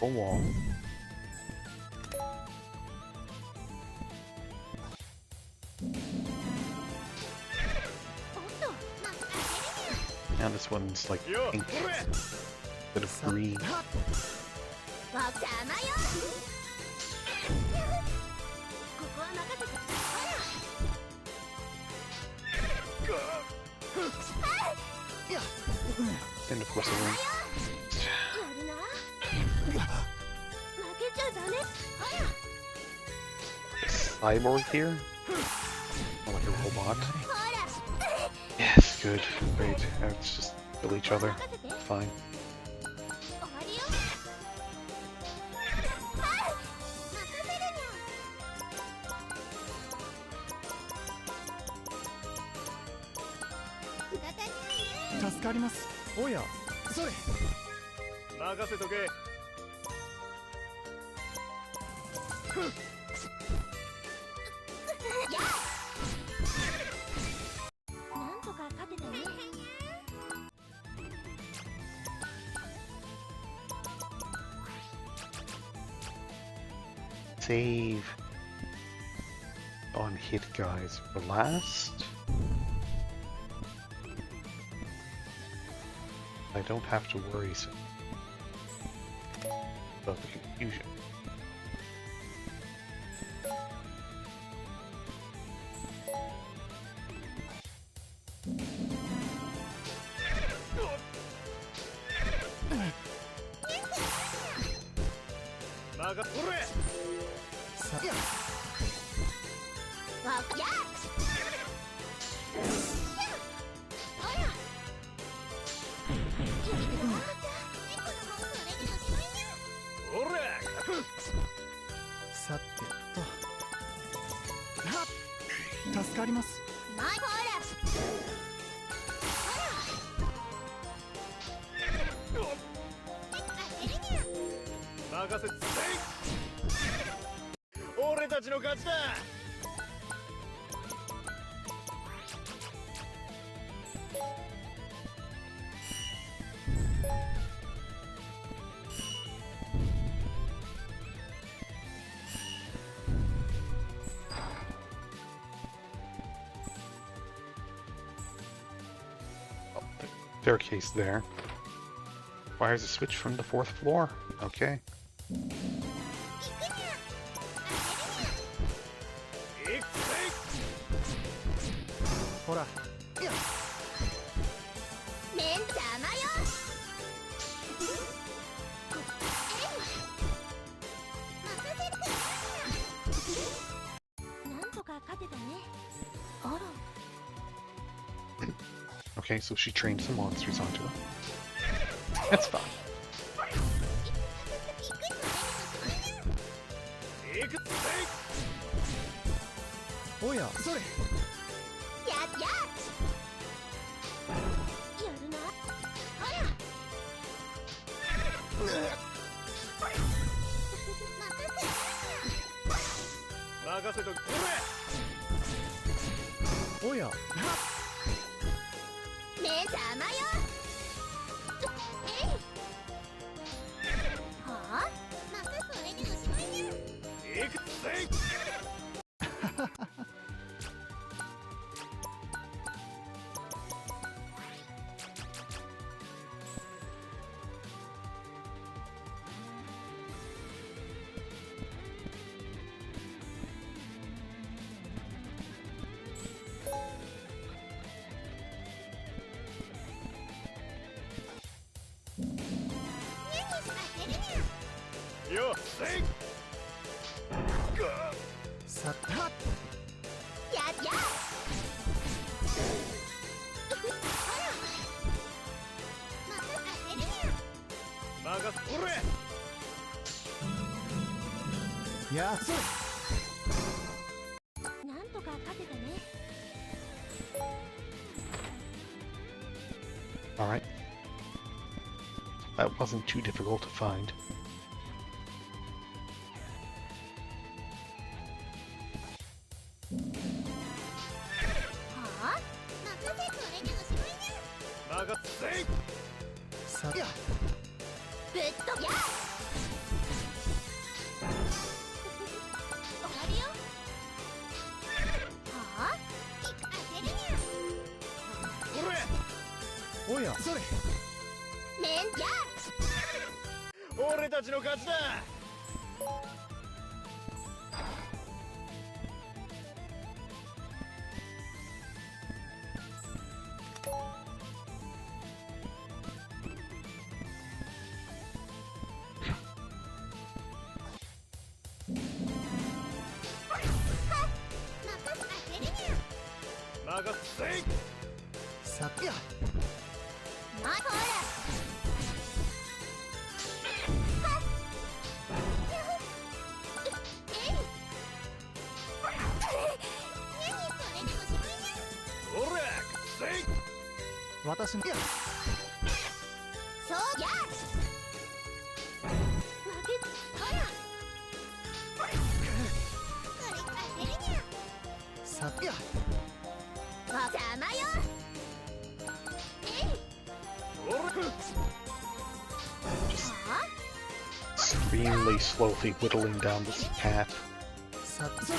A wall. おっとまず Now this one's like よ pink, これ instead of さ green. はっ。わざまよここは任せてほらや。 And of course the room. やるな負けちゃダメほら Cyborg here? More like a robot. ほら Yes, good. Great. Now it's just kill each other. 任せて Fine. 終わりよはい任せるにゃ仕方ないね助かります。おやそれ。任せとけなんとか勝てたね Save on hit guys for last. I don't have to worry so about the confusion. Maga おれさや。わやっほら生きてるな猫の方それでおしまいにゃおれさてと。はっ。助かります。ないほらほら任せて俺たちの勝ちだ。Staircase there. Fires a switch from the 4th floor. Okay. ほらメン邪魔よ。なんとか勝てたね。あら。 Okay, so she trained some monsters onto her. That's fine. おやそれやるな。ほら。任せとけ。おや目邪魔よ。えい。はあ？またそれでおしまいね。行くぜ。よっせい。さったやっや。ほら。また当てるにゃ。任せこれ。やそれなんとか勝てたね。 Alright. That wasn't too difficult to find. はあ？任せそれでおしまいね。任せ。さっやぶっとや。終わりよ。はあ？当てるにゃ。これ。おやそれメンや。俺たちの勝ちだ。任せ。さっやまほら。えい。何それでおしまいね。おらせい。私のやそうや。負けほら。それ当てるにゃ。さっや邪魔よ。えい。おらく。 Just はあ？ extremely slowly whittling down this path. さっそれ終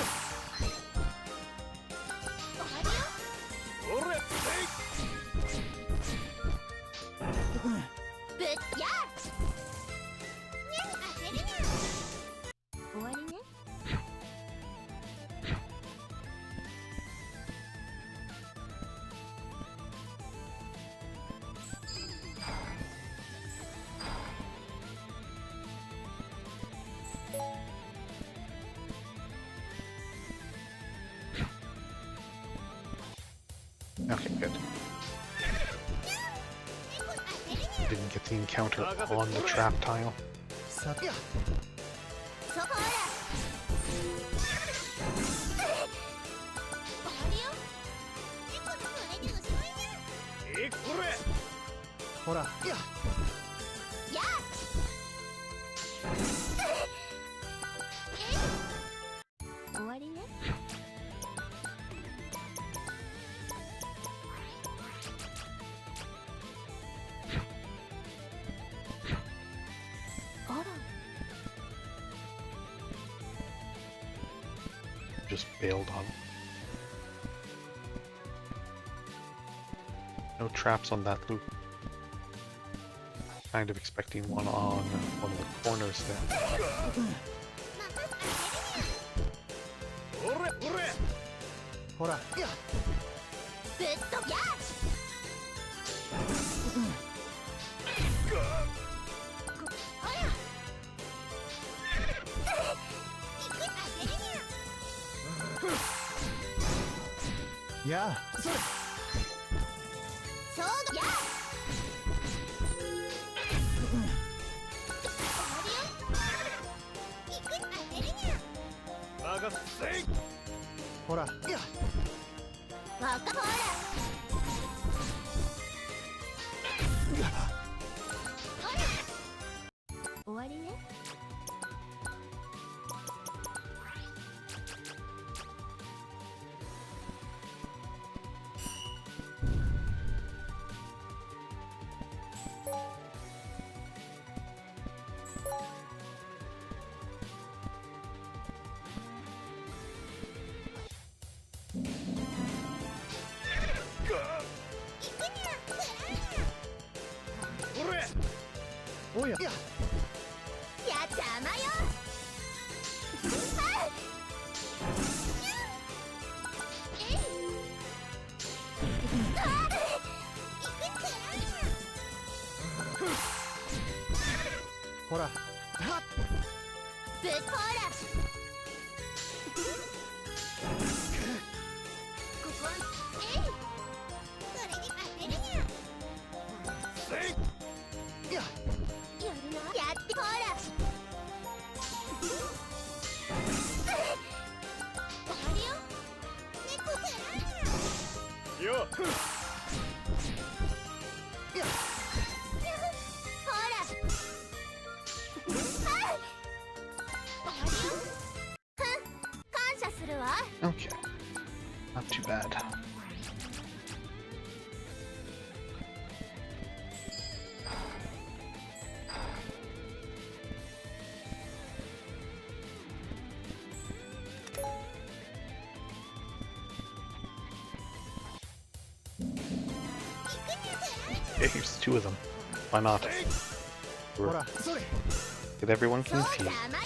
わりよ。おらせぶっや。何当てるにゃ。終わりね。 Okay, good. Didn't get the encounter on the trap tile. さっやそこほら。終わりよ。猫のそれでおしまいね。いくこれ。ほらややっ。Just bailed on. No traps on that loop. Kind of expecting one on one of the corners there. ほらぶっとやっほらやあそれそうやほらやわかほら終わりねおやや邪魔よほらはっぶっほらここはそれに当てるにゃややるなやってほら終わりよ猫くらいよやほら終わりよ感謝するわ Okay. Not too bad. Yeah, here's two of them. Why not? ほらそれ Get everyone そう confused. 邪魔よ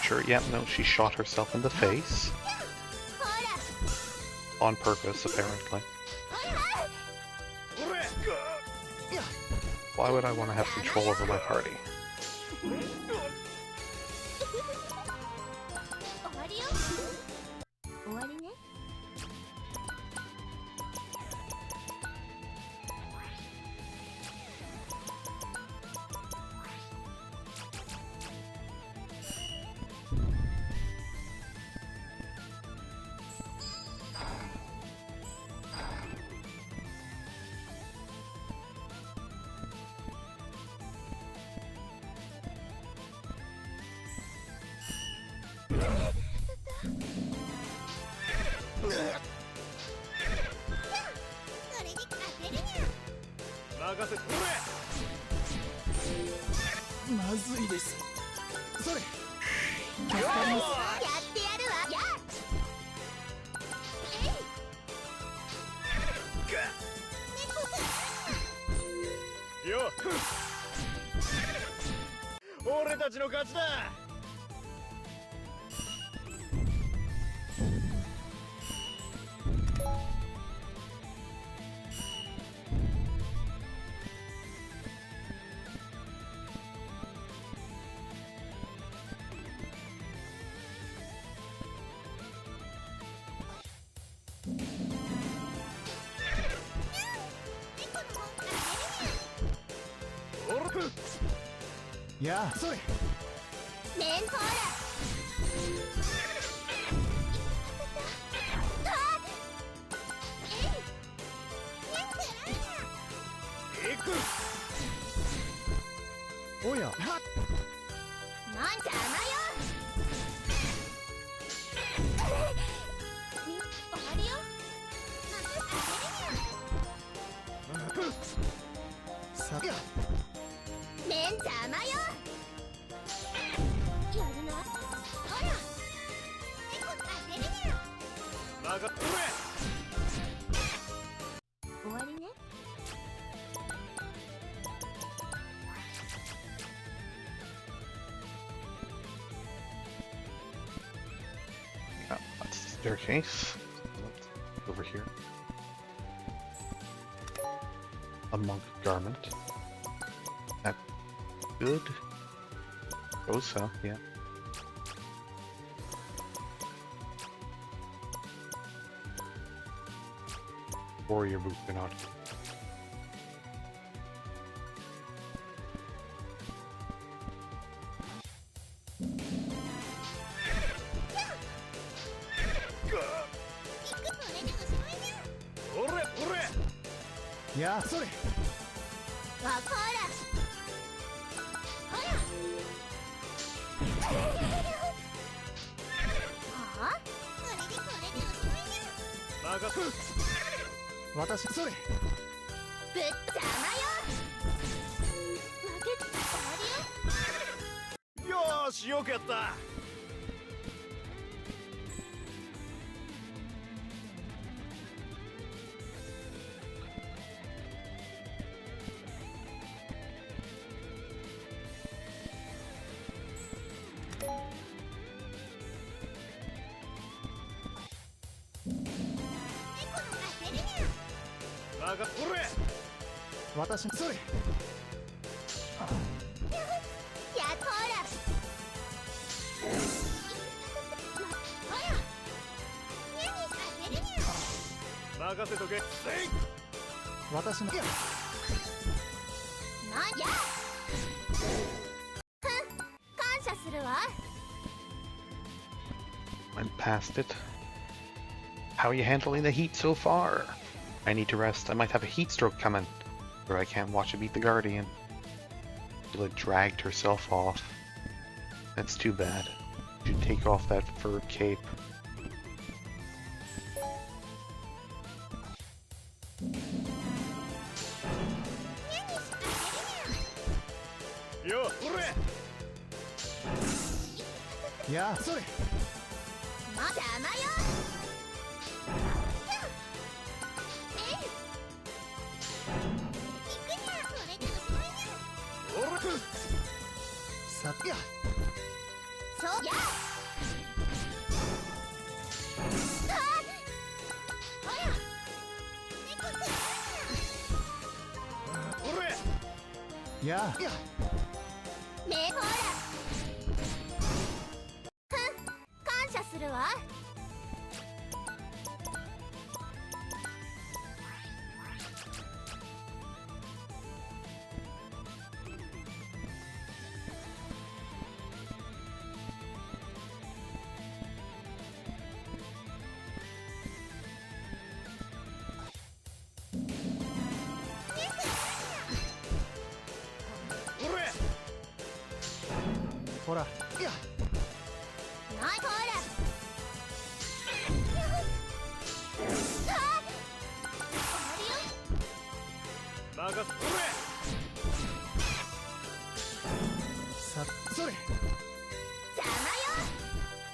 Sure, yeah, no, she shot herself in the face. ほら On purpose, apparently. 俺 Why would I want to have control over my party? 終わりよ終わりね それに当てるにゃ任せてまずいですそれ助かりますやってやるわやっよ俺たちの勝ちだやあそれメンほら行くおやはっなん邪魔よ終わりよさてメン邪魔よ。やるな。ほら猫当てるにゃ。任せ終わりね。Yeah, that's the staircase. Over here. A monk garment. That good? Oh, so, yeah. Warrior boots are not good.いやそれわこら。ほら。はあ？これでおしまいにゃ。任せ私それぶっ邪魔よ。負け終わりよ。よーし、よくやった。私それやこら。ほら。にゃに当てるにゃ。任せとけ。せい。私のなんや。ふん、感謝するわ。 Went past it. How are you handling the heat so far? I need to rest. I might have a heat stroke coming. Or I can't watch it beat the Guardian. Sheila dragged herself off. That's too bad. Should take off that fur cape. Yo, hurry! いやそれまだ甘よ。行くにゃ。これでおしまいにゃ。さてやそうや。あほら。猫ってhurry! いやねほら。ふん、感謝するわ。ほらいやないほら。あ終わりよ。任せ、hurry! さそれ邪魔よ。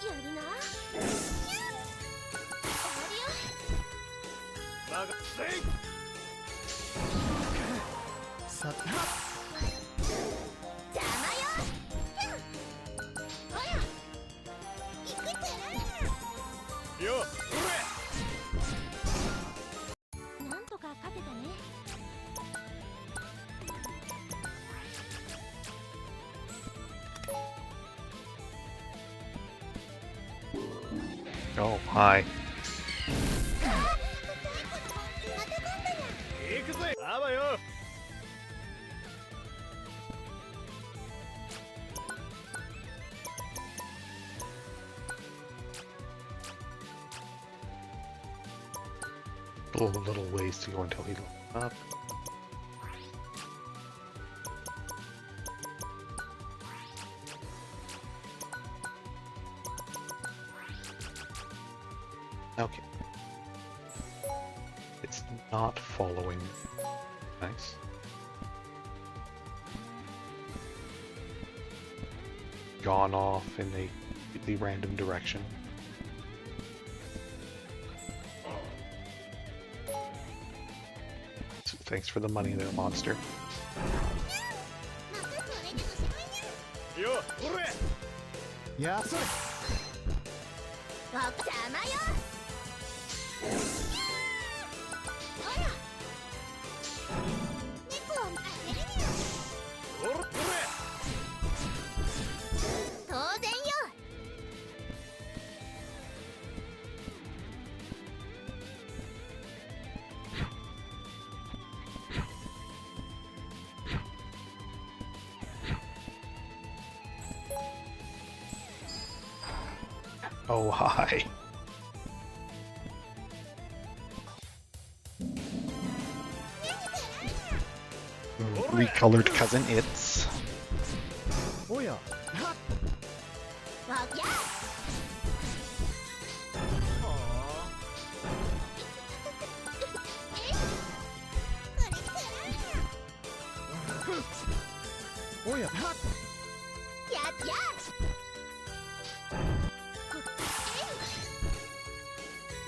やるな。終わりよ。任せ、せい。さ邪魔よ。ほら。行くってなるよ、hurry! な。なんとか勝てたね。Oh, hi. 行くぜ。あばよ。Still a little ways to go until he looks up. Okay. It's not following. Nice. gone off in a completely random direction. So thanks for the money there, monster. またこれでおしまいにゃ。よおれいやそれお邪魔よ。ほら。猫を当てるにゃ。おれおれ当然よ。Oh, hi. Recolored cousin It's. おやはわや。これくらいおやはや。やっや。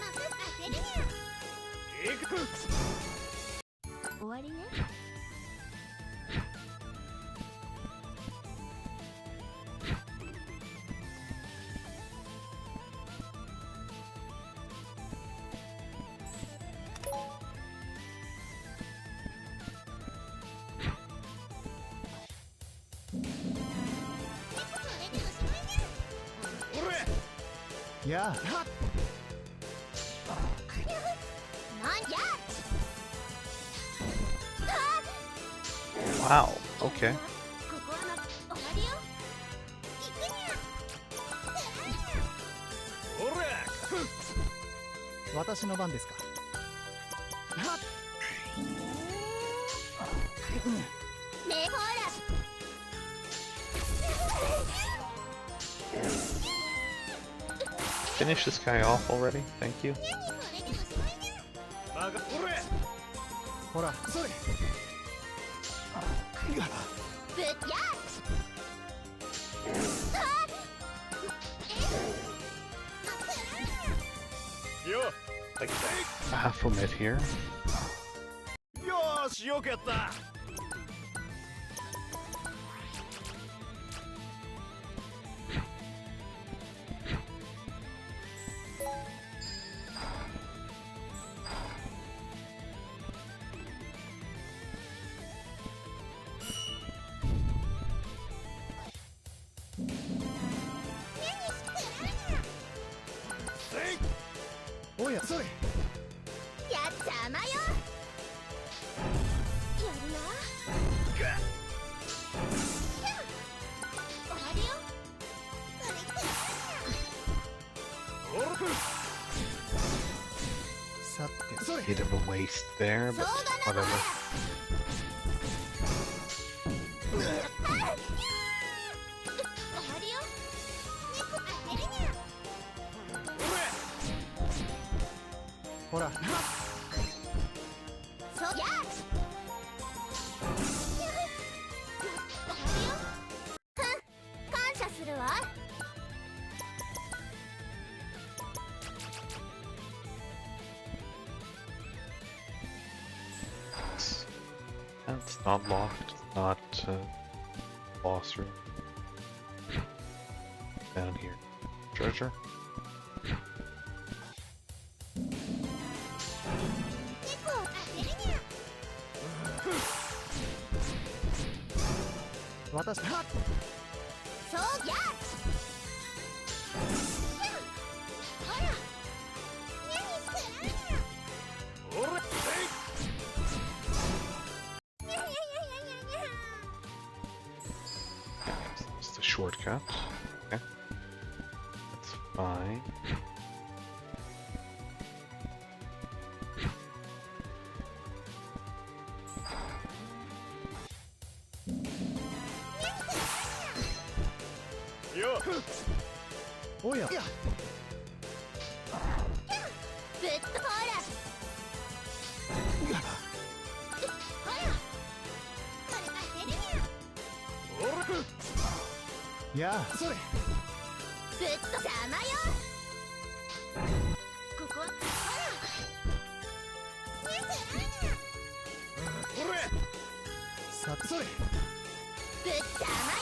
また当てるにゃ。いく終わりね。おれいやはなんや。 Wow, okay. 心の終わりよ。行くにゃ。おれ私の番ですかはねほら。 Finish this guy off already? Thank you. これでおしまいにゃ。まがおれほらそれぶっや。よ Like Baphomet here. よーしよくやった おやそれやっちゃまよ。やるな。終わりよ。これくらい。おれさてそれ Bit of a waste there, しょ but うがな whatever. い。終わりよ。猫当てるにゃ。ほらそうや。終わりよ。感謝するわ。 That's not locked. It's not boss room. Down here. Treasure. 猫を当てるにゃ。私はそうや。ほら。何してるんや。おれにゃにゃにゃにゃにゃにゃ。 It's the shortcut. Okay. That's fine.よおやぶっとほら。ほら。これ当てるにゃ。おれやあそれ。ぶっと邪魔よ。ここはほら。これさそれ。ぶっ邪魔よ。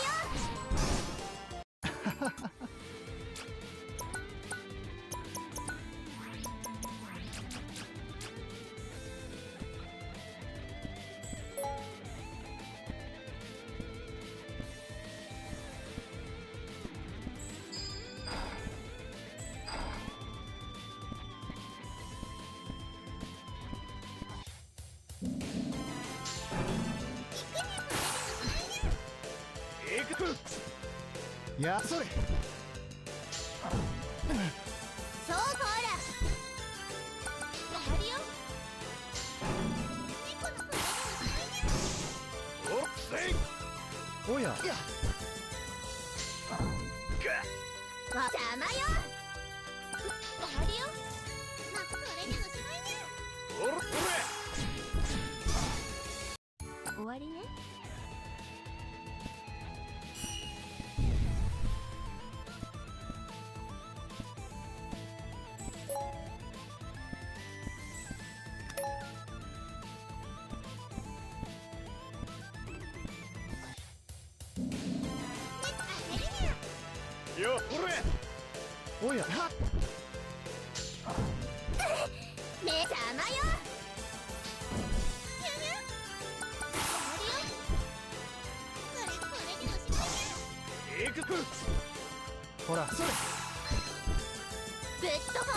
行く。やあそれ。そうこら。やるよ。猫の声おっせい。おや。が邪魔よ。やるよ。まあこれでおしまいね。おらこ終わりね。れよこれ。おや。はっ。目邪魔よ。やるよ。これでおしまいね。行く。ほらそれ。ぶっとほら。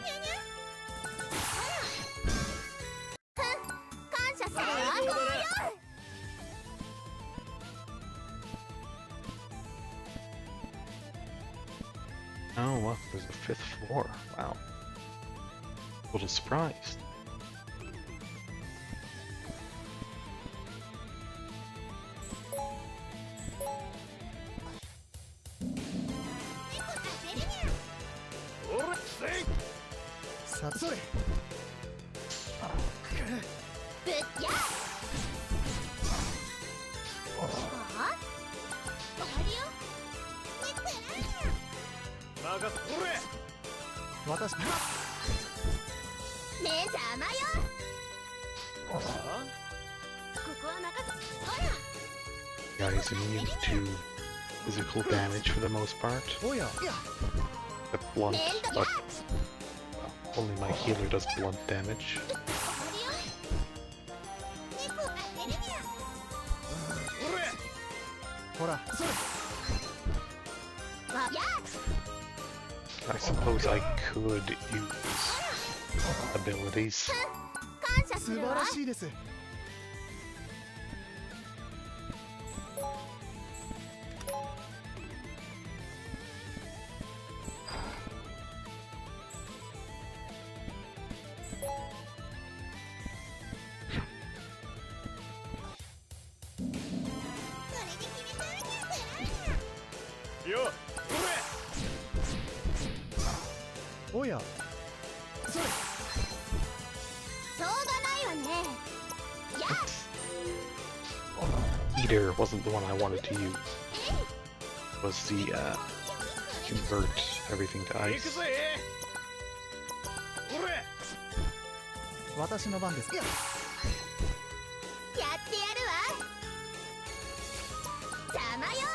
やるよ。ほら。感謝するわ。最高だな。Oh, well, there's a fifth floor. Wow. A little surprised.さそれ。ぶっや。あ？終わりよ。任せこれ。私。はっ。目邪魔よ。あここは任せ。ほら。Guys immune to physical damage for the most part. おや。But blunt, but only my healer does blunt damage. 終わりよ。猫が出るにゃ。これ。ほらそれ。わや。I suppose I could use abilities. 感謝す素晴るわ。らしいです。よこおや。それ。しょうがないわね。や。 Eater wasn't the one I wanted to use. It was the convert everything to れ。行く ice. ぜ。これ。私の番です。やってやるわ。邪魔よ。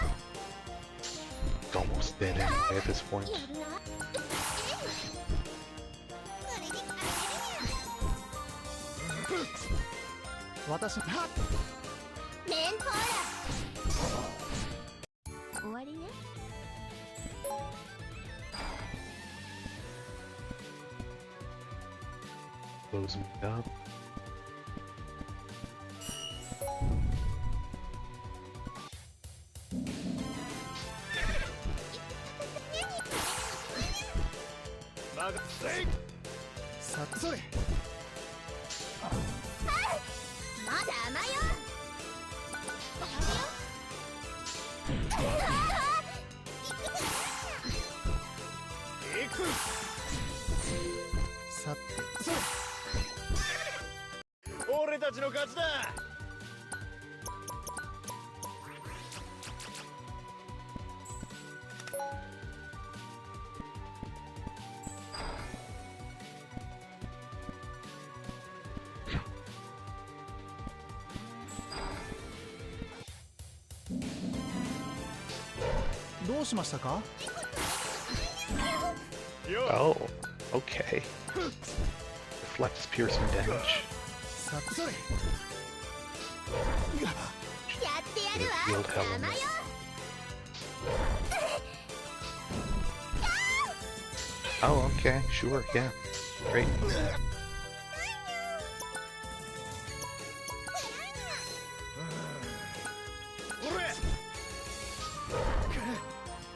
It's almost dead anyway at this point. やるな。これであげるにゃ。私。はっ。メントーラ。終わりね。 Close me up.さそれ。まだ甘よ。終わるよ。行く。さてそれ。俺たちの勝ちだ。うしましたか？ Oh, okay. Reflects piercing damage. さっそれ。 Field element. Oh, okay, sure, yeah. Great.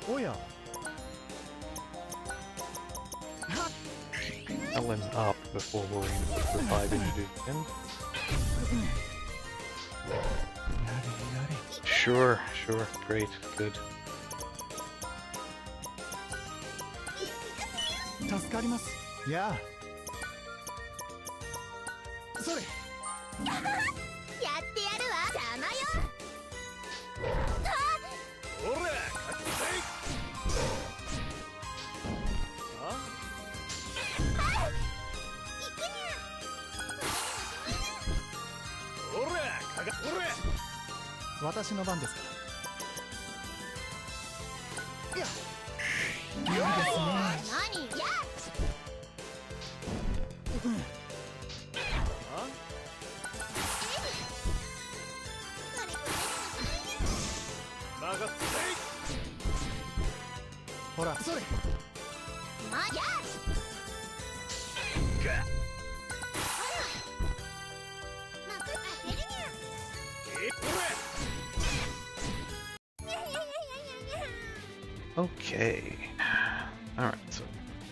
おや。 Ellen up before worrying about reviving you again. Sure, sure, great, good. 助かります。やあ。それ。 やってやるわ邪魔よ。ほら勝っていあほらかがほら私の番ですか。いや。いいですね。何や任せてほら、それ。まやかまく当てるにゃほら Okay. Alright, so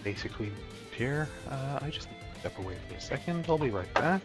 basically here, I just need to step away for a second. I'll be right back.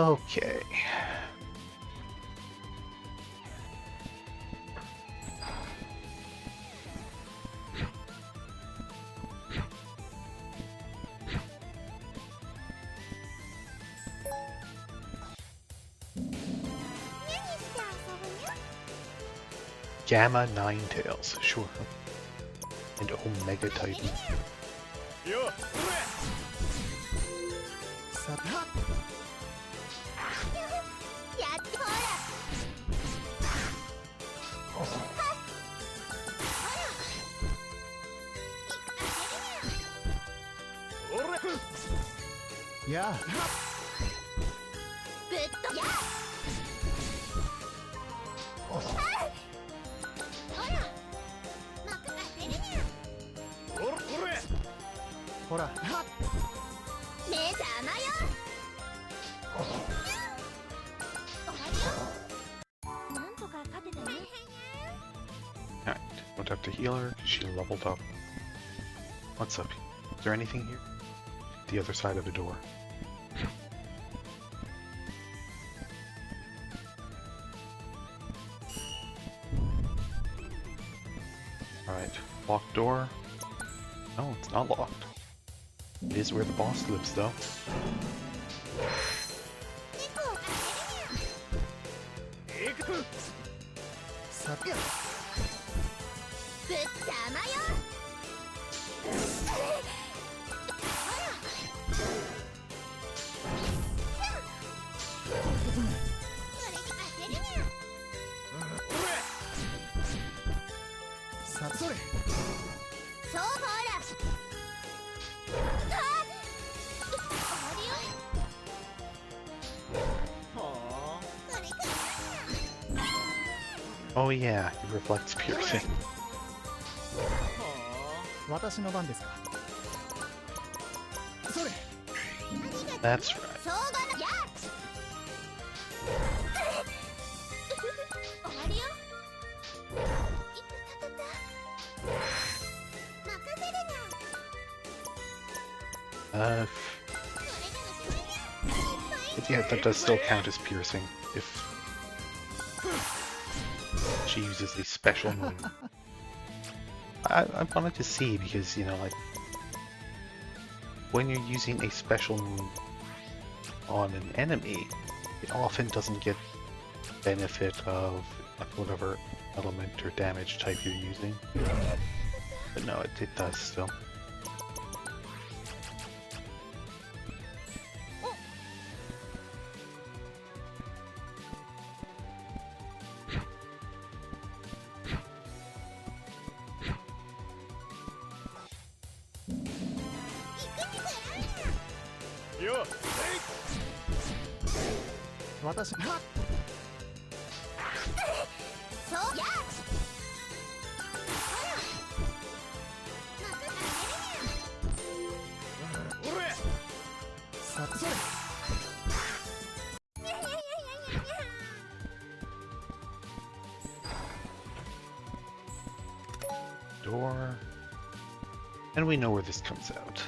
Okay. Gamma Ninetails, sure. And Omega Titan. よほさっ。やってほららほらやあ。ぶっとやほらまく当てるにゃほらほらほら。目邪魔よ終わりよなんとか勝てたね Alright, went up to heal her, she leveled up. What's up? Is there anything here? The other side of the door. Alright, locked door. No, it's not locked. It is where the boss lives, though. 行くさてぶっちゃまよ。さそれそうほら。あれよ。 は それか。 Oh yeah, it reflects piercing. あは私の番ですか。それ That's right. しょうがない。やっ。終わりよ。いたたたた。任せるにゃ。 But yeah, that does still count as piercing if she uses a special move. I wanted to see because, you know, like, when you're using a special move on an enemy, it often doesn't get benefit of like, whatever element or damage type you're using. But no, it does still. Yo, 私はそうやっ。おれ さそれ Door. And we know where this comes out.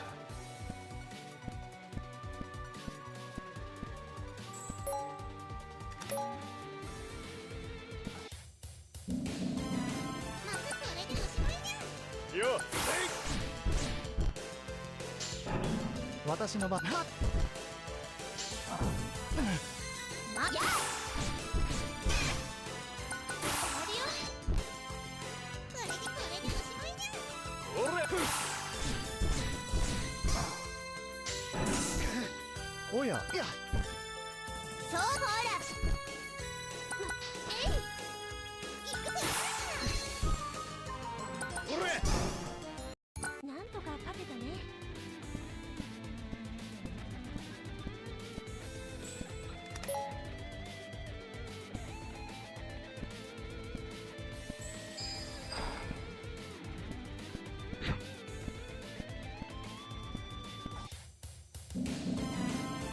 Yo, 私の番はまやっ。終わりよ。これでおしまいにゃ。おれおやいやそうほら。えい。行くぜ。おれなんとか勝てたね。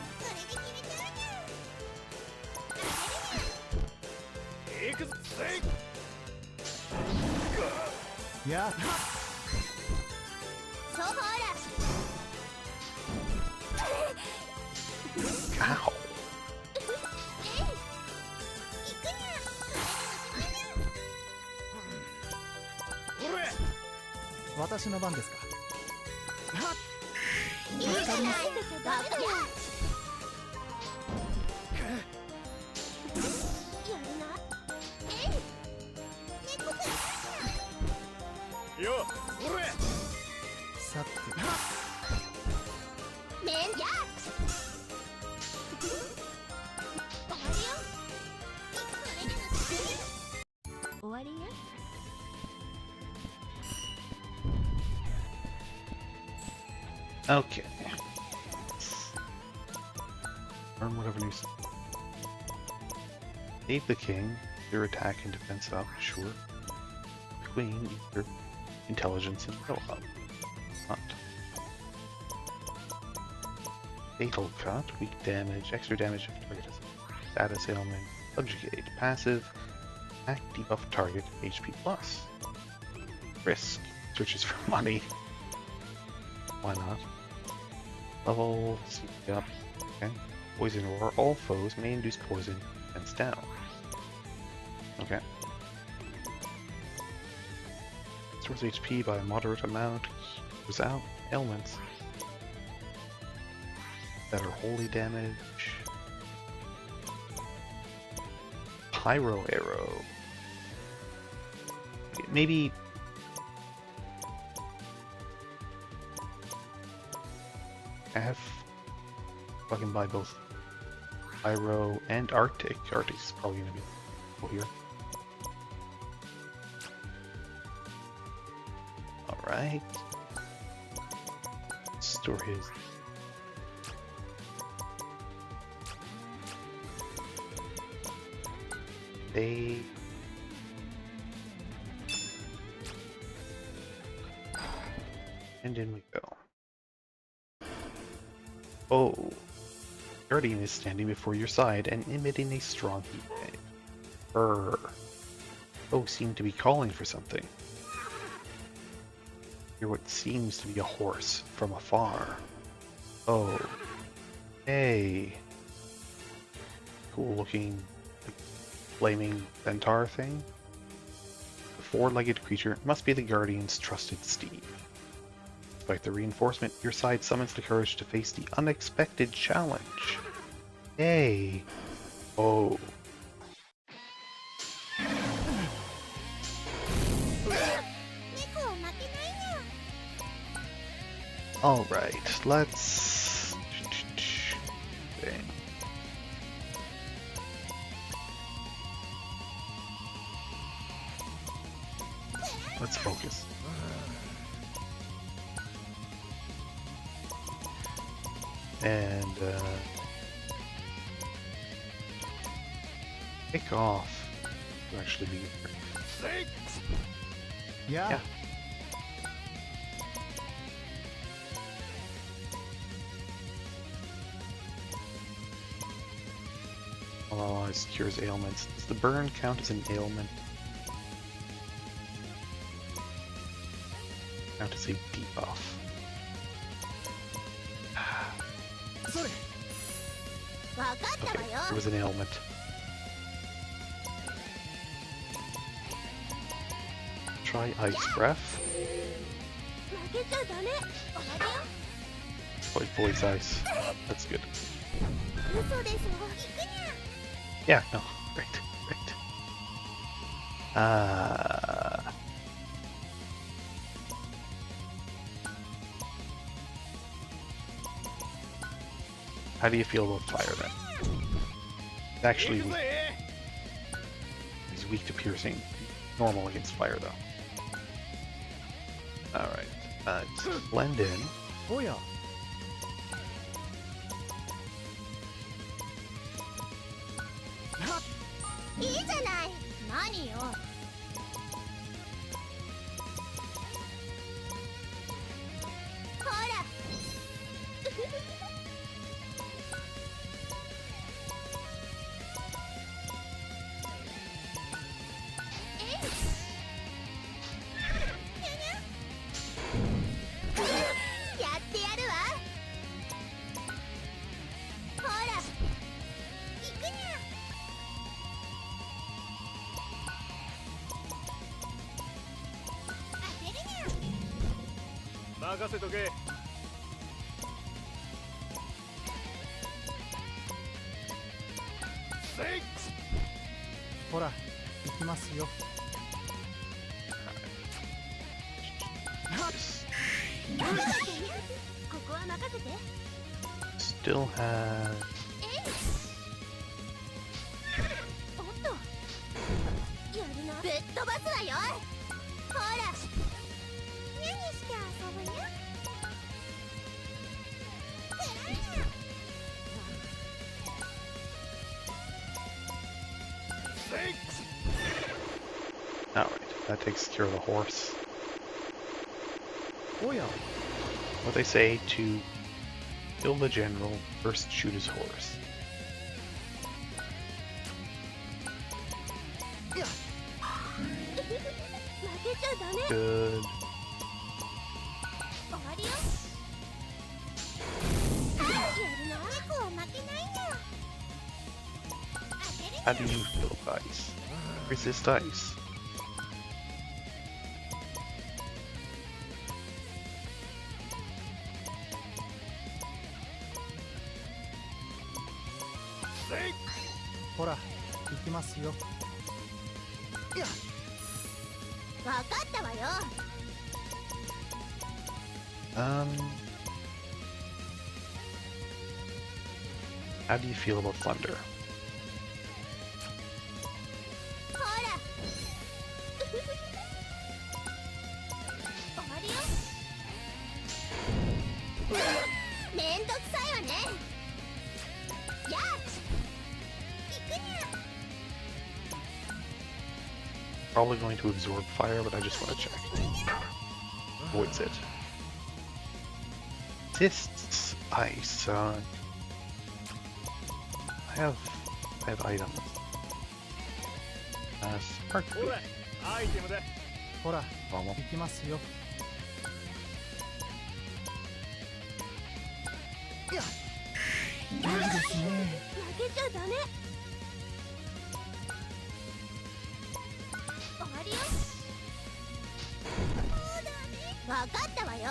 これで決めちゃうにゃ。行くぜいやそうほら。 Ow! 行くにゃ。おれ私の番ですか。いいじゃない。ダメだよ。やるな。えい。猫か。よおれさてめんやっ。終わりよ。これで終わりや。 Okay. Learn whatever new. Save the king. Your attack and defense up, sure. Queen, your intelligence and will up. Not. Fatal cut, weak damage, extra damage if target has status ailment, subjugate, passive, attack debuff target, HP plus. Risk, switches for money. Why not? Level, CP up, okay. Poison Roar, all foes may induce poison, defense down. Okay. Restores HP by a moderate amount. Without ailments. Better holy damage. Pyro arrow. Maybe. I can buy both Pyro and Arctic. Arctic's probably gonna be cool here. Alright. Store his. They. And in we go. Oh. Guardian is standing before your side and emitting a strong heat wave. Brr. Oh, seem to be calling for something. Hear what seems to be a horse from afar. Oh. Hey. Cool looking flaming centaur thing. The four-legged creature must be the Guardian's trusted steed. Despite the reinforcement, your side summons the courage to face the unexpected challenge. Yay! Oh. Alright, let's... Let's focus. And take off to actually be here. Yeah. Allies cures ailments. Does the burn count as an ailment? Count as a debuff. Okay, it was an ailment. Try Ice Breath. Voice Ice. That's good. Yeah, no, great. How do you feel about fire then? It's actually weak. He's weak to piercing. Normal against fire though. Alright, let's blend in. Oh yeah. Hora, ikimasu yo. Still has... Alright, that takes care of the horse. Oh yeah. What they say to kill the general, first shoot his horse. Good. How do you feel, ice? Resist ice. ほら行きますよ。いやわかったわよ。 How do you feel about thunder? ほら終わりよ。めんどくさいわね。やあ行くにゃ。 Probably going to absorb fire, but I just want to check. Avoids it. Resists ice. I have items. Spark. ほらアイテムだ。ほら Normal. 行きますよ。いやいいですね。負けちゃダメ。終わりよ。わかったわよ。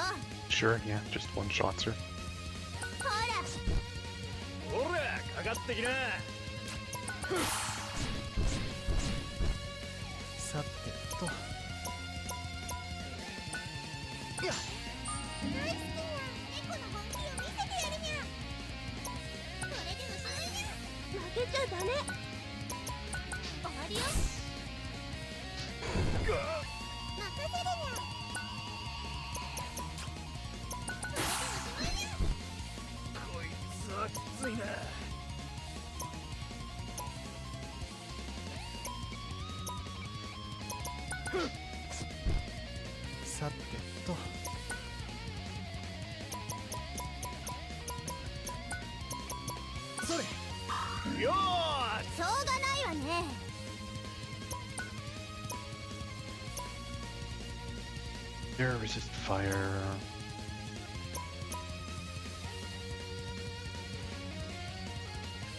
Sure, yeah, just one shots her. ほらほらかかってきな。さてと。いや大好きにゃ。猫の本気を見せてやるにゃ。これでおしまいにゃ。負けちゃダメ。終わりよ。任せるにゃ。こいつはきついな。さてと。それよーし。しょうがないわね。 There, resist fire.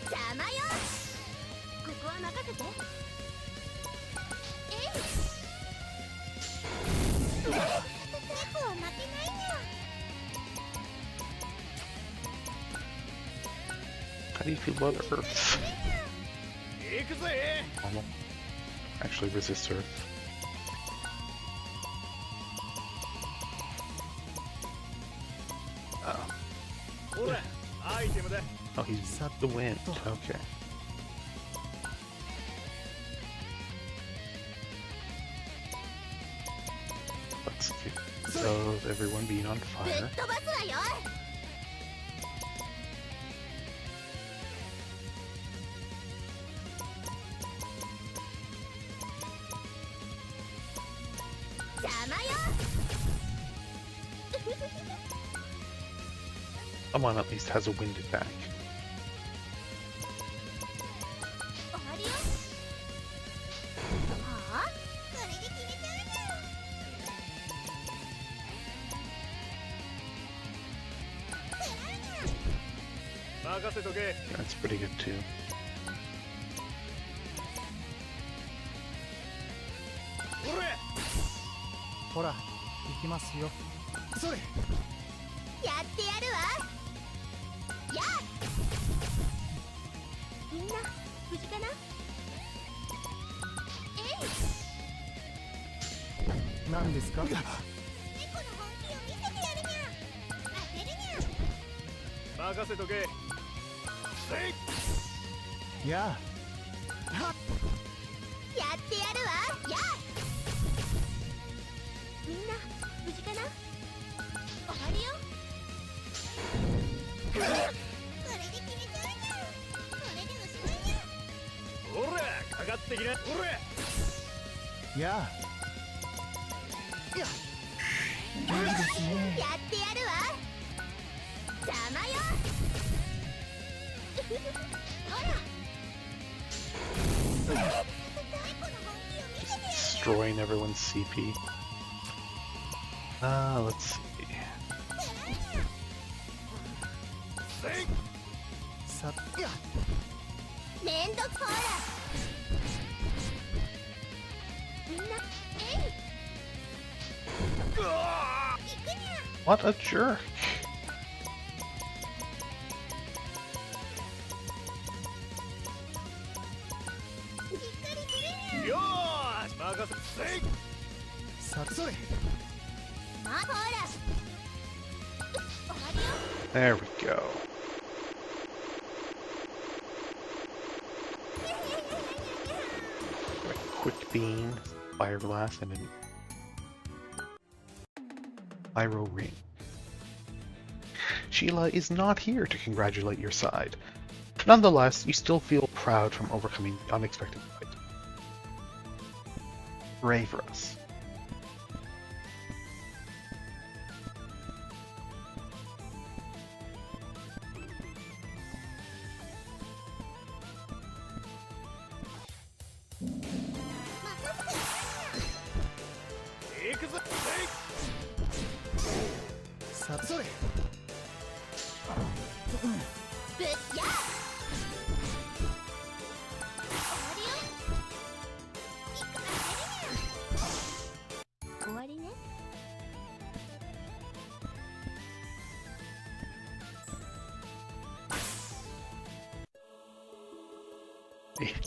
邪魔よ。ここは任せて。えい。猫は負けないにゃ。 How do you feel about Earth? 行くぜ。 Normal. Actually resists Earth. ほらアイテムだ。 Oh, he's the wind. Okay. Let's get of everyone being on ぶっ fire. 飛ばすわよ。邪魔よ。 Someone at least has a wind attack. 終わりよ。はあ？これで決めちゃうにゃ。任せとけ。 That's pretty good too. ほらほら行きますよ。それやってやるわ。やあ。みんな無事かな。えい。何ですか。猫の本気を見せてやるにゃ。当てるにゃ。任せとけ。せい。いややってやるわ。やあ。みんな無事かな。終わりよ。これで決めちゃうにゃ。これでおしまいにゃ。ほらかかってきな。ほらいやいやいいですね。やってやるわ。邪魔よ。ほら。猫の本気を見せてやる。 Destroying everyone's CP. Let's see. せい。さいやめんどくほら。みんな、えい。うわ行くにゃ。 What a jerk! さてそれ There we go. Quick beam, fire blast, and an pyro ring. Sheila is not here to congratulate your side. Nonetheless, you still feel proud from overcoming the unexpected fight. Hooray for us.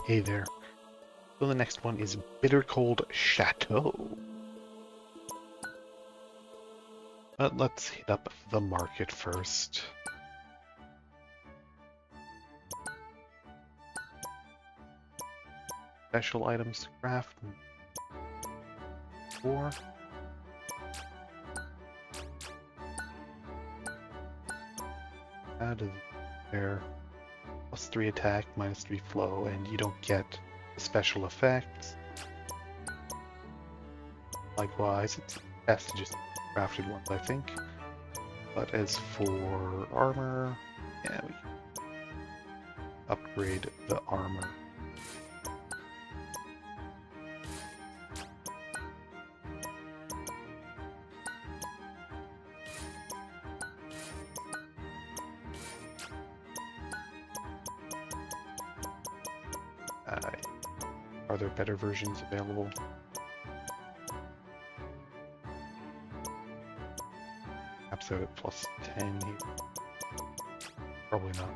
Hey there. So the next one is Bitter Cold Chateau. But let's hit up the market first. Special items to craft. 4. How does there? +3 attack, -3 flow, and you don't get special effects. Likewise, it's best to just crafted ones, I think. But as for armor, yeah, we can upgrade the armor. Are there better versions available? Perhaps at +10 here. Probably not.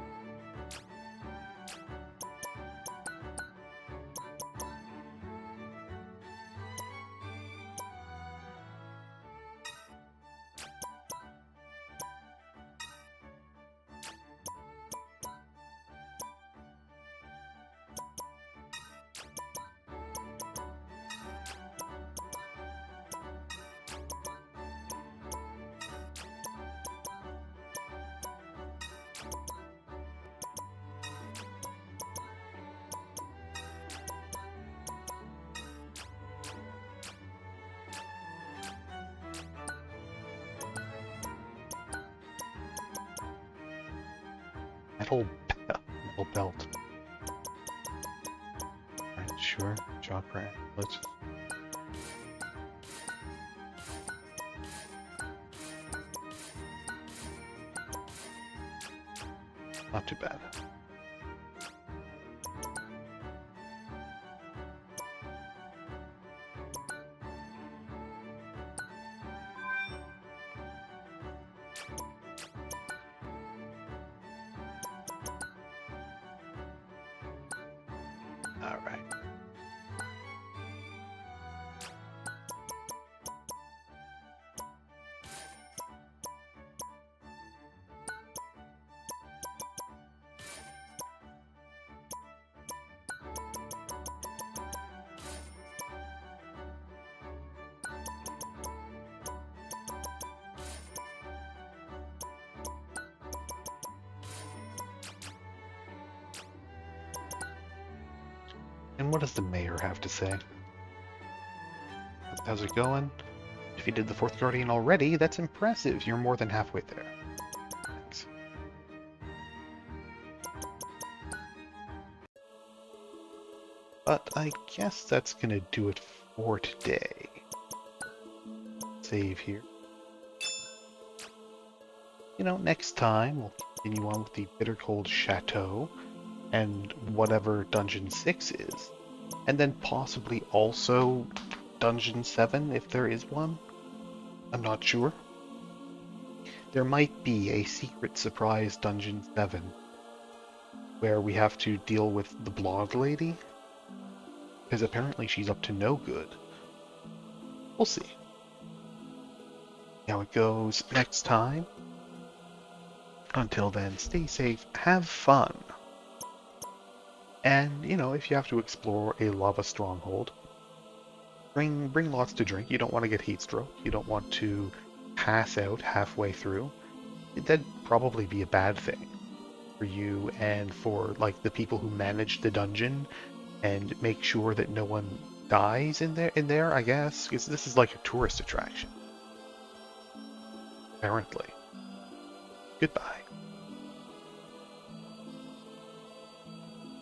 Metal belt. Alright, sure. Chakra amulet. Not too bad. All right. And what does the mayor have to say? How's it going? If you did the 4th Guardian already, that's impressive. You're more than halfway there. Thanks. But I guess that's gonna do it for today. Save here. You know, next time we'll continue on with the Bitter Cold Chateau and whatever Dungeon 6 is. And then possibly also Dungeon 7 if there is one. I'm not sure. There might be a secret surprise Dungeon 7 where we have to deal with the blonde lady. Because apparently she's up to no good. We'll see how it goes next time. Until then, stay safe, have fun. And, you know, if you have to explore a lava stronghold, bring lots to drink. You don't want to get heat stroke. You don't want to pass out halfway through. That'd probably be a bad thing for you and for like the people who manage the dungeon and make sure that no one dies in there, I guess, because this is like a tourist attraction. Apparently. Goodbye.